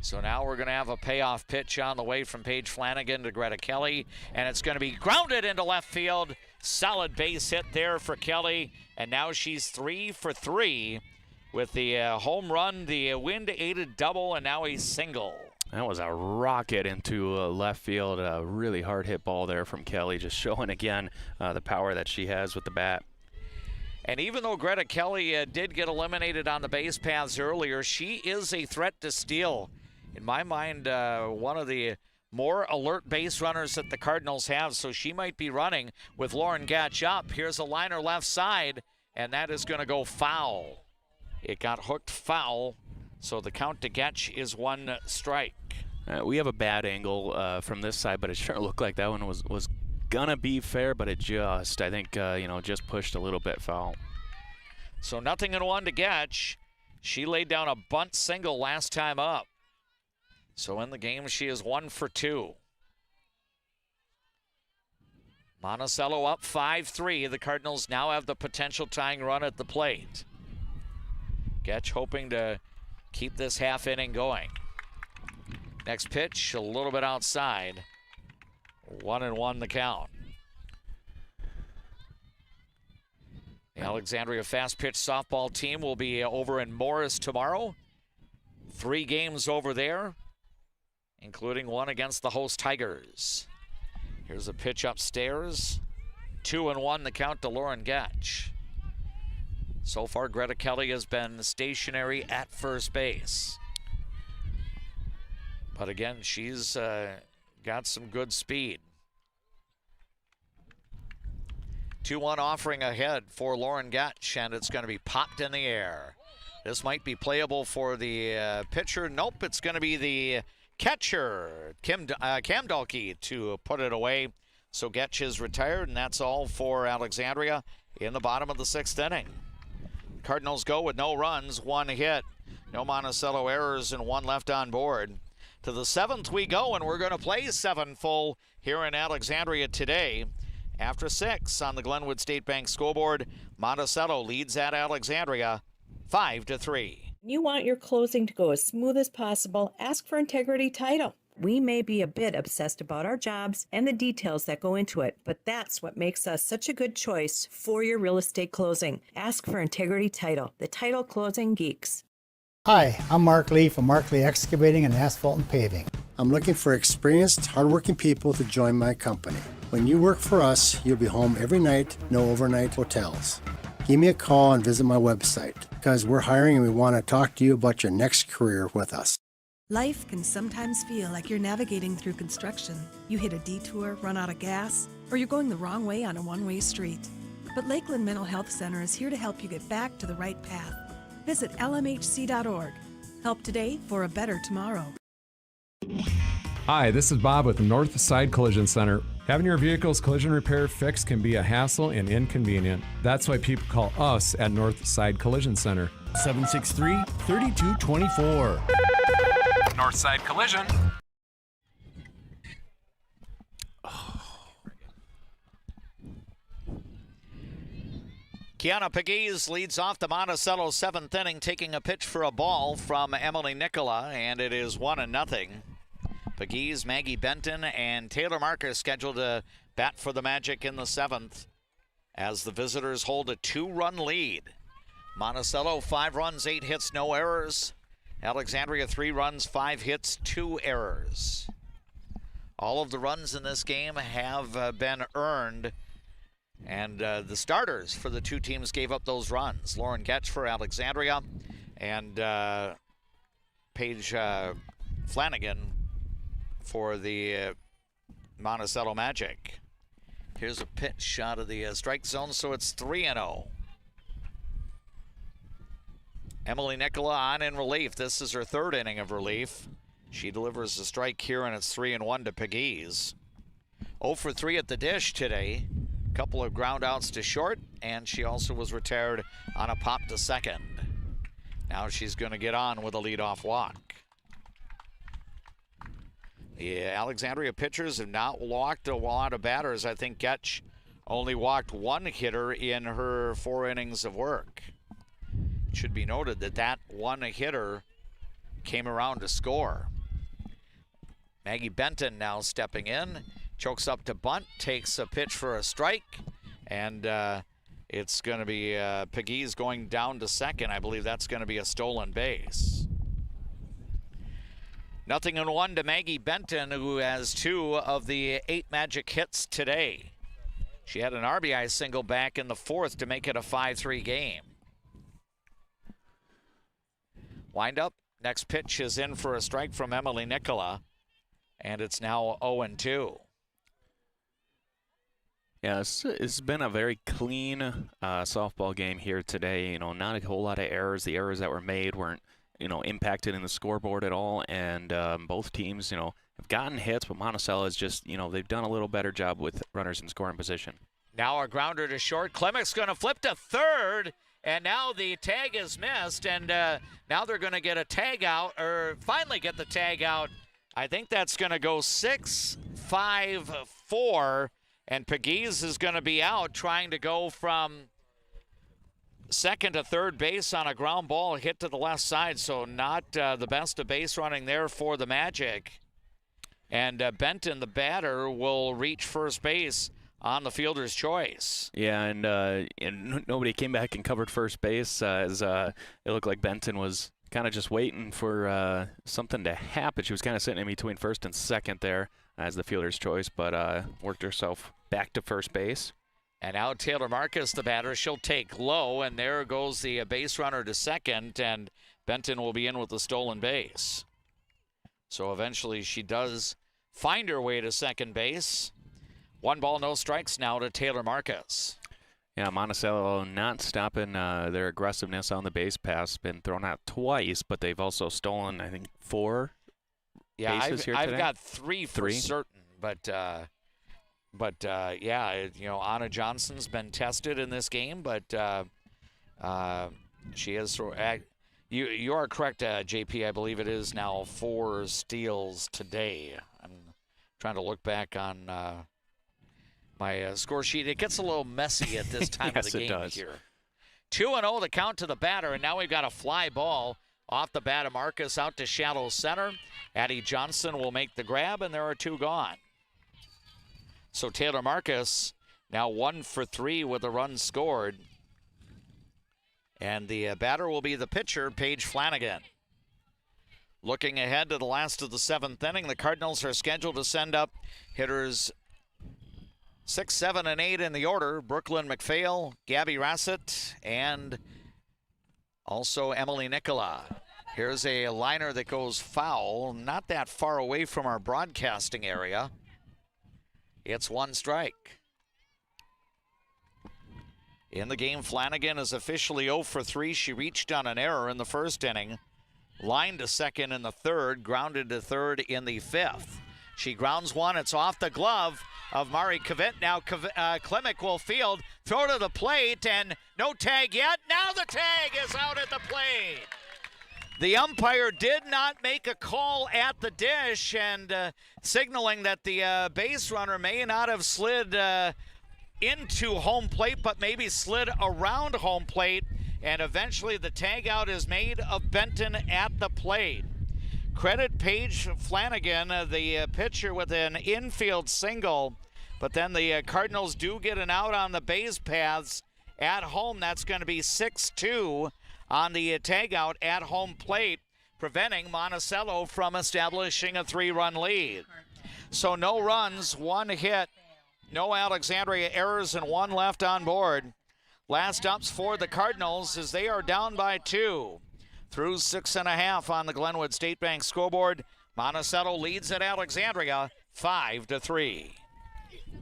So now we're going to have a payoff pitch on the way from Paige Flanagan to Greta Kelly, and it's going to be grounded into left field. Solid base hit there for Kelly, and now she's 3 for 3 with the home run, the wind-aided double, and now a single. That was a rocket into left field. A really hard hit ball there from Kelly, just showing again the power that she has with the bat. And even though Greta Kelly did get eliminated on the base paths earlier, she is a threat to steal. In my mind, one of the more alert base runners that the Cardinals have, so she might be running with Lauren Gatch up. Here's a liner left side, and that is going to go foul. It got hooked foul, so the count to Gatch is 1 strike. We have a bad angle from this side, but it sure looked like that one was gonna be fair, but it just, I think, just pushed a little bit foul. So 0-1 to Gatch. She laid down a bunt single last time up. So in the game, she is 1 for 2. Monticello up 5-3. The Cardinals now have the potential tying run at the plate. Getch hoping to keep this half inning going. Next pitch, a little bit outside. 1-1 the count. The Alexandria fast pitch softball team will be over in Morris tomorrow. 3 games over there, including one against the host Tigers. Here's a pitch upstairs. 2-1 the count to Lauren Getch. So far, Greta Kelly has been stationary at first base. But again, she's got some good speed. 2-1 offering ahead for Lauren Getch, and it's going to be popped in the air. This might be playable for the pitcher. Nope, it's going to be the catcher, Cam Dalkey, to put it away. So Getch is retired, and that's all for Alexandria in the bottom of the 6th inning. Cardinals go with no runs, 1 hit, no Monticello errors, and 1 left on board. To the 7th we go, and we're going to play 7 full here in Alexandria today. After 6 on the Glenwood State Bank scoreboard, Monticello leads at Alexandria 5-3. You want your closing to go as smooth as possible, ask for Integrity Title. We may be a bit obsessed about our jobs and the details that go into it, but that's what makes us such a good choice for your real estate closing. Ask for Integrity Title, the title closing geeks. Hi, I'm Mark Lee from Mark Lee Excavating and Asphalt and Paving. I'm looking for experienced, hardworking people to join my company. When you work for us, you'll be home every night, no overnight hotels. Give me a call and visit my website, because we're hiring and we want to talk to you about your next career with us. Life can sometimes feel like you're navigating through construction. You hit a detour, run out of gas, or you're going the wrong way on a one-way street. But Lakeland Mental Health Center is here to help you get back to the right path. Visit lmhc.org. Help today for a better tomorrow. Hi, this is Bob with the North Side Collision Center. Having your vehicle's collision repair fixed can be a hassle and inconvenient. That's why people call us at North Side Collision Center. 763-3224. Northside Collision. Kiana Pegues leads off the Monticello 7th inning, taking a pitch for a ball from Emily Nicola, and it is 1-0. Pegues, Maggie Benton, and Taylor Marcus scheduled to bat for the Magic in the 7th as the visitors hold a 2-run lead. Monticello 5 runs, 8 hits, no errors. Alexandria 3 runs, 5 hits, 2 errors. All of the runs in this game have been earned, and the starters for the 2 teams gave up those runs. Lauren Getch for Alexandria and Paige Flanagan for the Monticello Magic. Here's a pitch out of the strike zone, so it's 3-0. Emily Nicola on in relief. This is her 3rd inning of relief. She delivers a strike here, and it's 3-1 to Pegues. 0 for 3 at the dish today. Couple of ground outs to short, and she also was retired on a pop to second. Now she's going to get on with a leadoff walk. The Alexandria pitchers have not walked a lot of batters. I think Getch only walked 1 hitter in her 4 innings of work. It should be noted that that 1 hitter came around to score. Maggie Benton now stepping in, chokes up to bunt, takes a pitch for a strike, and it's going to be Pegues going down to second. I believe that's going to be a stolen base. 0-1 to Maggie Benton, who has 2 of the 8 Magic hits today. She had an RBI single back in the 4th to make it a 5-3 game. Wind up. Next pitch is in for a strike from Emily Nicola, and it's now 0-2. Yeah, it's been a very clean softball game here today. You know, not a whole lot of errors. The errors that were made weren't, you know, impacted in the scoreboard at all. And both teams, you know, have gotten hits, but Monticello is just, you know, they've done a little better job with runners in scoring position. Now a grounder to short. Klemick's going to flip to third, and now the tag is missed, and now they're going to get a tag out, or finally get the tag out. I think that's going to go 6-5-4. And Pegues is going to be out, trying to go from second to third base on a ground ball hit to the left side, so not the best of base running there for the Magic. And Benton, the batter, will reach first base on the fielder's choice. Yeah, and nobody came back and covered first base as it looked like Benton was kind of just waiting for something to happen. She was kind of sitting in between first and second there as the fielder's choice, but worked herself back to first base. And now Taylor Marcus, the batter, she'll take low, and there goes the base runner to second, and Benton will be in with the stolen base. So eventually she does find her way to second base. 1 ball, no strikes now to Taylor Marcus. Yeah, Monticello not stopping their aggressiveness on the base pass. Been thrown out twice, but they've also stolen, I think, 4 bases here today. I've got 3 for certain, but yeah, you know, Anna Johnson's been tested in this game, but she is. You are correct, JP. I believe it is now 4 steals today. I'm trying to look back on my score sheet. It gets a little messy at this time yes, of the game it does. here. 2-0 the count to the batter, and now we've got a fly ball off the bat of Marcus out to shallow center. Addie Johnson will make the grab, and there are 2 gone. So Taylor Marcus now 1 for 3 with a run scored. And the batter will be the pitcher, Paige Flanagan. Looking ahead to the last of the 7th inning, the Cardinals are scheduled to send up hitters 6, 7, and 8 in the order. Brooklyn McPhail, Gabby Rassett, and also Emily Nicola. Here's a liner that goes foul, not that far away from our broadcasting area. It's 1 strike. In the game, Flanagan is officially 0 for 3. She reached on an error in the first inning, lined to second in the third, grounded to third in the 5th. She grounds one. It's off the glove of Mari Kavit. Now Klimek will field, throw to the plate, and no tag yet. Now the tag is out at the plate. The umpire did not make a call at the dish, and signaling that the base runner may not have slid into home plate, but maybe slid around home plate, and eventually the tag out is made of Benton at the plate. Credit Paige Flanagan, the pitcher, with an infield single, but then the Cardinals do get an out on the base paths at home. That's going to be 6-2 on the tag out at home plate, preventing Monticello from establishing a 3-run lead. So no runs, 1 hit, no Alexandria errors, and 1 left on board. Last ups for the Cardinals as they are down by 2. Through 6.5 on the Glenwood State Bank scoreboard, Monticello leads at Alexandria 5-3.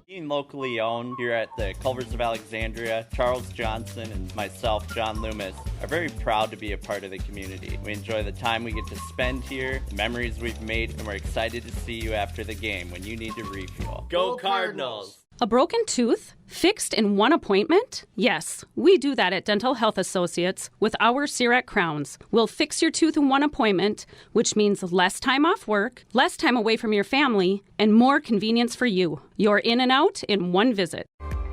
Being locally owned here at the Culvers of Alexandria, Charles Johnson and myself, John Loomis, are very proud to be a part of the community. We enjoy the time we get to spend here, the memories we've made, and we're excited to see you after the game when you need to refuel. Go Cardinals! A broken tooth? Fixed in 1 appointment? Yes, we do that at Dental Health Associates with our CEREC crowns. We'll fix your tooth in 1 appointment, which means less time off work, less time away from your family, and more convenience for you. You're in and out in 1 visit.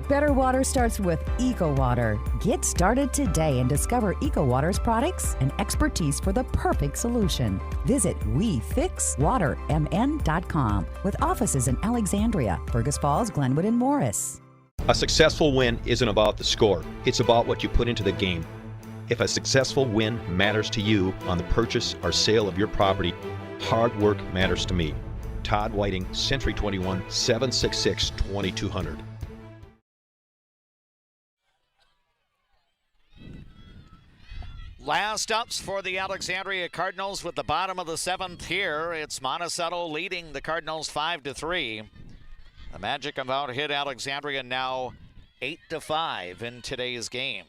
Better water starts with EcoWater. Get started today and discover EcoWater's products and expertise for the perfect solution. Visit WeFixWaterMN.com with offices in Alexandria, Fergus Falls, Glenwood, and Morris. A successful win isn't about the score. It's about what you put into the game. If a successful win matters to you on the purchase or sale of your property, hard work matters to me. Todd Whiting, Century 21, 766-2200. Last ups for the Alexandria Cardinals with the bottom of the 7th here. It's Monticello leading the Cardinals 5-3. The Magic have out-hit Alexandria now 8-5 in today's game.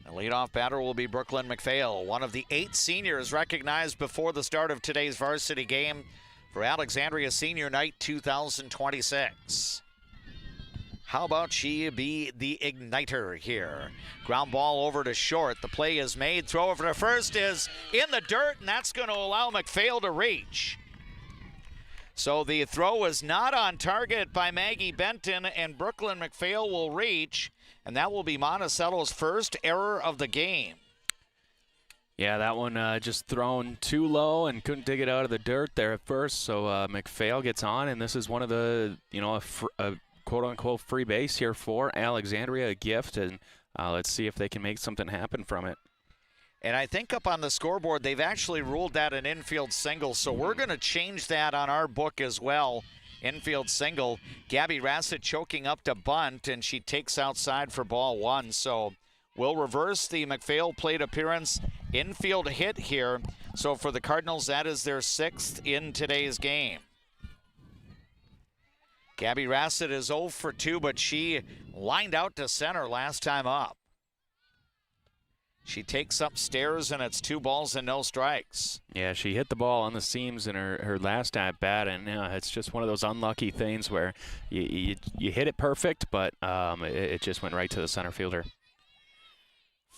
The leadoff batter will be Brooklyn McPhail, one of the 8 seniors recognized before the start of today's varsity game for Alexandria Senior Night 2026. How about she be the igniter here? Ground ball over to short. The play is made. Throw over to first is in the dirt, and that's going to allow McPhail to reach. So the throw was not on target by Maggie Benton, and Brooklyn McPhail will reach, and that will be Monticello's first error of the game. Yeah, that one just thrown too low and couldn't dig it out of the dirt there at first. So McPhail gets on, and this is one of the, a quote-unquote free base here for Alexandria, a gift, and let's see if they can make something happen from it. And I think up on the scoreboard, they've actually ruled that an infield single, so we're going to change that on our book as well. Infield single. Gabby Rassett choking up to bunt, and she takes outside for ball one. So we'll reverse the McPhail plate appearance. Infield hit here. So for the Cardinals, that is their 6th in today's game. Gabby Rassett is 0 for 2, but she lined out to center last time up. She takes upstairs, and it's 2 balls and no strikes. Yeah, she hit the ball on the seams in her last at bat, and it's just one of those unlucky things where you hit it perfect, but it just went right to the center fielder.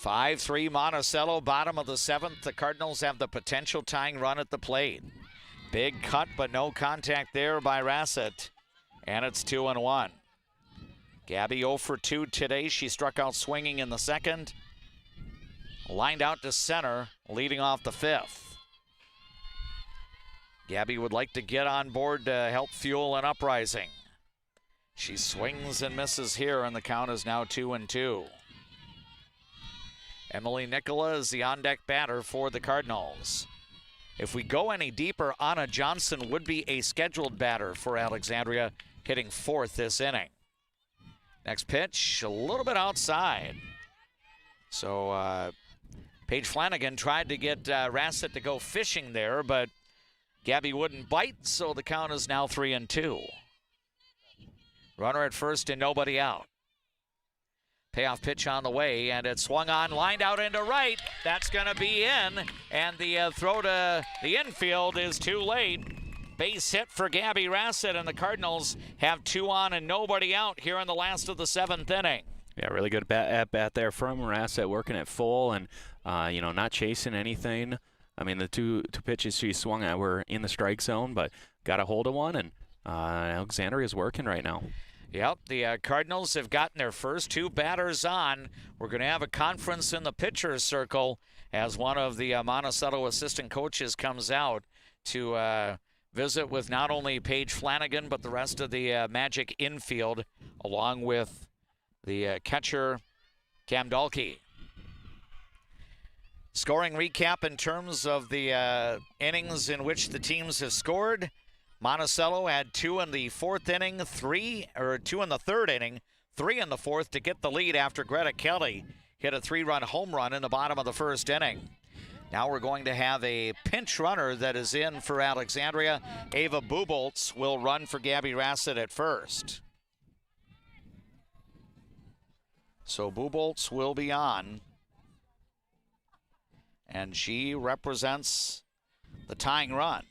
5-3 Monticello, bottom of the 7th. The Cardinals have the potential tying run at the plate. Big cut, but no contact there by Rassett, and it's 2-1. Gabby 0 for 2 today. She struck out swinging in the 2nd. Lined out to center, leading off the 5th. Gabby would like to get on board to help fuel an uprising. She swings and misses here, and the count is now 2-2. Emily Nicola is the on-deck batter for the Cardinals. If we go any deeper, Anna Johnson would be a scheduled batter for Alexandria, hitting 4th this inning. Next pitch, a little bit outside. So, Paige Flanagan tried to get Rassett to go fishing there, but Gabby wouldn't bite, so the count is now 3-2. Runner at first and nobody out. Payoff pitch on the way, and it swung on, lined out into right. That's going to be in, and the throw to the infield is too late. Base hit for Gabby Rassett, and the Cardinals have 2 on and nobody out here in the last of the 7th inning. Yeah, really good at bat there from Rassett, working at full and, not chasing anything. I mean, the two pitches she swung at were in the strike zone, but got a hold of one, and Alexandria is working right now. Yep, the Cardinals have gotten their first 2 batters on. We're going to have a conference in the pitcher's circle as one of the Monticello assistant coaches comes out to visit with not only Paige Flanagan, but the rest of the Magic infield, along with the catcher, Cam Dahlke. Scoring recap in terms of the innings in which the teams have scored. Monticello had 2 in the 4th inning, 2 in the 3rd inning, 3 in the 4th to get the lead after Greta Kelly hit a 3-run home run in the bottom of the 1st inning. Now we're going to have a pinch runner that is in for Alexandria. Ava Buboltz will run for Gabby Rassett at first. So Buboltz will be on, and she represents the tying run.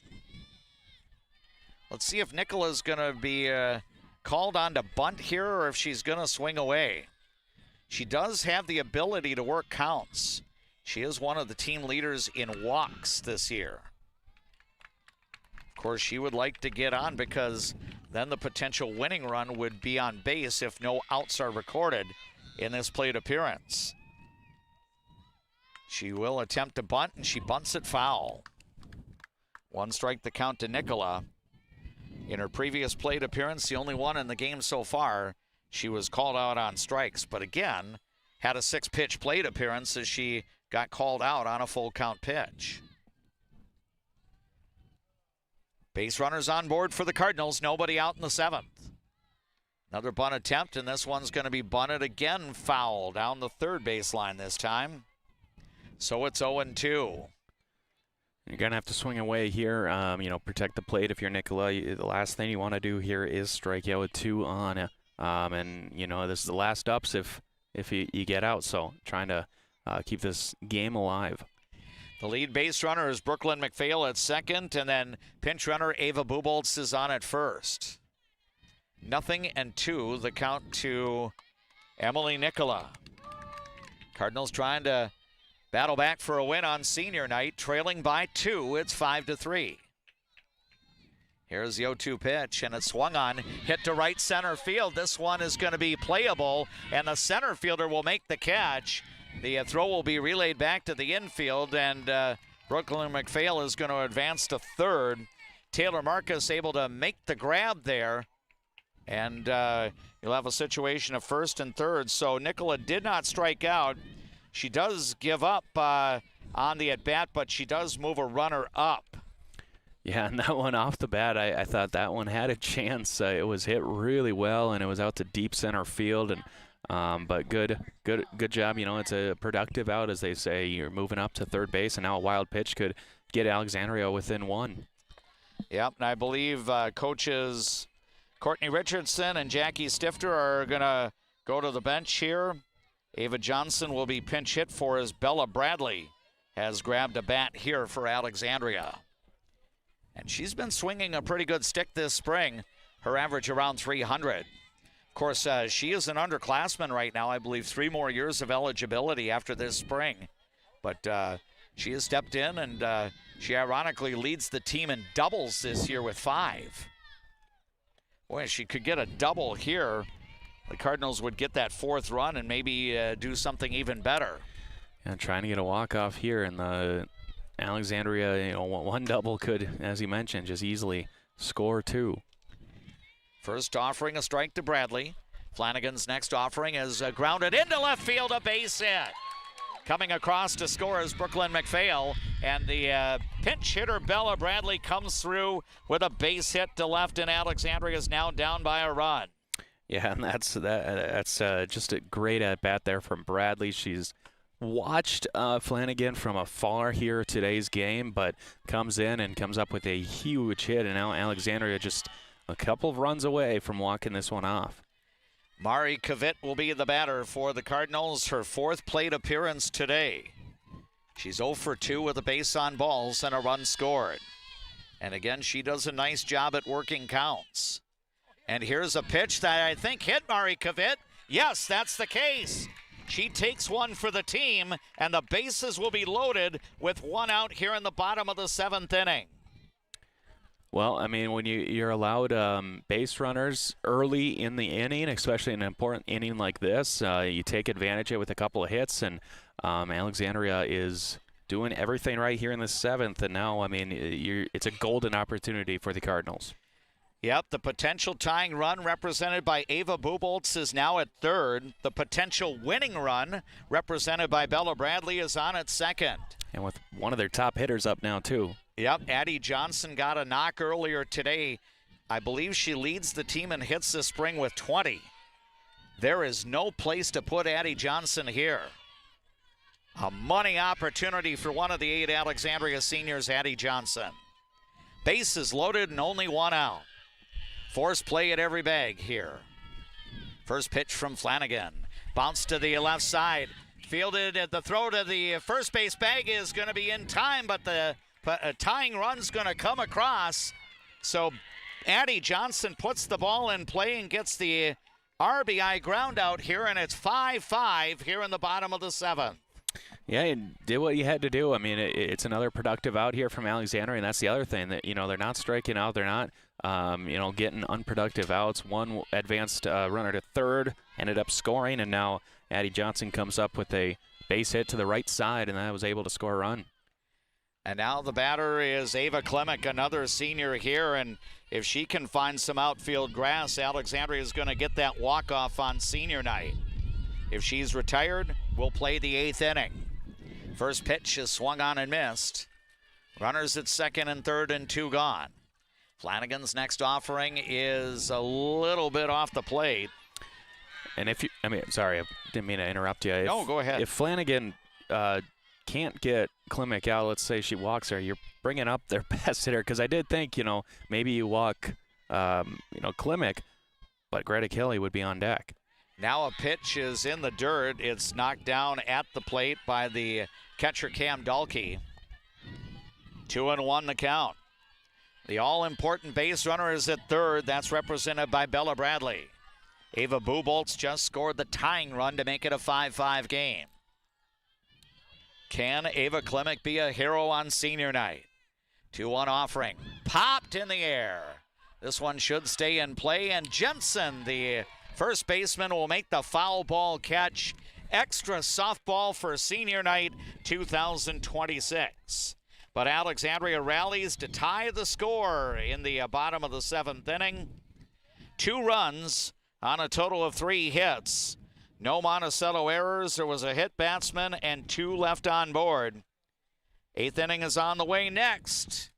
Let's see if Nicola's going to be called on to bunt here or if she's going to swing away. She does have the ability to work counts. She is one of the team leaders in walks this year. Of course, she would like to get on because then the potential winning run would be on base if no outs are recorded in this plate appearance. She will attempt to bunt, and she bunts it foul. 1 strike the count to Nicola. In her previous plate appearance, the only one in the game so far, she was called out on strikes, but again, had a 6-pitch plate appearance as she got called out on a full count pitch. Base runners on board for the Cardinals, nobody out in the 7th. Another bunt attempt, and this one's going to be bunted again, foul down the 3rd baseline this time. So it's 0-2. You're going to have to swing away here, protect the plate if you're Nicola. The last thing you want to do here is strike out with 2 on. And this is the last ups if you get out. So trying to keep this game alive. The lead base runner is Brooklyn McPhail at 2nd, and then pinch runner Ava Buboltz is on at 1st. 0-2, the count to Emily Nicola. Cardinals trying to battle back for a win on senior night, trailing by 2. It's 5-3. Here's the 0-2 pitch, and it's swung on, hit to right center field. This one is going to be playable, and the center fielder will make the catch. The throw will be relayed back to the infield, and Brooklyn McPhail is going to advance to third. Taylor Marcus able to make the grab there, and you'll have a situation of first and third. So Nicola did not strike out. She does give up on the at-bat, but she does move a runner up. Yeah, and that one off the bat, I thought that one had a chance. It was hit really well, and it was out to deep center field. And but good job. You know, it's a productive out, as they say. You're moving up to third base, and now a wild pitch could get Alexandria within one. Yep, and I believe coaches Courtney Richardson and Jackie Stifter are going to go to the bench here. Ava Johnson will be pinch hit for as Bella Bradley has grabbed a bat here for Alexandria. And she's been swinging a pretty good stick this spring. Her average around 300. Of course, she is an underclassman right now. I believe 3 more years of eligibility after this spring. But she has stepped in, and she ironically leads the team in doubles this year with 5. Boy, if she could get a double here, the Cardinals would get that 4th run and maybe do something even better. And trying to get a walk-off here, and the Alexandria, you know, one double could, as you mentioned, just easily score 2. First offering, a strike to Bradley. Flanagan's next offering is grounded into left field, a base hit. Coming across to score is Brooklyn McPhail, and the pinch hitter Bella Bradley comes through with a base hit to left, and Alexandria is now down by a run. Yeah, and that's just a great at-bat there from Bradley. She's watched Flanagan from afar here today's game, but comes in and comes up with a huge hit, and now Alexandria just a couple of runs away from walking this one off. Mari Kavit will be the batter for the Cardinals, her 4th plate appearance today. She's 0 for 2 with a base on balls and a run scored. And again, she does a nice job at working counts. And here's a pitch that I think hit Mari Kavit. Yes, that's the case. She takes one for the team, and the bases will be loaded with 1 out here in the bottom of the 7th inning. Well, I mean, when you're allowed base runners early in the inning, especially in an important inning like this, you take advantage of it with a couple of hits, and Alexandria is doing everything right here in the 7th, and now, I mean, it's a golden opportunity for the Cardinals. Yep, the potential tying run represented by Ava Buboltz is now at 3rd. The potential winning run represented by Bella Bradley is on at 2nd. And with one of their top hitters up now, too. Yep, Addie Johnson got a knock earlier today. I believe she leads the team in hits this spring with 20. There is no place to put Addie Johnson here. A money opportunity for one of the 8 Alexandria seniors, Addie Johnson. Bases loaded and only 1 out. Force play at every bag here. First pitch from Flanagan. Bounce to the left side. Fielded at the throw to the first base bag is going to be in time, but the tying run's going to come across. So Addie Johnson puts the ball in play and gets the RBI ground out here, and it's 5-5 here in the bottom of the 7th. Yeah, you did what you had to do. I mean, it's another productive out here from Alexandria, and that's the other thing, that, you know, they're not striking out. They're not, you know, getting unproductive outs. One advanced runner to 3rd, ended up scoring, and now Addie Johnson comes up with a base hit to the right side, and that was able to score a run. And now the batter is Ava Klemick, another senior here, and if she can find some outfield grass, Alexandria is going to get that walk-off on senior night. If she's retired, we'll play the 8th inning. First pitch is swung on and missed. Runners at 2nd and 3rd and 2 gone. Flanagan's next offering is a little bit off the plate. And if you, I mean, sorry, I didn't mean to interrupt you. No, go ahead. If Flanagan can't get Klemick out, let's say she walks her, you're bringing up their best hitter, because I did think, you know, maybe you walk, you know, Klemick, but Greta Kelly would be on deck. Now a pitch is in the dirt. It's knocked down at the plate by the catcher Cam Dahlke. 2-1 the count. The all-important base runner is at 3rd. That's represented by Bella Bradley. Ava Buboltz just scored the tying run to make it a 5-5 game. Can Ava Klemick be a hero on senior night? 2-1 offering. Popped in the air. This one should stay in play, and Jensen, the first baseman, will make the foul ball catch. Extra softball for senior night 2026. But Alexandria rallies to tie the score in the bottom of the 7th inning. 2 runs on a total of 3 hits. No Monticello errors. There was a hit batsman and 2 left on board. 8th inning is on the way next.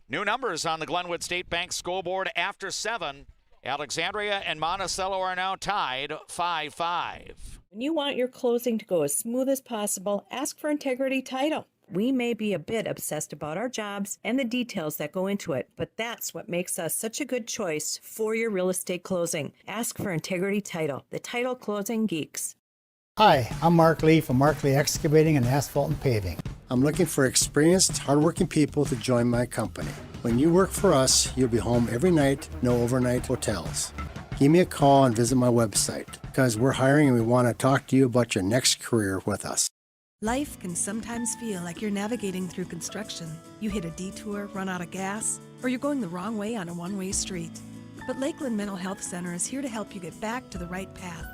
New numbers on the Glenwood State Bank scoreboard after 7. Alexandria and Monticello are now tied 5-5. When you want your closing to go as smooth as possible, ask for Integrity Title. We may be a bit obsessed about our jobs and the details that go into it, but that's what makes us such a good choice for your real estate closing. Ask for Integrity Title, the title closing geeks. Hi, I'm Mark Lee from Mark Lee Excavating and Asphalt and Paving. I'm looking for experienced, hardworking people to join my company. When you work for us, you'll be home every night, no overnight hotels. Give me a call and visit my website, because we're hiring and we want to talk to you about your next career with us. Life can sometimes feel like you're navigating through construction. You hit a detour, run out of gas, or you're going the wrong way on a one-way street. But Lakeland Mental Health Center is here to help you get back to the right path.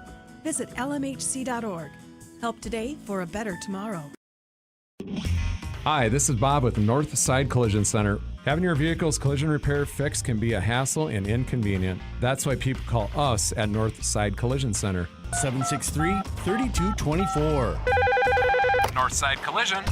Visit lmhc.org. Help today for a better tomorrow. Hi, this is Bob with the North Side Collision Center. Having your vehicle's collision repair fixed can be a hassle and inconvenient. That's why people call us at North Side Collision Center. 763-3224. Northside Collision.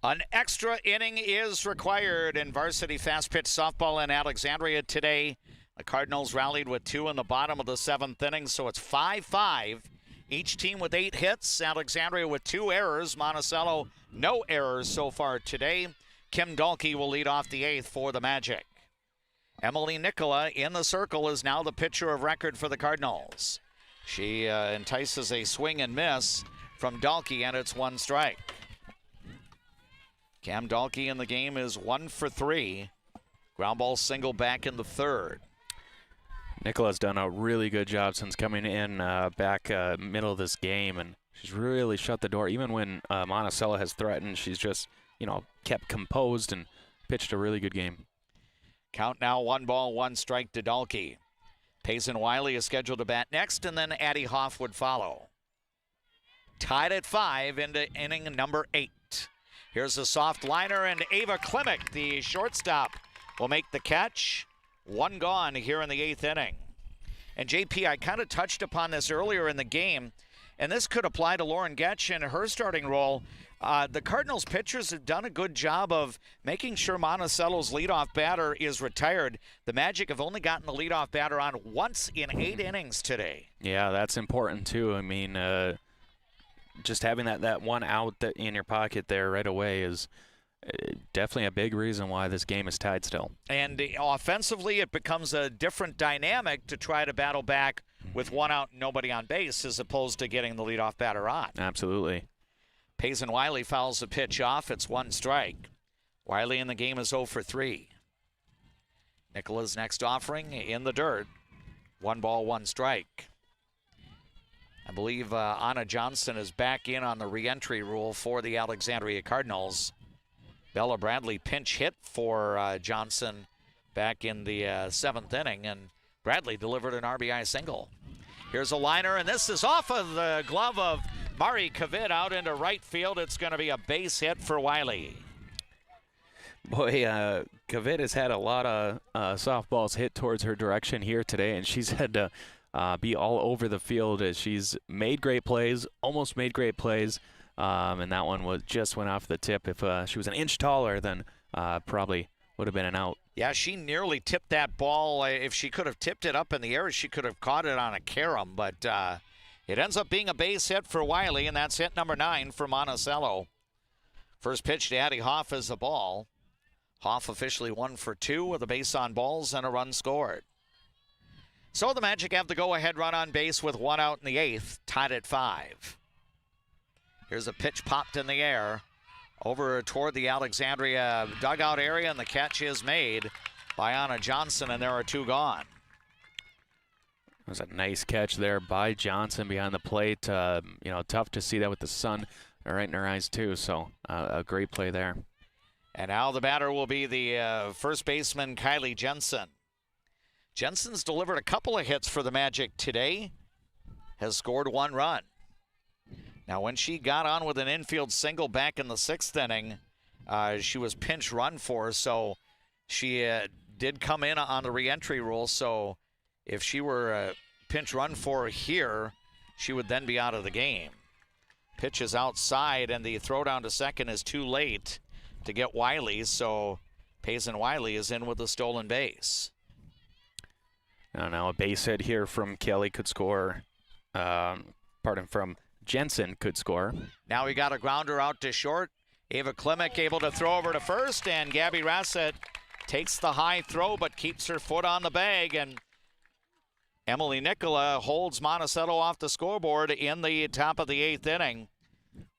An extra inning is required in varsity fast pitch softball in Alexandria today. The Cardinals rallied with 2 in the bottom of the 7th inning, so it's 5-5. Each team with 8 hits. Alexandria with 2 errors. Monticello, no errors so far today. Kim Dahlke will lead off the 8th for the Magic. Emily Nicola in the circle is now the pitcher of record for the Cardinals. She entices a swing and miss from Dahlke, and it's 1 strike. Cam Dahlke in the game is 1 for 3. Ground ball single back in the 3rd. Nicola's done a really good job since coming in back middle of this game, and she's really shut the door. Even when Monticello has threatened, she's just, kept composed and pitched a really good game. Count now 1 ball, 1 strike to Dahlke. Payson Wiley is scheduled to bat next, and then Addie Hoff would follow. Tied at 5 into inning number 8. Here's a soft liner, and Ava Klimek, the shortstop, will make the catch. 1 gone here in the 8th inning. And JP, I kind of touched upon this earlier in the game, and this could apply to Lauren Getch in her starting role. The Cardinals pitchers have done a good job of making sure Monticello's leadoff batter is retired. The Magic have only gotten the leadoff batter on once in 8 innings today. Yeah, that's important too. I mean, just having that one out in your pocket there right away is definitely a big reason why this game is tied still. And offensively, it becomes a different dynamic to try to battle back with 1 out and nobody on base as opposed to getting the leadoff batter on. Absolutely. Payson Wiley fouls the pitch off. It's 1 strike. Wiley in the game is 0 for 3. Nicola's next offering in the dirt. 1 ball, 1 strike. I believe Anna Johnson is back in on the re-entry rule for the Alexandria Cardinals. Bella Bradley pinch hit for Johnson back in the 7th inning, and Bradley delivered an RBI single. Here's a liner, and this is off of the glove of Mari Kavit out into right field. It's going to be a base hit for Wiley. Boy, Kavit has had a lot of softballs hit towards her direction here today, and she's had to be all over the field as she's made great plays, almost made great plays, and that one just went off the tip. If she was an inch taller, then probably would have been an out. Yeah, she nearly tipped that ball. If she could have tipped it up in the air, she could have caught it on a carom, but it ends up being a base hit for Wiley, and that's hit number 9 for Monticello. First pitch to Addie Hoff is the ball. Hoff officially 1 for 2 with a base on balls and a run scored. So the Magic have the go-ahead run on base with 1 out in the 8th, tied at 5. Here's a pitch popped in the air over toward the Alexandria dugout area, and the catch is made by Anna Johnson, and there are 2 gone. It was a nice catch there by Johnson behind the plate. Tough to see that with the sun right in her eyes too. So a great play there. And now the batter will be the first baseman, Kylie Jensen. Jensen's delivered a couple of hits for the Magic today, has scored 1 run. Now, when she got on with an infield single back in the 6th inning, she was pinch run for, so she did come in on the re-entry rule. So if she were pinch run for here, she would then be out of the game. Pitch is outside, and the throw down to second is too late to get Wiley, so Payson Wiley is in with a stolen base. Now a base hit here from Kelly could score. From Jensen could score. Now we got a grounder out to short. Ava Klimek able to throw over to first, and Gabby Rassett takes the high throw but keeps her foot on the bag, and Emily Nicola holds Monticello off the scoreboard in the top of the 8th inning.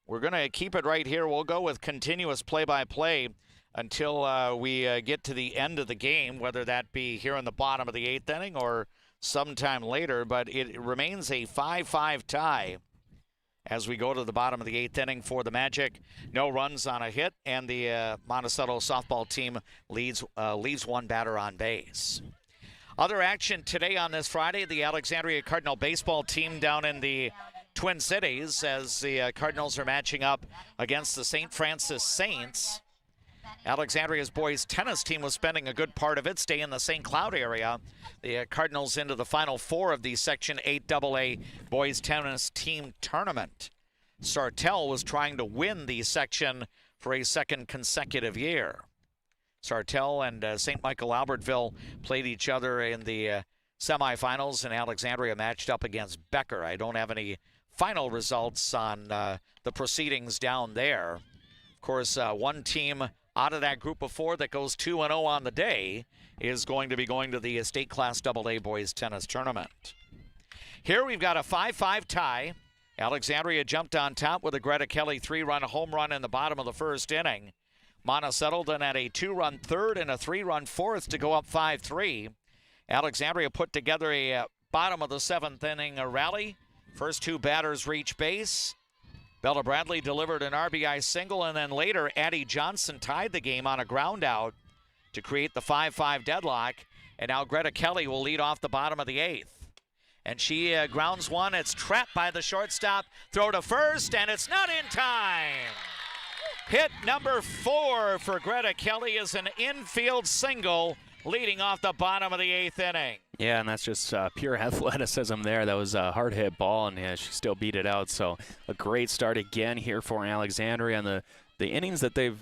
We're going to keep it right here. We'll go with continuous play-by-play until we get to the end of the game, whether that be here in the bottom of the 8th inning or sometime later. But it remains a 5-5 tie as we go to the bottom of the 8th inning for the Magic. No runs on a hit, and the Monticello softball team leaves one batter on base. Other action today on this Friday, the Alexandria Cardinal baseball team down in the Twin Cities as the Cardinals are matching up against the St. Francis Saints. Alexandria's boys tennis team was spending a good part of its day in the St. Cloud area. The Cardinals into the Final Four of the Section 8 AA boys tennis team tournament. Sartell was trying to win the section for a second consecutive year. Sartell and St. Michael Albertville played each other in the semifinals, and Alexandria matched up against Becker. I don't have any final results on the proceedings down there. Of course, one team out of that group of 4 that goes 2-0 on the day is going to be going to the State Class AA Boys Tennis Tournament. Here we've got a 5-5 tie. Alexandria jumped on top with a Greta Kelly 3-run home run in the bottom of the 1st inning. Monticello then had a 2-run 3rd and a 3-run 4th to go up 5-3. Alexandria put together a bottom of the 7th inning rally. First 2 batters reach base. Bella Bradley delivered an RBI single, and then later Addie Johnson tied the game on a ground out to create the 5-5 deadlock. And now Greta Kelly will lead off the bottom of the 8th. And she grounds one. It's trapped by the shortstop. Throw to first, and it's not in time. Hit number 4 for Greta Kelly is an infield single leading off the bottom of the 8th inning. Yeah, and that's just pure athleticism there. That was a hard hit ball, and she still beat it out. So a great start again here for Alexandria. And the innings that they've,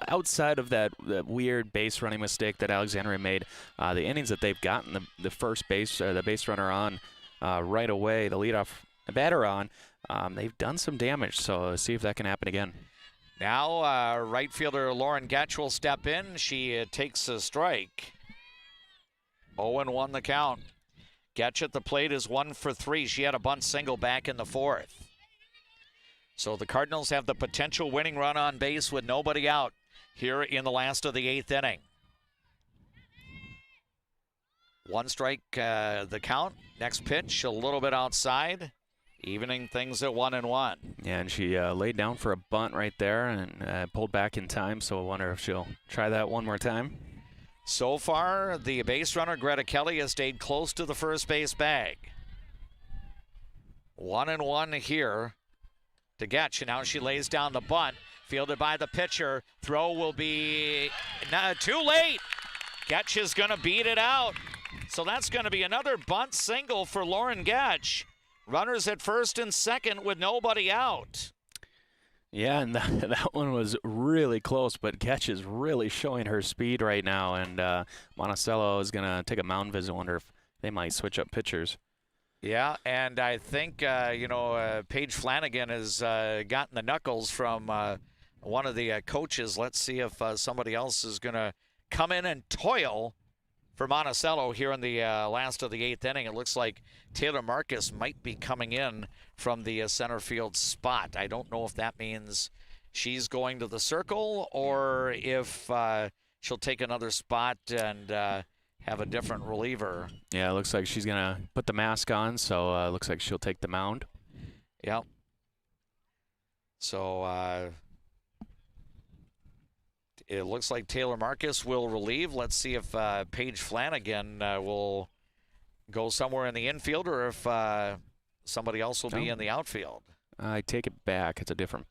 outside of that weird base running mistake that Alexandria made, the innings that they've gotten the first base, the base runner on right away, the leadoff batter on, they've done some damage. So see if that can happen again. Now right fielder Lauren Getch will step in. She takes a strike. 0-1 the count. Getch at the plate is 1 for 3. She had a bunt single back in the 4th. So the Cardinals have the potential winning run on base with nobody out here in the last of the 8th inning. 1 strike the count. Next pitch a little bit outside, evening things at 1-1. Yeah, and she laid down for a bunt right there and pulled back in time, so I wonder if she'll try that one more time. So far, the base runner, Greta Kelly, has stayed close to the first base bag. 1-1 here to Getch. Now she lays down the bunt, fielded by the pitcher. Throw will be too late. Getch is going to beat it out. So that's going to be another bunt single for Lauren Getch. Runners at first and second with nobody out. Yeah, and that one was really close, but Getch is really showing her speed right now, and Monticello is going to take a mound visit. Wonder if they might switch up pitchers. Yeah, and I think, Paige Flanagan has gotten the knuckles from one of the coaches. Let's see if somebody else is going to come in and toil for Monticello here in the last of the 8th inning. It looks like Taylor Marcus might be coming in from the center field spot. I don't know if that means she's going to the circle or if she'll take another spot and have a different reliever. Yeah, it looks like she's going to put the mask on, so it looks like she'll take the mound. Yep. So it looks like Taylor Marcus will relieve. Let's see if Paige Flanagan will go somewhere in the infield or if somebody else will be in the outfield. I take it back. It's a different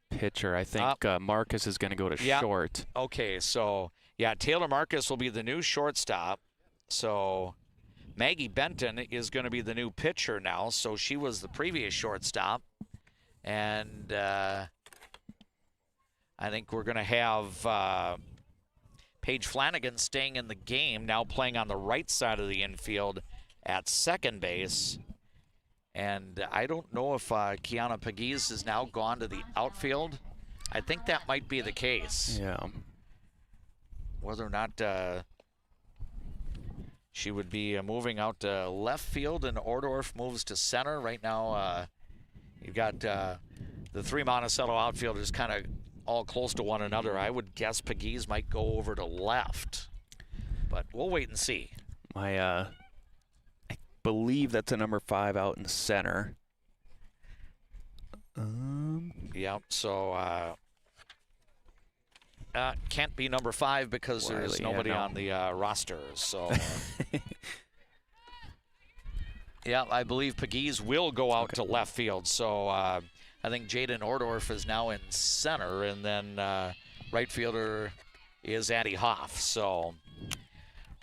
pitcher. I think Marcus is going to go to short. Okay, so, yeah, Taylor Marcus will be the new shortstop. So Maggie Benton is going to be the new pitcher now. So she was the previous shortstop. And I think we're going to have Paige Flanagan staying in the game, now playing on the right side of the infield at second base. And I don't know if Kiana Pegues has now gone to the outfield. I think that might be the case. Yeah. Whether or not she would be moving out to left field and Ordorf moves to center. Right now, you've got the three Monticello outfielders kind of all close to one another. I would guess Pegues might go over to left, but we'll wait and see. I believe that's a number 5 out in the center. Yep, so can't be number 5 because there's nobody on the roster. So yeah, I believe Pegues will go out to left field. So I think Jaden Ordorf is now in center, and then right fielder is Addie Hoff. So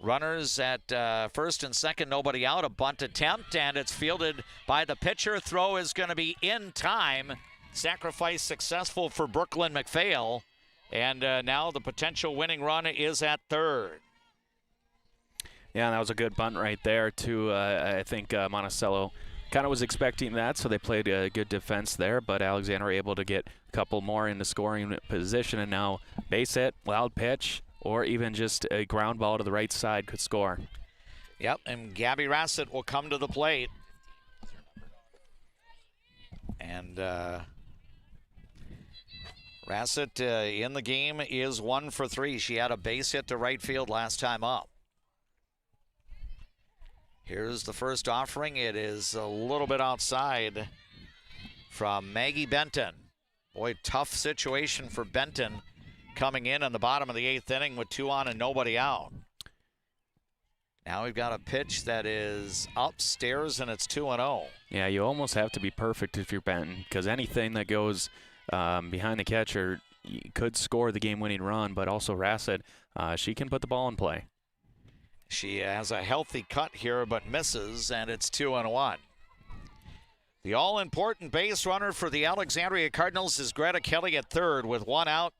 runners at first and second, nobody out. A bunt attempt, and it's fielded by the pitcher. Throw is going to be in time. Sacrifice successful for Brooklyn McPhail. And now the potential winning run is at third. Yeah, that was a good bunt right there, too. I think Monticello kind of was expecting that, so they played a good defense there. But Alexandria able to get a couple more in the scoring position, and now base hit, wild pitch, or even just a ground ball to the right side could score. Yep, and Gabby Rassett will come to the plate. And Rassett in the game is 1 for 3. She had a base hit to right field last time up. Here's the first offering. It is a little bit outside from Maggie Benton. Boy, tough situation for Benton coming in the bottom of the 8th inning with 2 on and nobody out. Now we've got a pitch that is upstairs and it's 2-0. Yeah, you almost have to be perfect if you're Benton, because anything that goes behind the catcher could score the game-winning run, but also Rassett, she can put the ball in play. She has a healthy cut here, but misses, and it's 2-1. The all-important base runner for the Alexandria Cardinals is Greta Kelly at third with 1 out.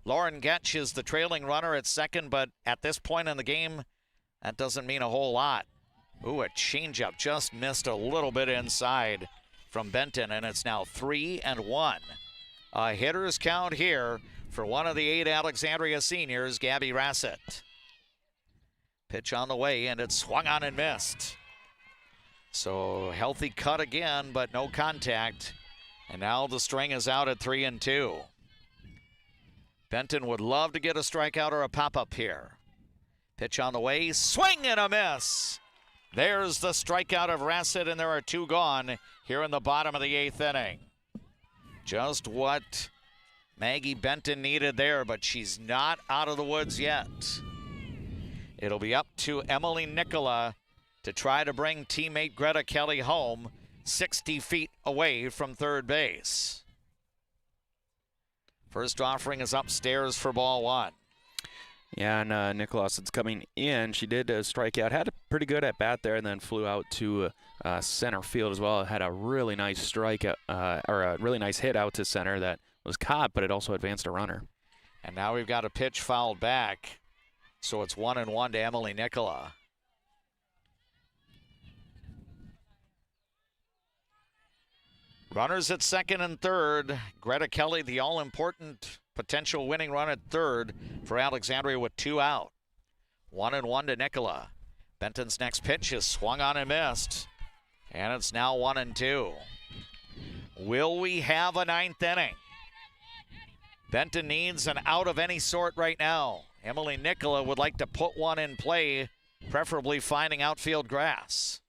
Lauren Getch is the trailing runner at second, but at this point in the game, that doesn't mean a whole lot. Ooh, a changeup just missed a little bit inside from Benton, and it's now 3-1. A hitter's count here for one of the 8 Alexandria seniors, Gabby Rassett. Pitch on the way, and it's swung on and missed. So healthy cut again, but no contact. And now the string is out at 3-2. Benton would love to get a strikeout or a pop-up here. Pitch on the way, swing and a miss. There's the strikeout of Rassett, and there are 2 gone here in the bottom of the 8th inning. Just what Maggie Benton needed there, but she's not out of the woods yet. It'll be up to Emily Nicola to try to bring teammate Greta Kelly home 60 feet away from third base. First offering is upstairs for ball 1. Yeah, and Nicholas is coming in. She did strike out, had a pretty good at bat there, and then flew out to center field as well. Had a really nice strikeout, or a really nice hit out to center that was caught, but it also advanced a runner. And now we've got a pitch fouled back. So it's 1-1 to Emily Nicola. Runners at second and third. Greta Kelly, the all-important potential winning run at third for Alexandria with 2 out. 1-1 to Nicola. Benton's next pitch is swung on and missed. And it's now 1-2. Will we have a 9th inning? Benton needs an out of any sort right now. Emily Nicola would like to put one in play, preferably finding outfield grass.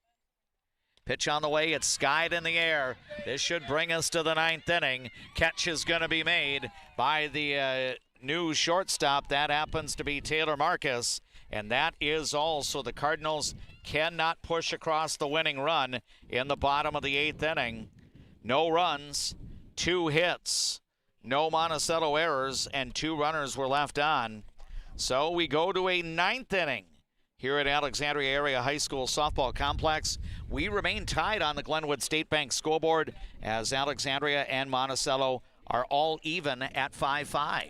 Pitch on the way, it's skied in the air. This should bring us to the 9th inning. Catch is going to be made by the new shortstop. That happens to be Taylor Marcus, and that is all. So the Cardinals cannot push across the winning run in the bottom of the 8th inning. No runs, 2 hits, no Monticello errors, and 2 runners were left on. So we go to a 9th inning here at Alexandria Area High School Softball Complex. We remain tied on the Glenwood State Bank scoreboard as Alexandria and Monticello are all even at 5-5.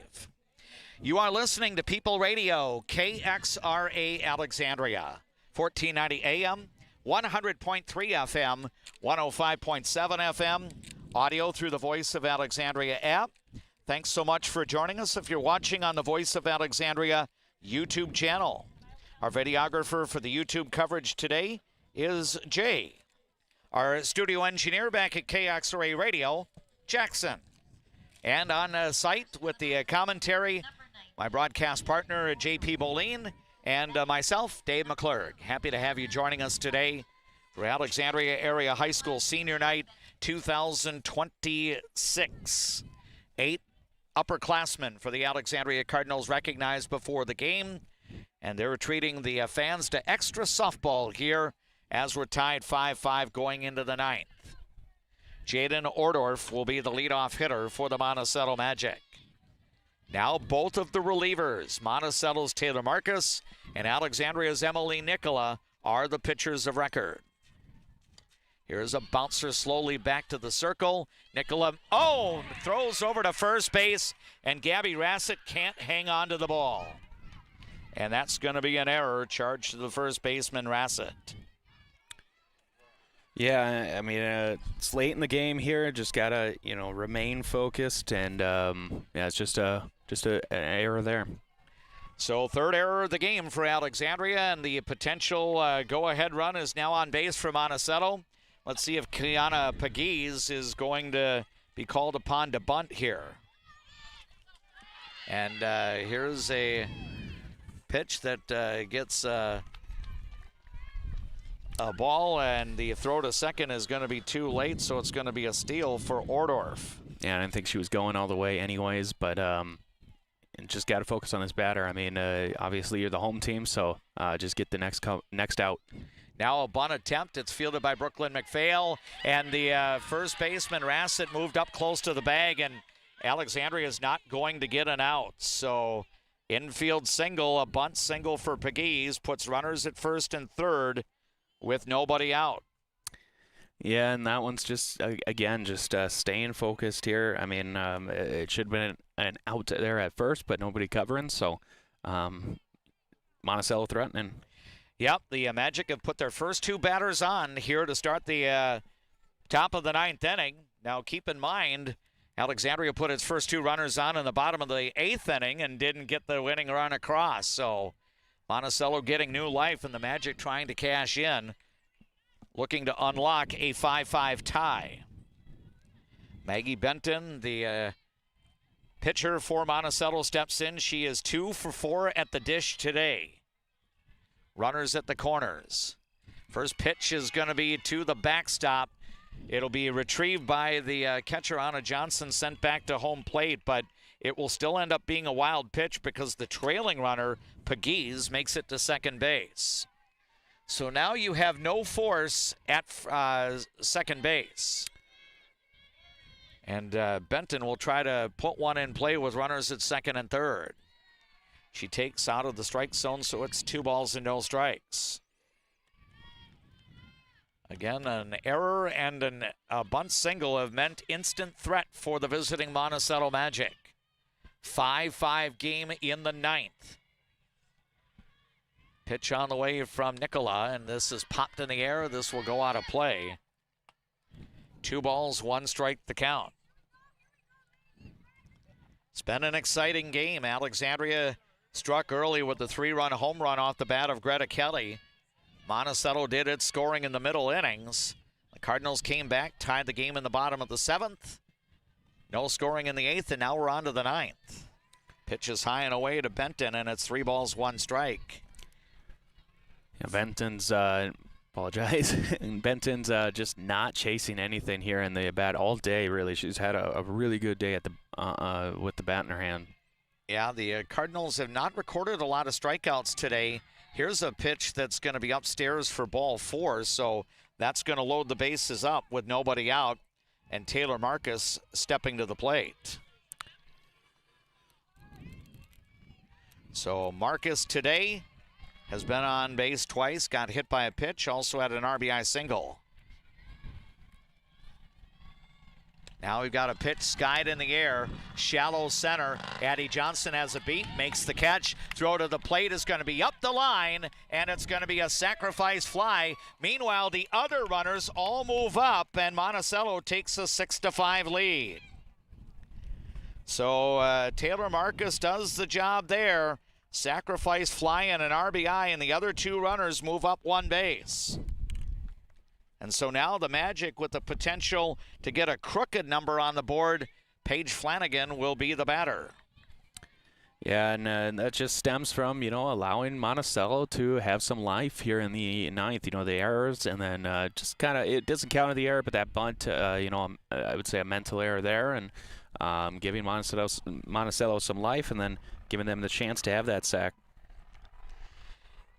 You are listening to People Radio, KXRA Alexandria, 1490 AM, 100.3 FM, 105.7 FM, audio through the Voice of Alexandria app. Thanks so much for joining us if you're watching on the Voice of Alexandria YouTube channel. Our videographer for the YouTube coverage today is Jay. Our studio engineer back at KXRA Radio, Jackson. And on site with the commentary, my broadcast partner, JP Boline, and myself, Dave McClurg. Happy to have you joining us today for Alexandria Area High School Senior Night 2026. 8 upperclassmen for the Alexandria Cardinals recognized before the game. And they're treating the fans to extra softball here as we're tied 5-5 going into the 9th. Jaden Ordorf will be the leadoff hitter for the Monticello Magic. Now both of the relievers, Monticello's Taylor Marcus and Alexandria's Emily Nicola, are the pitchers of record. Here's a bouncer slowly back to the circle. Nicola, throws over to first base, and Gabby Rassett can't hang on to the ball. And that's going to be an error charged to the first baseman, Rassett. Yeah, I mean, it's late in the game here. Just got to, remain focused. And, it's just an error there. So 3rd error of the game for Alexandria, and the potential go-ahead run is now on base for Monticello. Let's see if Kiana Pegues is going to be called upon to bunt here. And here's a pitch that gets a ball, and the throw to second is going to be too late, so it's going to be a steal for Ordorf. Yeah, I didn't think she was going all the way anyways, but just got to focus on this batter. I mean, obviously you're the home team, so just get the next out. Now a bunt attempt. It's fielded by Brooklyn McPhail, and the first baseman, Rassett, moved up close to the bag, and Alexandria is not going to get an out. So infield single, a bunt single for Pegues, puts runners at first and third with nobody out. Yeah, and that one's just, again, staying focused here. I mean, it should have been an out there at first, but nobody covering, so Monticello threatening. Yep, the Magic have put their first 2 batters on here to start the top of the 9th inning. Now, keep in mind, Alexandria put its first 2 runners on in the bottom of the 8th inning and didn't get the winning run across. So Monticello getting new life, and the Magic trying to cash in, looking to unlock a 5-5 tie. Maggie Benton, the pitcher for Monticello, steps in. She is 2 for 4 at the dish today. Runners at the corners. First pitch is going to be to the backstop. It'll be retrieved by the catcher, Anna Johnson, sent back to home plate, but it will still end up being a wild pitch because the trailing runner, Pegues, makes it to second base. So now you have no force at second base. And Benton will try to put one in play with runners at second and third. She takes out of the strike zone, so it's 2 balls and no strikes. Again, an error and a bunt single have meant instant threat for the visiting Monticello Magic. 5-5 game in the 9th. Pitch on the way from Nicola, and this is popped in the air. This will go out of play. 2 balls, 1 strike the count. It's been an exciting game. Alexandria struck early with the 3-run home run off the bat of Greta Kelly. Monticello did its scoring in the middle innings. The Cardinals came back, tied the game in the bottom of the 7th. No scoring in the 8th, and now we're on to the 9th. Pitch is high and away to Benton, and it's 3 balls, 1 strike. Yeah, Benton's, apologize, and Benton's just not chasing anything here in the at-bat all day, really. She's had a really good day at the with the bat in her hand. Yeah, the Cardinals have not recorded a lot of strikeouts today. Here's a pitch that's going to be upstairs for ball 4, so that's going to load the bases up with nobody out, and Taylor Marcus stepping to the plate. So Marcus today has been on base twice, got hit by a pitch, also had an RBI single. Now we've got a pitch skied in the air, shallow center. Addie Johnson has a beat, makes the catch. Throw to the plate is going to be up the line, and it's going to be a sacrifice fly. Meanwhile, the other runners all move up, and Monticello takes a 6-5 lead. So Taylor Marcus does the job there. Sacrifice fly and an RBI, and the other 2 runners move up 1 base. And so now the Magic, with the potential to get a crooked number on the board, Paige Flanagan will be the batter. Yeah, and that just stems from, allowing Monticello to have some life here in the 9th. The errors, and then just kind of, it doesn't count as the error, but that bunt, I would say a mental error there, and giving Monticello some life, and then giving them the chance to have that sack.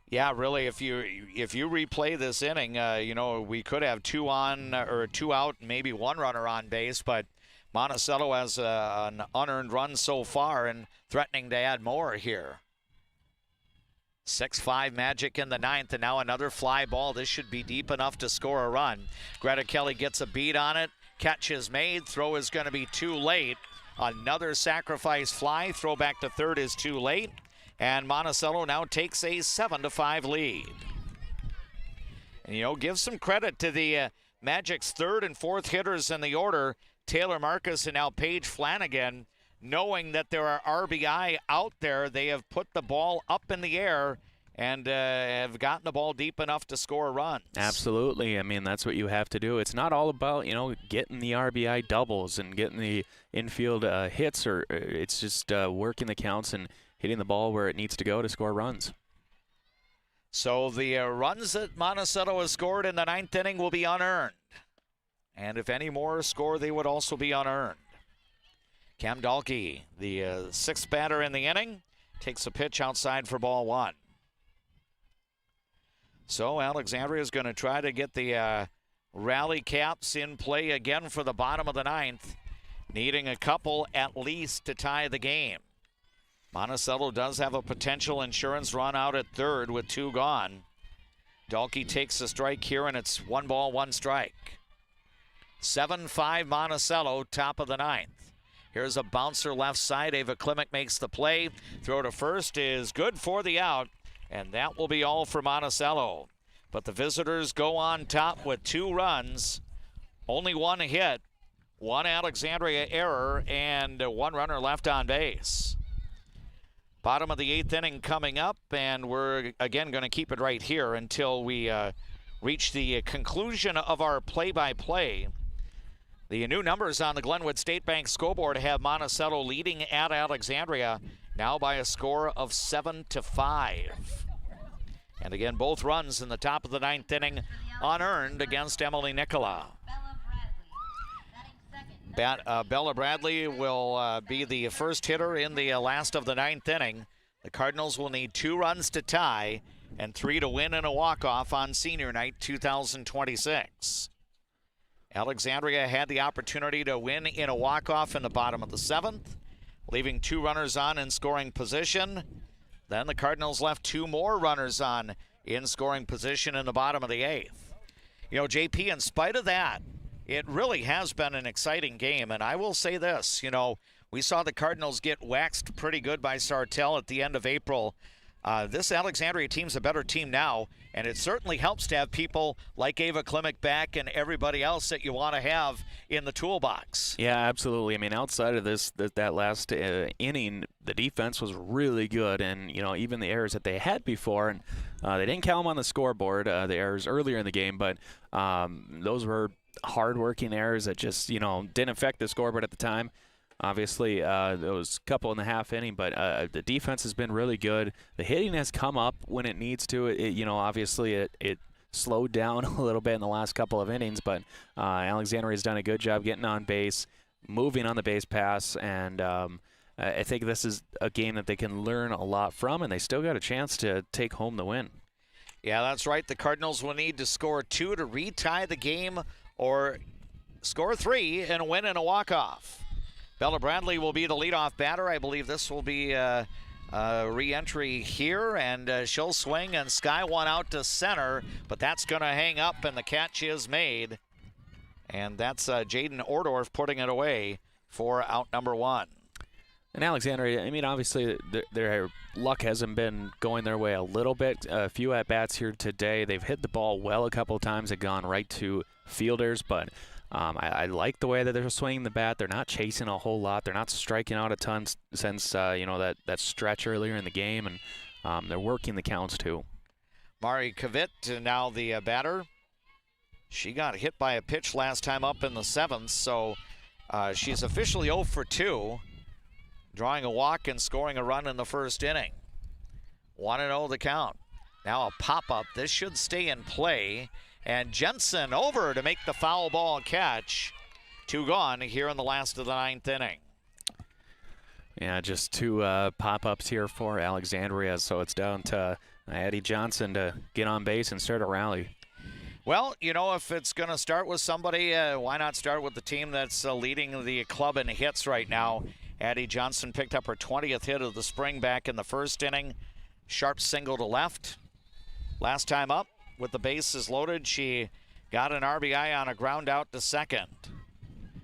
Yeah, really, if you replay this inning, we could have 2 on or 2 out, maybe 1 runner on base, but Monticello has an unearned run so far and threatening to add more here. 6-5 Magic in the 9th, and now another fly ball. This should be deep enough to score a run. Greta Kelly gets a beat on it. Catch is made. Throw is going to be too late. Another sacrifice fly. Throw back to third is too late. And Monticello now takes a 7-5 lead. And, give some credit to the Magic's 3rd and 4th hitters in the order, Taylor Marcus and now Paige Flanagan. Knowing that there are RBI out there, they have put the ball up in the air and have gotten the ball deep enough to score runs. Absolutely. I mean, that's what you have to do. It's not all about, getting the RBI doubles and getting the infield hits, or it's just working the counts and hitting the ball where it needs to go to score runs. So the runs that Monticello has scored in the 9th inning will be unearned. And if any more score, they would also be unearned. Cam Dahlke, the 6th batter in the inning, takes a pitch outside for ball 1. So Alexandria is going to try to get the rally caps in play again for the bottom of the 9th, needing a couple at least to tie the game. Monticello does have a potential insurance run out at 3rd with 2 gone. Dahlke takes a strike here, and it's 1 ball, 1 strike. 7-5 Monticello, top of the 9th. Here's a bouncer left side. Ava Klimek makes the play. Throw to first is good for the out, and that will be all for Monticello. But the visitors go on top with 2 runs, only 1 hit, 1 Alexandria error, and 1 runner left on base. Bottom of the 8th inning coming up, and we're again going to keep it right here until we reach the conclusion of our play-by-play. The new numbers on the Glenwood State Bank scoreboard have Monticello leading at Alexandria now by a score of 7-5. And again, both runs in the top of the 9th inning unearned against Emily Nicola. Bella Bradley will be the first hitter in the last of the 9th inning. The Cardinals will need 2 runs to tie and 3 to win in a walk-off on senior night 2026. Alexandria had the opportunity to win in a walk-off in the bottom of the 7th, leaving 2 runners on in scoring position. Then the Cardinals left 2 more runners on in scoring position in the bottom of the 8th. JP, in spite of that, it really has been an exciting game. And I will say this, we saw the Cardinals get waxed pretty good by Sartell at the end of April. This Alexandria team's a better team now, and it certainly helps to have people like Ava Klimek back and everybody else that you want to have in the toolbox. Yeah, absolutely. I mean, outside of that last inning, the defense was really good, and even the errors that they had before, and they didn't count them on the scoreboard, the errors earlier in the game, but those were hard-working errors that just didn't affect the scoreboard at the time. Obviously, there was a couple in the half inning, but the defense has been really good. The hitting has come up when it needs to. Obviously it slowed down a little bit in the last couple of innings, but Alexandria has done a good job getting on base, moving on the base pass, and I think this is a game that they can learn a lot from, and they still got a chance to take home the win. Yeah, that's right. The Cardinals will need to score 2 to retie the game or score 3 and win in a walk-off. Bella Bradley will be the leadoff batter. I believe this will be a re-entry here, and she'll swing and sky one out to center, but that's going to hang up, and the catch is made. And that's Jaden Ordorf putting it away for out number 1. And Alexandria, I mean, obviously their luck hasn't been going their way a little bit. A few at-bats here today. They've hit the ball well a couple of times. They've gone right to fielders, but I like the way that they're swinging the bat. They're not chasing a whole lot. They're not striking out a ton since, that stretch earlier in the game, and they're working the counts too. Mari Kavit, now the batter. She got hit by a pitch last time up in the 7th, so she's officially 0 for 2. Drawing a walk and scoring a run in the first inning. 1-0 the count. Now a pop-up. This should stay in play. And Jensen over to make the foul ball catch. 2 gone here in the last of the 9th inning. Yeah, just 2 pop-ups here for Alexandria, so it's down to Addie Johnson to get on base and start a rally. Well, if it's going to start with somebody, why not start with the team that's leading the club in hits right now? Addie Johnson picked up her 20th hit of the spring back in the first inning. Sharp single to left. Last time up, with the bases loaded, she got an RBI on a ground out to second.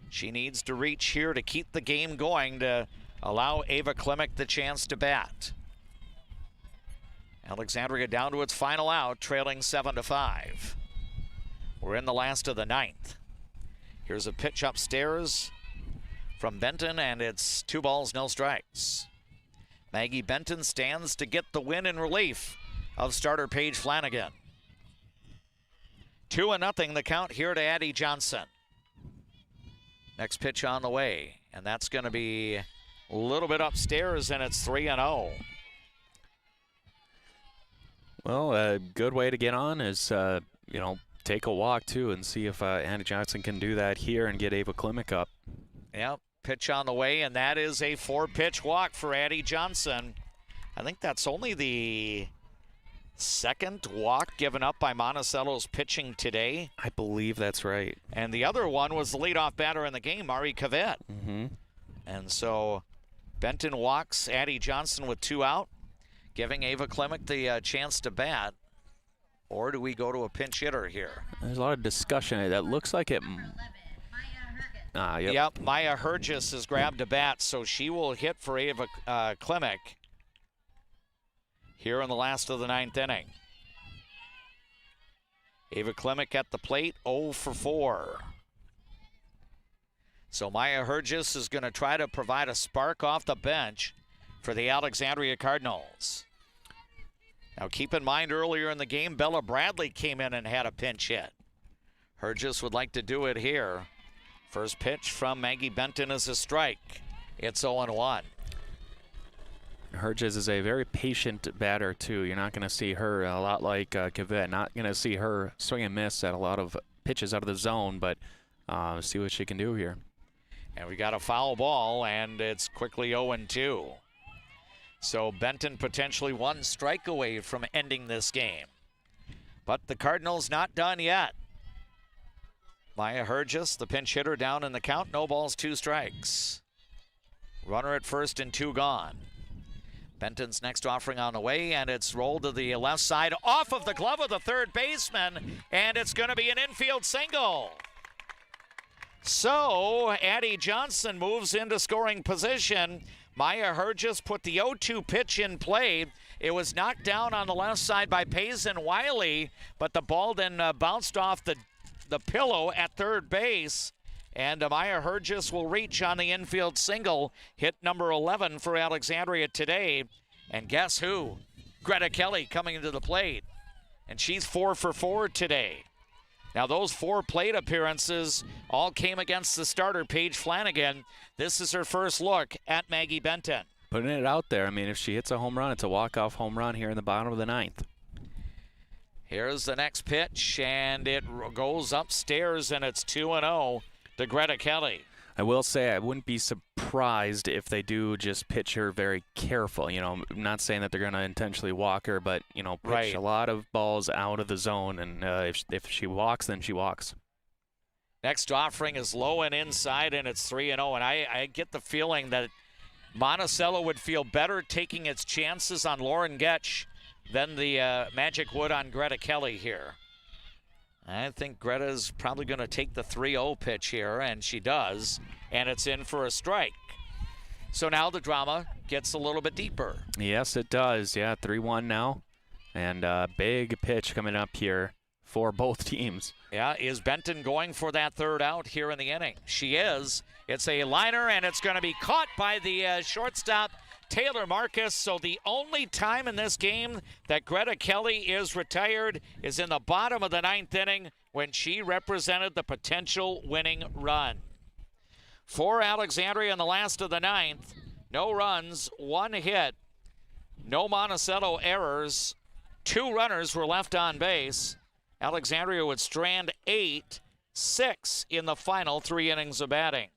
She needs to reach here to keep the game going to allow Ava Klimek the chance to bat. Alexandria down to its final out, trailing 7-5. We're in the last of the 9th. Here's a pitch upstairs from Benton, and it's 2 balls, no strikes. Maggie Benton stands to get the win in relief of starter Paige Flanagan. 2-0 the count here to Addie Johnson. Next pitch on the way, and that's going to be a little bit upstairs, and it's 3-0. Well, a good way to get on is, take a walk too and see if Addie Johnson can do that here and get Ava Klimek up. Yep, pitch on the way, and that is a 4-pitch walk for Addie Johnson. I think that's only the 2nd walk given up by Monticello's pitching today. I believe that's right. And the other one was the leadoff batter in the game, Mari Kavit. Mm-hmm. And so Benton walks Addie Johnson with 2 out, giving Ava Klimek the chance to bat. Or do we go to a pinch hitter here? There's a lot of discussion. That looks like it. Yep, Maya Hergis has grabbed a bat, so she will hit for Ava Klimek here in the last of the 9th inning. Ava Klimek at the plate, 0 for 4. So Maya Hergis is going to try to provide a spark off the bench for the Alexandria Cardinals. Now keep in mind, earlier in the game, Bella Bradley came in and had a pinch hit. Hergis would like to do it here. First pitch from Maggie Benton is a strike. It's 0-1. Hergis is a very patient batter, too. You're not going to see her a lot like Kavit. Not going to see her swing and miss at a lot of pitches out of the zone, but see what she can do here. And we got a foul ball, and it's quickly 0-2. So Benton potentially 1 strike away from ending this game. But the Cardinals not done yet. Maya Hergis, the pinch hitter, down in the count. No balls, 2 strikes. Runner at first and 2 gone. Benton's next offering on the way, and it's rolled to the left side off of the glove of the third baseman, and it's going to be an infield single. So Addie Johnson moves into scoring position. Maya Hergis put the 0-2 pitch in play. It was knocked down on the left side by Payson Wiley, but the ball then bounced off the pillow at third base. And Maya Hergis will reach on the infield single, hit number 11 for Alexandria today. And guess who? Greta Kelly coming into the plate. And she's 4 for 4 today. Now, those 4 plate appearances all came against the starter, Paige Flanagan. This is her first look at Maggie Benton. Putting it out there. I mean, if she hits a home run, it's a walk-off home run here in the bottom of the 9th. Here's the next pitch, and it goes upstairs, and it's 2-0 to Greta Kelly. I will say I wouldn't be surprised if they do just pitch her very careful. You know, I'm not saying that they're going to intentionally walk her, but, you know, pitch a lot of balls out of the zone, and if she walks, then she walks. Next offering is low and inside, and it's 3-0, and I get the feeling that Monticello would feel better taking its chances on Lauren Getch than the Magic would on Greta Kelly here. I think Greta's probably going to take the 3-0 pitch here, and she does, and it's in for a strike. So now the drama gets a little bit deeper. Yes, it does. Yeah, 3-1 now, and big pitch coming up here for both teams. Yeah, is Benton going for that 3rd out here in the inning? She is. It's a liner, and it's going to be caught by the shortstop, Taylor Marcus. So the only time in this game that Greta Kelly is retired is in the bottom of the 9th inning when she represented the potential winning run. For Alexandria in the last of the 9th, no runs, 1 hit, no Monticello errors, 2 runners were left on base. Alexandria would strand 8-6 in the final 3 innings of batting.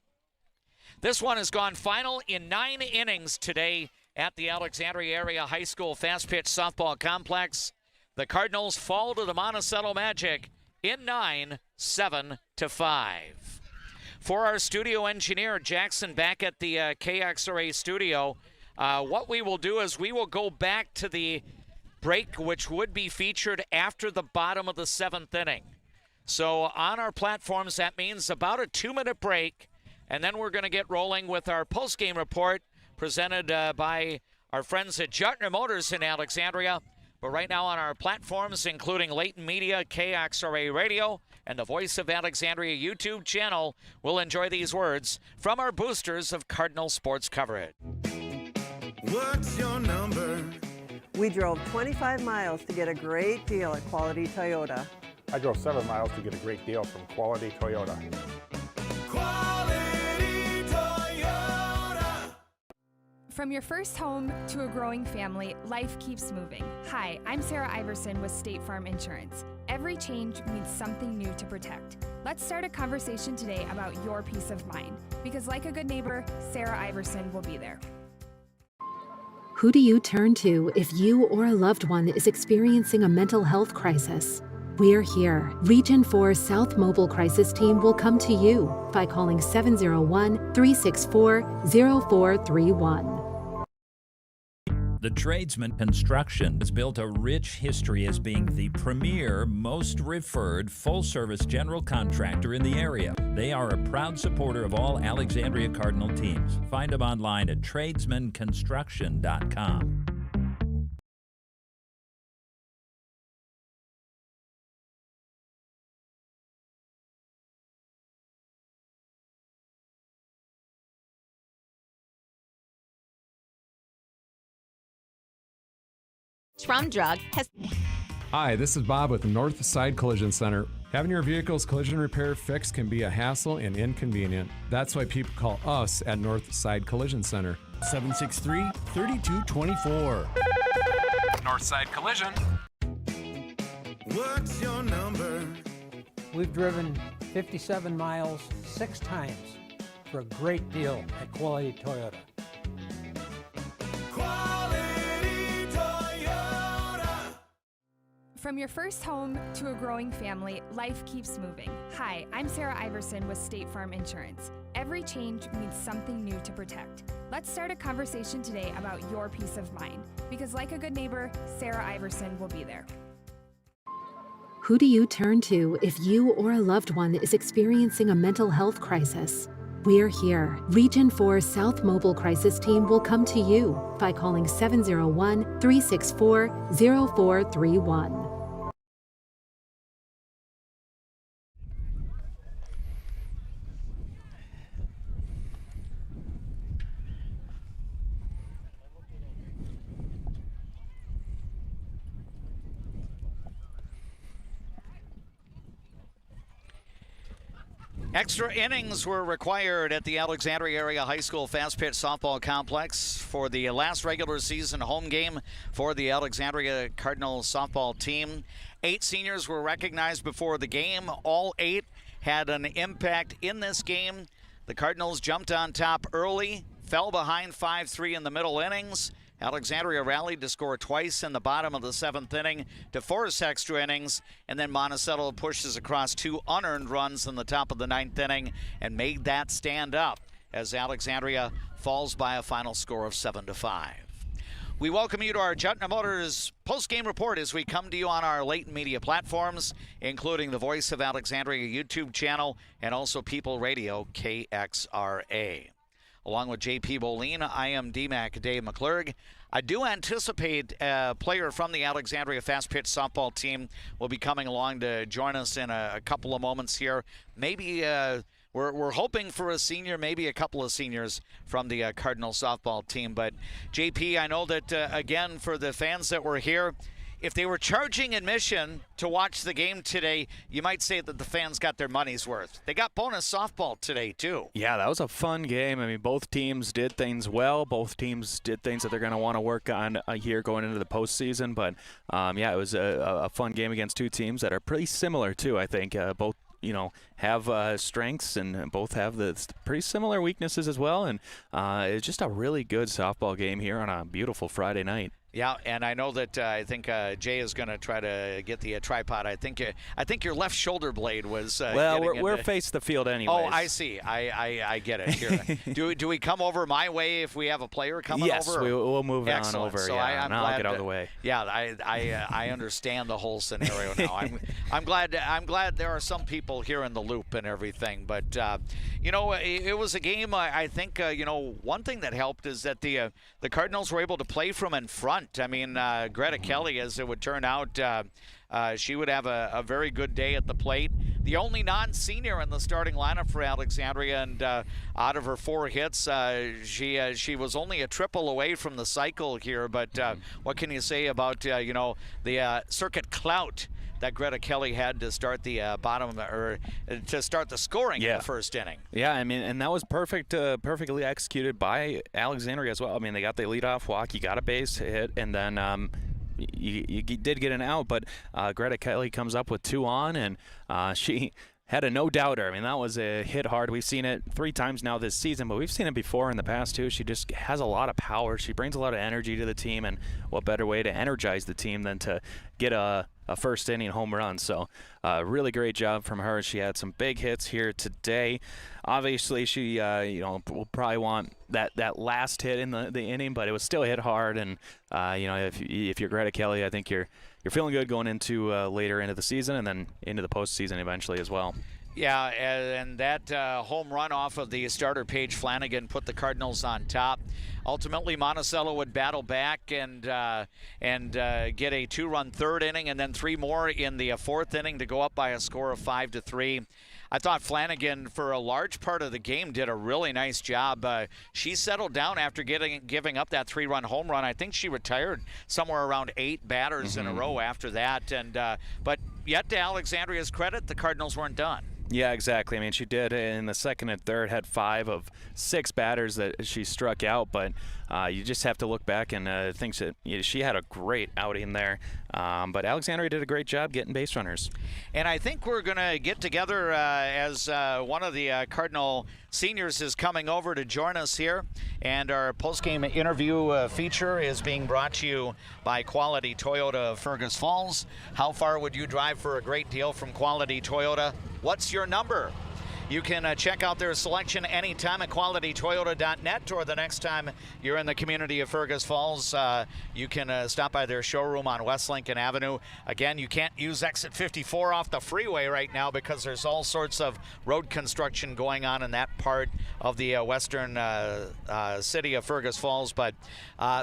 This one has gone final in 9 innings today at the Alexandria Area High School Fast Pitch Softball Complex. The Cardinals fall to the Monticello Magic in 9, 7-5. For our studio engineer, Jackson, back at the KXRA studio, what we will do is we will go back to the break, which would be featured after the bottom of the 7th inning. So on our platforms, that means about a 2-minute break. And then we're going to get rolling with our post-game report presented by our friends at Juettner Motors in Alexandria. But right now on our platforms, including Leighton Media, KXRA Radio, and the Voice of Alexandria YouTube channel, we'll enjoy these words from our boosters of Cardinal sports coverage. What's your number? We drove 25 miles to get a great deal at Quality Toyota. I drove 7 miles to get a great deal from Quality Toyota. From your first home to a growing family, life keeps moving. Hi, I'm Sarah Iverson with State Farm Insurance. Every change means something new to protect. Let's start a conversation today about your peace of mind, because like a good neighbor, Sarah Iverson will be there. Who do you turn to if you or a loved one is experiencing a mental health crisis? We're here. Region 4 South Mobile Crisis Team will come to you by calling 701-364-0431. The Tradesman Construction has built a rich history as being the premier, most referred, full-service general contractor in the area. They are a proud supporter of all Alexandria Cardinal teams. Find them online at tradesmanconstruction.com. Trump Drug has... Hi, this is Bob with the North Side Collision Center. Having your vehicle's collision repair fixed can be a hassle and inconvenient. That's why people call us at North Side Collision Center. 763-3224. Northside Collision. What's your number? We've driven 57 miles 6 times for a great deal at Quality Toyota. From your first home to a growing family, life keeps moving. Hi, I'm Sarah Iverson with State Farm Insurance. Every change means something new to protect. Let's start a conversation today about your peace of mind, because like a good neighbor, Sarah Iverson will be there. Who do you turn to if you or a loved one is experiencing a mental health crisis? We're here. Region 4 South Mobile Crisis Team will come to you by calling 701-364-0431. Extra innings were required at the Alexandria Area High School Fast Pitch Softball Complex for the last regular season home game for the Alexandria Cardinal softball team. 8 seniors were recognized before the game. All 8 had an impact in this game. The Cardinals jumped on top early, fell behind 5-3 in the middle innings. Alexandria rallied to score twice in the bottom of the 7th inning to force extra innings, and then Monticello pushes across 2 unearned runs in the top of the 9th inning and made that stand up as Alexandria falls by a final score of 7-5. We welcome you to our Juettner Motors post-game report as we come to you on our latent media platforms, including the Voice of Alexandria YouTube channel and also People Radio KXRA. Along with JP Boline, I am D-Mac Dave McClurg. I do anticipate a player from the Alexandria Fast Pitch Softball team will be coming along to join us in a couple of moments here. Maybe we're hoping for a senior, maybe a couple of seniors from the Cardinal softball team. But JP, I know that, again, for the fans that were here, if they were charging admission to watch the game today, you might say that the fans got their money's worth. They got bonus softball today, too. Yeah, that was a fun game. I mean, both teams did things well. Both teams did things that they're going to want to work on here going into the postseason. But, yeah, it was a fun game against 2 teams that are pretty similar, too, I think. Both, have strengths and both have the pretty similar weaknesses as well. And it's just a really good softball game here on a beautiful Friday night. Yeah, and I know that I think Jay is going to try to get the tripod. I think your left shoulder blade was. Well, we're face the field anyway. Oh, I see. I get it. Here. do we come over my way if we have a player coming over? Yes, we'll move Excellent. on over. So yeah, I'm and glad I'll get out of the way. Yeah, I understand the whole scenario now. I'm glad there are some people here in the loop and everything. But it was a game. I think one thing that helped is that the Cardinals were able to play from in front. I mean, Greta Kelly, as it would turn out, she would have a very good day at the plate. The only non-senior in the starting lineup for Alexandria, and out of her 4 hits, she was only a triple away from the cycle here. But what can you say about the circuit clout that Greta Kelly had to start the to start the scoring in the first inning? Yeah, I mean, and that was perfectly executed by Alexandria as well. I mean, they got the leadoff walk, you got a base hit, and then you did get an out, but Greta Kelly comes up with 2 on, and she had a no-doubter. I mean, that was a hit hard. We've seen it 3 times now this season, but we've seen it before in the past too. She just has a lot of power. She brings a lot of energy to the team, and what better way to energize the team than to get a first inning home run. So really great job from her. She had some big hits here today. Obviously, she will probably want that last hit in the inning, but it was still hit hard. And if you're Greta Kelly, I think you're feeling good going into later into the season and then into the postseason eventually as well. Yeah, and that home run off of the starter Paige Flanagan put the Cardinals on top. Ultimately, Monticello would battle back and get a 2-run 3rd inning and then 3 more in the 4th inning to go up by a score of 5-3. I thought Flanagan, for a large part of the game, did a really nice job. She settled down after giving up that 3-run home run. I think she retired somewhere around 8 batters in a row after that. And but yet, to Alexandria's credit, the Cardinals weren't done. Yeah, exactly. I mean, she did in the 2nd and 3rd, had 5 of 6 batters that she struck out, but you just have to look back and think that she had a great outing there. But Alexandria did a great job getting base runners. And I think we're going to get together as one of the Cardinal seniors is coming over to join us here. And our post-game interview feature is being brought to you by Quality Toyota of Fergus Falls. How far would you drive for a great deal from Quality Toyota? What's your number? You can check out their selection anytime at qualitytoyota.net, or the next time you're in the community of Fergus Falls, you can stop by their showroom on West Lincoln Avenue. Again, you can't use exit 54 off the freeway right now because there's all sorts of road construction going on in that part of the western city of Fergus Falls. But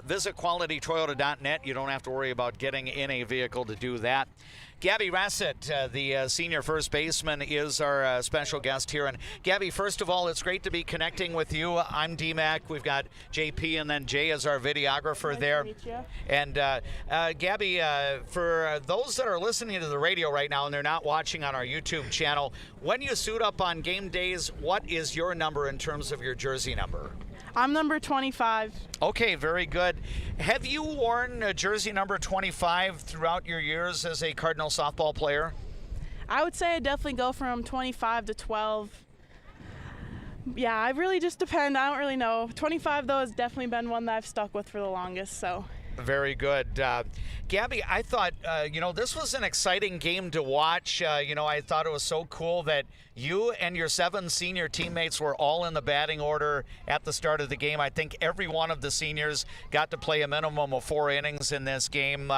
visit qualitytoyota.net. You don't have to worry about getting in a vehicle to do that. Gabby Rassett, the senior first baseman, is our special guest here. And Gabby, first of all, it's great to be connecting with you. I'm D-Mac. We've got JP and then Jay as our videographer nice there. To meet you. And Gabby, for those that are listening to the radio right now and they're not watching on our YouTube channel, when you suit up on game days, what is your number in terms of your jersey number? I'm number 25. Okay, very good. Have you worn jersey number 25 throughout your years as a Cardinal softball player? I would say I definitely go from 25 to 12. Yeah, I really just depend. I don't really know. 25, though, has definitely been one that I've stuck with for the longest, so. Very good. Gabby, I thought, this was an exciting game to watch. I thought it was so cool that you and your 7 senior teammates were all in the batting order at the start of the game. I think every one of the seniors got to play a minimum of 4 innings in this game.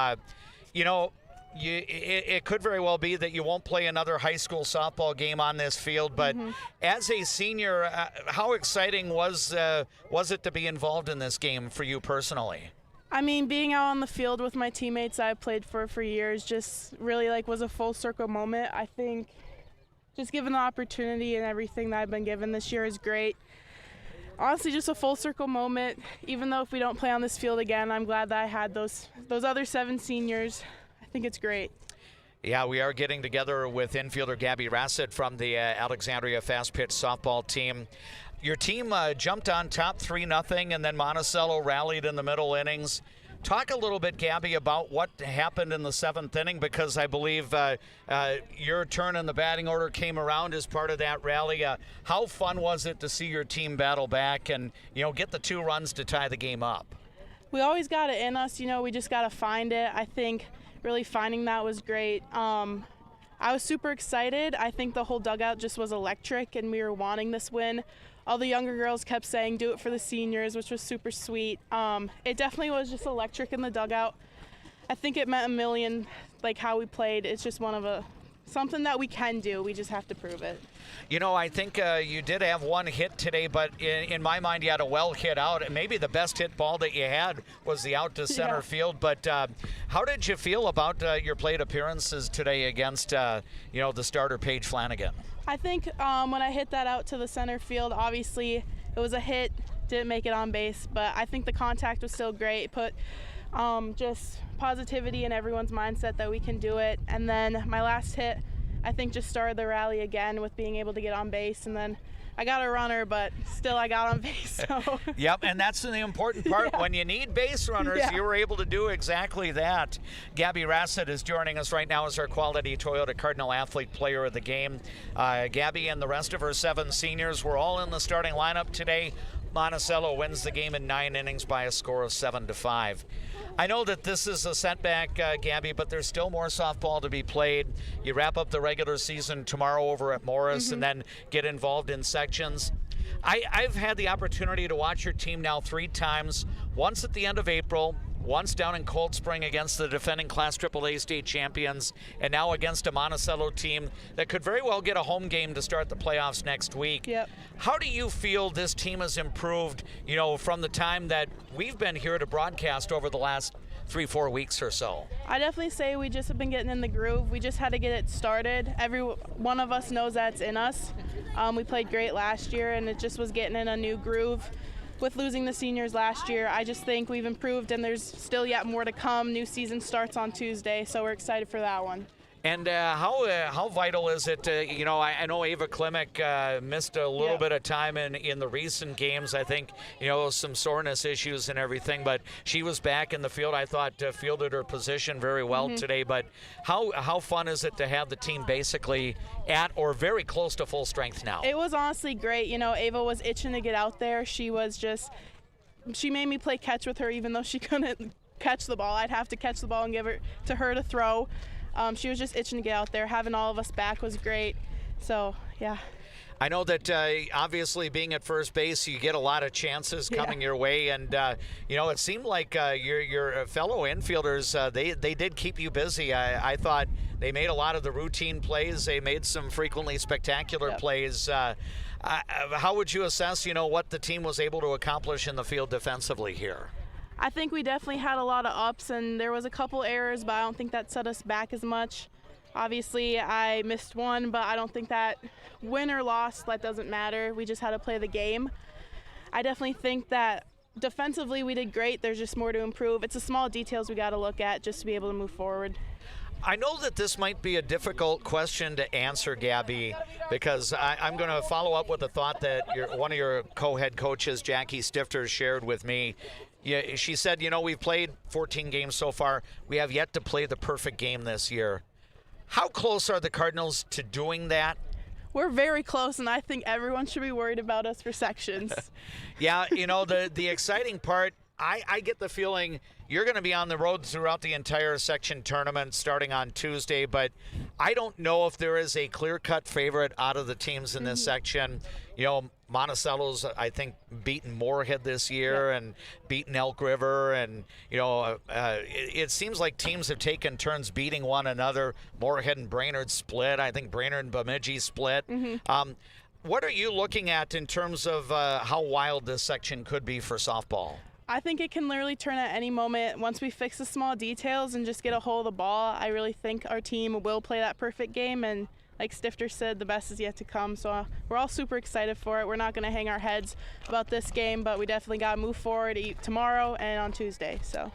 It could very well be that you won't play another high school softball game on this field, but as a senior, how exciting was it to be involved in this game for you personally? I mean, being out on the field with my teammates I played for years just really was a full circle moment. I think just given the opportunity and everything that I've been given this year is great. Honestly, just a full circle moment. Even though if we don't play on this field again, I'm glad that I had those other 7 seniors. I think it's great. Yeah, we are getting together with infielder Gabby Rassett from the Alexandria fast pitch softball team. Your team jumped on top 3-0, and then Monticello rallied in the middle innings. Talk a little bit, Gabby, about what happened in the 7th inning, because I believe your turn in the batting order came around as part of that rally. How fun was it to see your team battle back and get the 2 runs to tie the game up? We always got it in us. We just got to find it. I think really finding that was great. I was super excited. I think the whole dugout just was electric, and we were wanting this win. All the younger girls kept saying, do it for the seniors, which was super sweet. It definitely was just electric in the dugout. I think it meant a million, how we played. It's just something that we can do. We just have to prove it. I think you did have 1 hit today, but in my mind, you had a well hit out. And maybe the best hit ball that you had was the out to center field. But how did you feel about your plate appearances today against, the starter Paige Flanagan? I think when I hit that out to the center field, obviously it was a hit, didn't make it on base, but I think the contact was still great. Put just positivity in everyone's mindset that we can do it. And then my last hit, I think, just started the rally again with being able to get on base. And then I got a runner, but still I got on base. So. Yep, and that's the important part. When you need base runners, you were able to do exactly that. Gabby Rassett is joining us right now as our Quality Toyota Cardinal Athlete Player of the Game. Gabby and the rest of her 7 seniors were all in the starting lineup today. Monticello wins the game in 9 innings by a score of 7-5. I know that this is a setback, Gabby, but there's still more softball to be played. You wrap up the regular season tomorrow over at Morris and then get involved in sections. I've had the opportunity to watch your team now 3 times, once at the end of April, once down in Cold Spring against the defending Class AAA state champions, and now against a Monticello team that could very well get a home game to start the playoffs next week. Yep. How do you feel this team has improved, from the time that we've been here to broadcast over the last 3-4 weeks or so? I definitely say we just have been getting in the groove. We just had to get it started. Every one of us knows that's in us. We played great last year, and it just was getting in a new groove. With losing the seniors last year, I just think we've improved, and there's still yet more to come. New season starts on Tuesday, so we're excited for that one. And how vital is it? I know Ava Klimek missed a little bit of time in the recent games. I think some soreness issues and everything, but she was back in the field. I thought fielded her position very well today. But how fun is it to have the team basically at or very close to full strength now? It was honestly great. Ava was itching to get out there. She made me play catch with her, even though she couldn't catch the ball. I'd have to catch the ball and give it to her to throw. She was just itching to get out there. Having all of us back was great. So, yeah. I know that obviously being at first base, you get a lot of chances coming your way. And, it seemed like your fellow infielders, they did keep you busy. I thought they made a lot of the routine plays. They made some frequently spectacular plays. How would you assess, what the team was able to accomplish in the field defensively here? I think we definitely had a lot of ups, and there was a couple errors, but I don't think that set us back as much. Obviously, I missed one, but I don't think that win or loss, that doesn't matter. We just had to play the game. I definitely think that defensively we did great. There's just more to improve. It's the small details we got to look at just to be able to move forward. I know that this might be a difficult question to answer, Gabby, because I'm going to follow up with a thought that one of your co-head coaches, Jackie Stifter, shared with me. Yeah, she said, we've played 14 games so far. We have yet to play the perfect game this year. How close are the Cardinals to doing that? We're very close, and I think everyone should be worried about us for sections. Yeah, the exciting part, I get the feeling you're going to be on the road throughout the entire section tournament starting on Tuesday, but I don't know if there is a clear-cut favorite out of the teams in this section. Monticello's, I think, beaten Moorhead this year and beaten Elk River, and it seems like teams have taken turns beating one another. Moorhead and Brainerd split. I think Brainerd and Bemidji split. What are you looking at in terms of how wild this section could be for softball? I think it can literally turn at any moment. Once we fix the small details and just get a hold of the ball, I really think our team will play that perfect game, and like Stifter said, the best is yet to come. So we're all super excited for it. We're not going to hang our heads about this game, but we definitely got to move forward tomorrow and on Tuesday. So.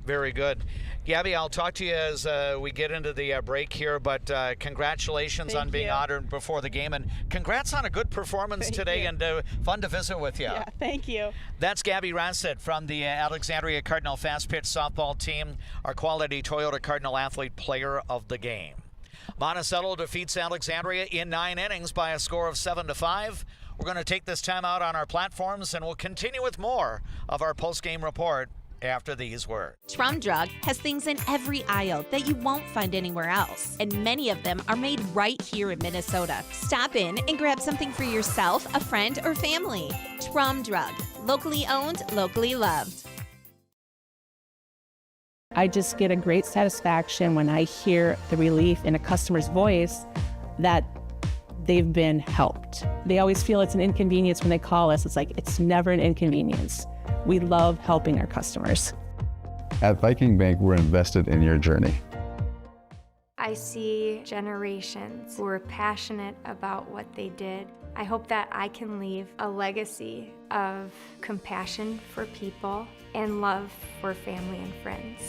Very good. Gabby, I'll talk to you as we get into the break here, but congratulations on being honored before the game, and congrats on a good performance today, and fun to visit with you. Yeah, thank you. That's Gabby Rassett from the Alexandria Cardinal Fast Pitch Softball Team, our Quality Toyota Cardinal Athlete Player of the Game. Monticello defeats Alexandria in 9 innings by a score of 7-5. We're going to take this time out on our platforms, and we'll continue with more of our post-game report after these words. Trum Drug has things in every aisle that you won't find anywhere else, and many of them are made right here in Minnesota. Stop in and grab something for yourself, a friend, or family. Trum Drug, locally owned, locally loved. I just get a great satisfaction when I hear the relief in a customer's voice that they've been helped. They always feel it's an inconvenience when they call us. It's like, it's never an inconvenience. We love helping our customers. At Viking Bank, we're invested in your journey. I see generations who are passionate about what they did. I hope that I can leave a legacy of compassion for people and love for family and friends.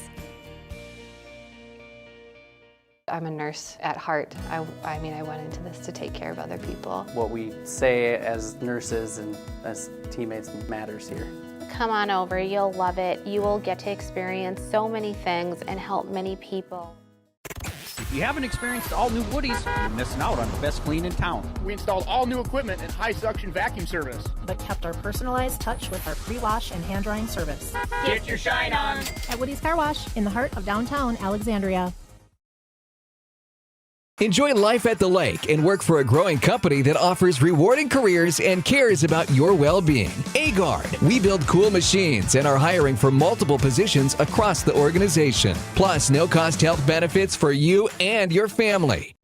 I'm a nurse at heart. I went into this to take care of other people. What we say as nurses and as teammates matters here. Come on over, you'll love it. You will get to experience so many things and help many people. If you haven't experienced all new Woodies, you're missing out on the best clean in town. We installed all new equipment and high suction vacuum service, but kept our personalized touch with our pre-wash and hand drying service. Get your shine on at Woody's Car Wash in the heart of downtown Alexandria. Enjoy life at the lake and work for a growing company that offers rewarding careers and cares about your well-being. Agard, we build cool machines and are hiring for multiple positions across the organization. Plus, no-cost health benefits for you and your family.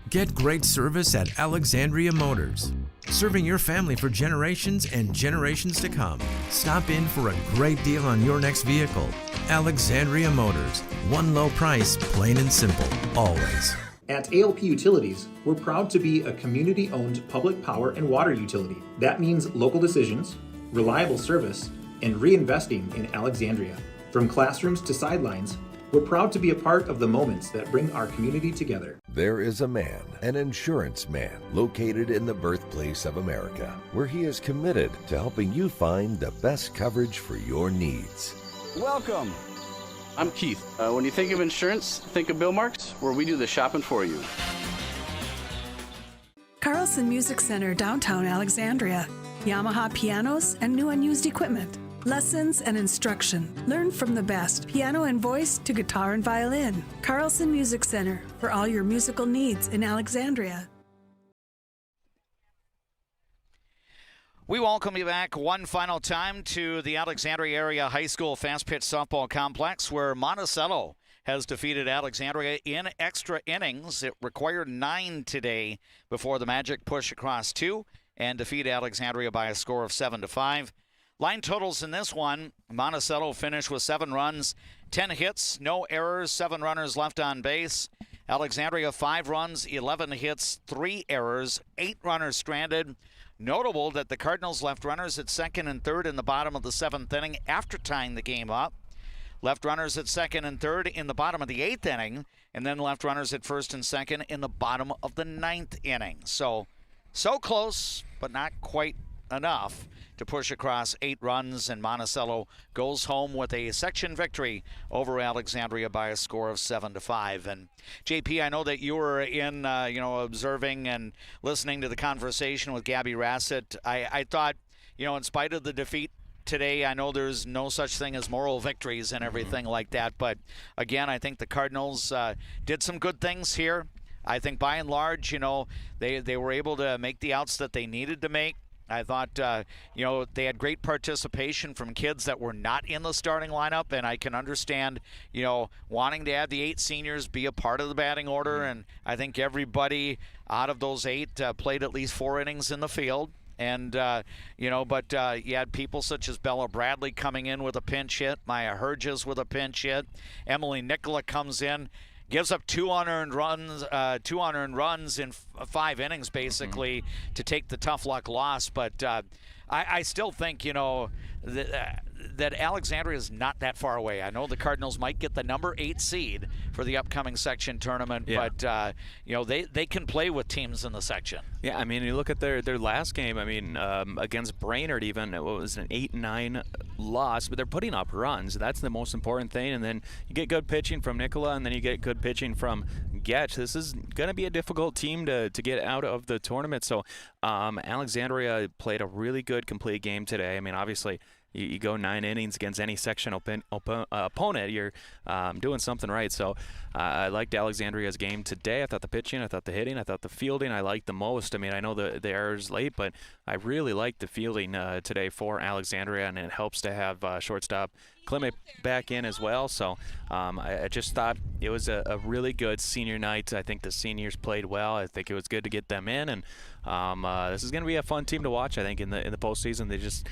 Get great service at Alexandria Motors. Serving your family for generations and generations to come. Stop in for a great deal on your next vehicle. Alexandria Motors. One low price, plain and simple, always. At ALP Utilities, we're proud to be a community-owned public power and water utility. That means local decisions, reliable service, and reinvesting in Alexandria. From classrooms to sidelines, we're proud to be a part of the moments that bring our community together. There is a man, an insurance man, located in the birthplace of America, where he is committed to helping you find the best coverage for your needs. Welcome. I'm Keith. When you think of insurance, think of Bill Marks, where we do the shopping for you. Carlson Music Center, downtown Alexandria. Yamaha pianos and new unused equipment. Lessons and instruction. Learn from the best, piano and voice to guitar and violin. Carlson Music Center, for all your musical needs in Alexandria. We welcome you back one final time to the Alexandria Area High School Fast Pitch Softball Complex, where Monticello has defeated Alexandria in extra innings. It required 9 today before the Magic push across 2 and defeat Alexandria by a score of 7-5. Line totals in this one, Monticello finished with 7 runs, 10 hits, no errors, 7 runners left on base. Alexandria 5 runs, 11 hits, 3 errors, 8 runners stranded. Notable that the Cardinals left runners at second and third in the bottom of the 7th inning after tying the game up. Left runners at second and third in the bottom of the 8th inning, and then left runners at first and second in the bottom of the 9th inning. So close, but not quite enough to push across 8 runs, and Monticello goes home with a section victory over Alexandria by a score of 7-5. And JP, I know that you were in, observing and listening to the conversation with Gabby Rassett. I thought, in spite of the defeat today, I know there's no such thing as moral victories and everything like that, but again, I think the Cardinals did some good things here. I think by and large, they were able to make the outs that they needed to make. I thought, they had great participation from kids that were not in the starting lineup, and I can understand, wanting to have the 8 seniors be a part of the batting order, and I think everybody out of those 8 played at least 4 innings in the field. And, you had people such as Bella Bradley coming in with a pinch hit, Maya Herges with a pinch hit, Emily Nicola comes in, gives up 2 unearned runs in 5 innings, basically, to take the tough luck loss. But I still think, that Alexandria is not that far away. I know the Cardinals might get the number 8 seed for the upcoming section tournament, but they can play with teams in the section. Yeah, I mean, you look at their last game. I mean, against Brainerd, even it was an 8-9 loss, but they're putting up runs. That's the most important thing. And then you get good pitching from Nicola, and then you get good pitching from Getch. This is going to be a difficult team to get out of the tournament. So Alexandria played a really good complete game today. I mean, obviously, you go 9 innings against any section opponent, you're doing something right. So I liked Alexandria's game today. I thought the pitching, I thought the hitting, I thought the fielding I liked the most. I mean, I know the errors late, but I really liked the fielding today for Alexandria, and it helps to have shortstop Clement back in as well. So I just thought it was a really good senior night. I think the seniors played well. I think it was good to get them in, and this is going to be a fun team to watch. I think in the postseason they just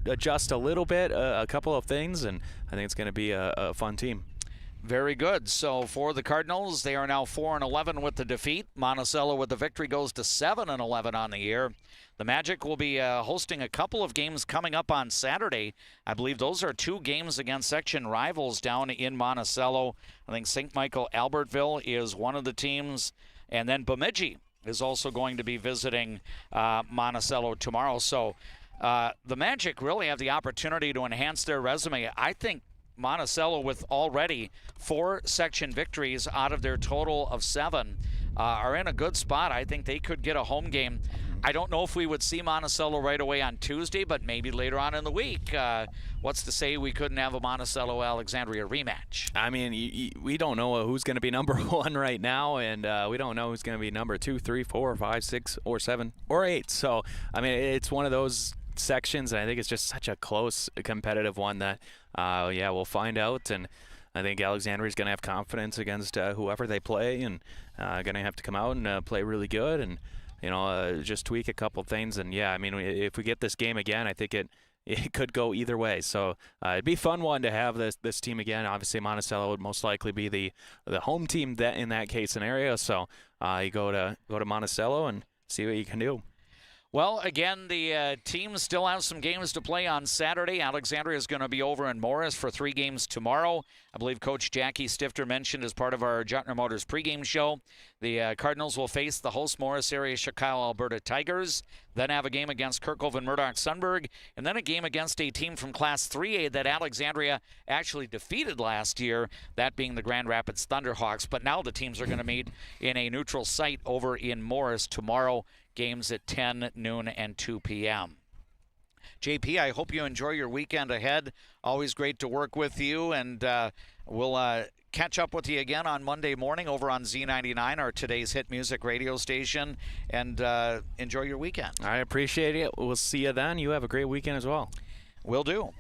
adjust a little bit, a couple of things, and I think it's going to be a fun team. Very good. So for the Cardinals, they are now 4-11 with the defeat. Monticello with the victory goes to 7-11 on the year. The Magic will be hosting a couple of games coming up on Saturday. I believe those are 2 games against section rivals down in Monticello. I think St. Michael Albertville is one of the teams, and then Bemidji is also going to be visiting Monticello tomorrow. So the Magic really have the opportunity to enhance their resume. I think Monticello, with already 4 section victories out of their total of 7, are in a good spot. I think they could get a home game. I don't know if we would see Monticello right away on Tuesday, but maybe later on in the week. What's to say we couldn't have a Monticello-Alexandria rematch? I mean, we don't know who's going to be number 1 right now, and we don't know who's going to be number 2, 3, 4, 5, 6, or 7, or 8. So, I mean, it's one of those sections, and I think it's just such a close, competitive one that, we'll find out. And I think Alexandria's going to have confidence against whoever they play, and going to have to come out and play really good, and just tweak a couple things. And I mean, if we get this game again, I think it could go either way. So it'd be a fun one to have this team again. Obviously, Monticello would most likely be the home team in that case scenario. So you go to Monticello and see what you can do. Well, again, the teams still have some games to play on Saturday. Alexandria is going to be over in Morris for 3 games tomorrow. I believe Coach Jackie Stifter mentioned as part of our Juettner Motors pregame show. The Cardinals will face the host Morris area Chicago, Alberta Tigers, then have a game against Kirkhope and Murdoch-Sunburg, and then a game against a team from Class 3A that Alexandria actually defeated last year, that being the Grand Rapids Thunderhawks. But now the teams are going to meet in a neutral site over in Morris tomorrow. Games at 10, noon, and 2 p.m. JP, I hope you enjoy your weekend ahead. Always great to work with you, and we'll catch up with you again on Monday morning over on Z99, our today's hit music radio station, and enjoy your weekend. I appreciate it. We'll see you then. You have a great weekend as well. Will do.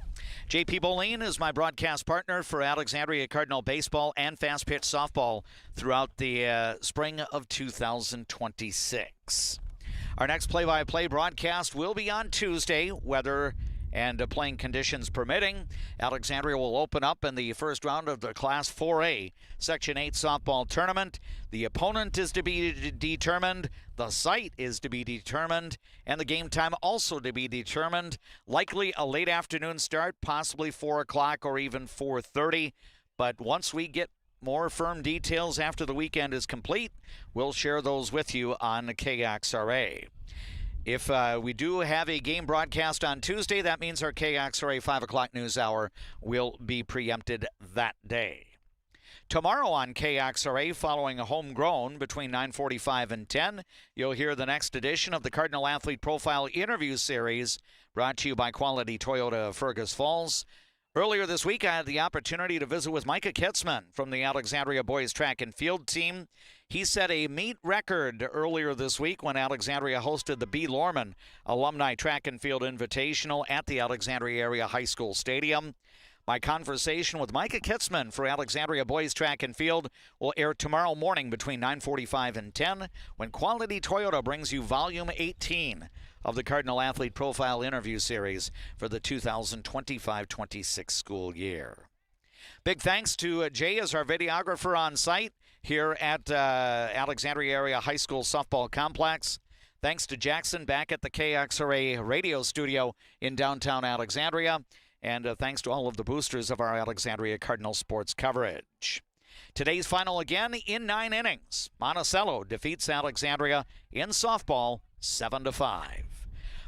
JP Boline is my broadcast partner for Alexandria Cardinal baseball and fast pitch softball throughout the spring of 2026. Our next play-by-play broadcast will be on Tuesday. Weather And playing conditions permitting, Alexandria will open up in the first round of the Class 4A Section 8 softball tournament. The opponent is to be determined, the site is to be determined, and the game time also to be determined. Likely a late afternoon start, possibly 4 o'clock or even 4:30. But once we get more firm details after the weekend is complete, we'll share those with you on KXRA. If we do have a game broadcast on Tuesday, that means our KXRA 5 o'clock news hour will be preempted that day. Tomorrow on KXRA, following a homegrown between 9:45 and 10, you'll hear the next edition of the Cardinal Athlete Profile Interview Series, brought to you by Quality Toyota of Fergus Falls. Earlier this week, I had the opportunity to visit with Micah Kitzman from the Alexandria boys track and field team. He set a meet record earlier this week when Alexandria hosted the B. Lorman Alumni Track and Field Invitational at the Alexandria Area High School Stadium. My conversation with Micah Kitzman for Alexandria boys track and field will air tomorrow morning between 9:45 and 10 when Quality Toyota brings you Volume 18 of the Cardinal Athlete Profile Interview Series for the 2025-26 school year. Big thanks to Jay as our videographer on site here at Alexandria Area High School Softball Complex. Thanks to Jackson back at the KXRA radio studio in downtown Alexandria. And thanks to all of the boosters of our Alexandria Cardinal sports coverage. Today's final again in 9 innings. Monticello defeats Alexandria in softball 7-5.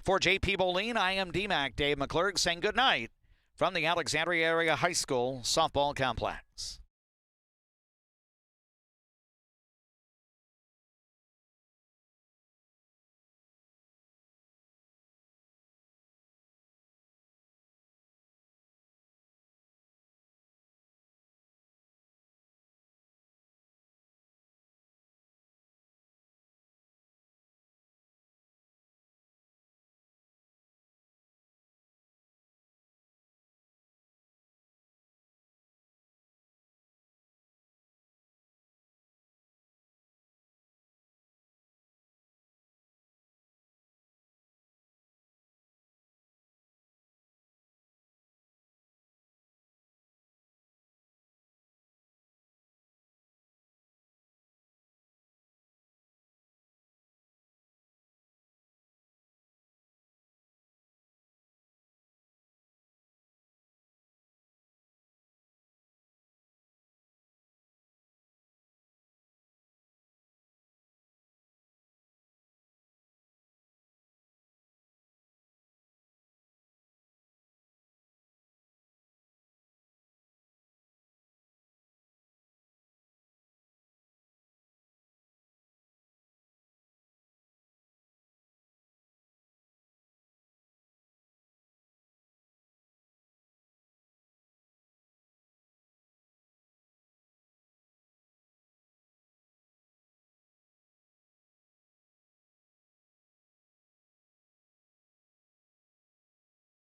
For JP Boline, I am D-Mac Dave McClurg saying good night from the Alexandria Area High School Softball Complex.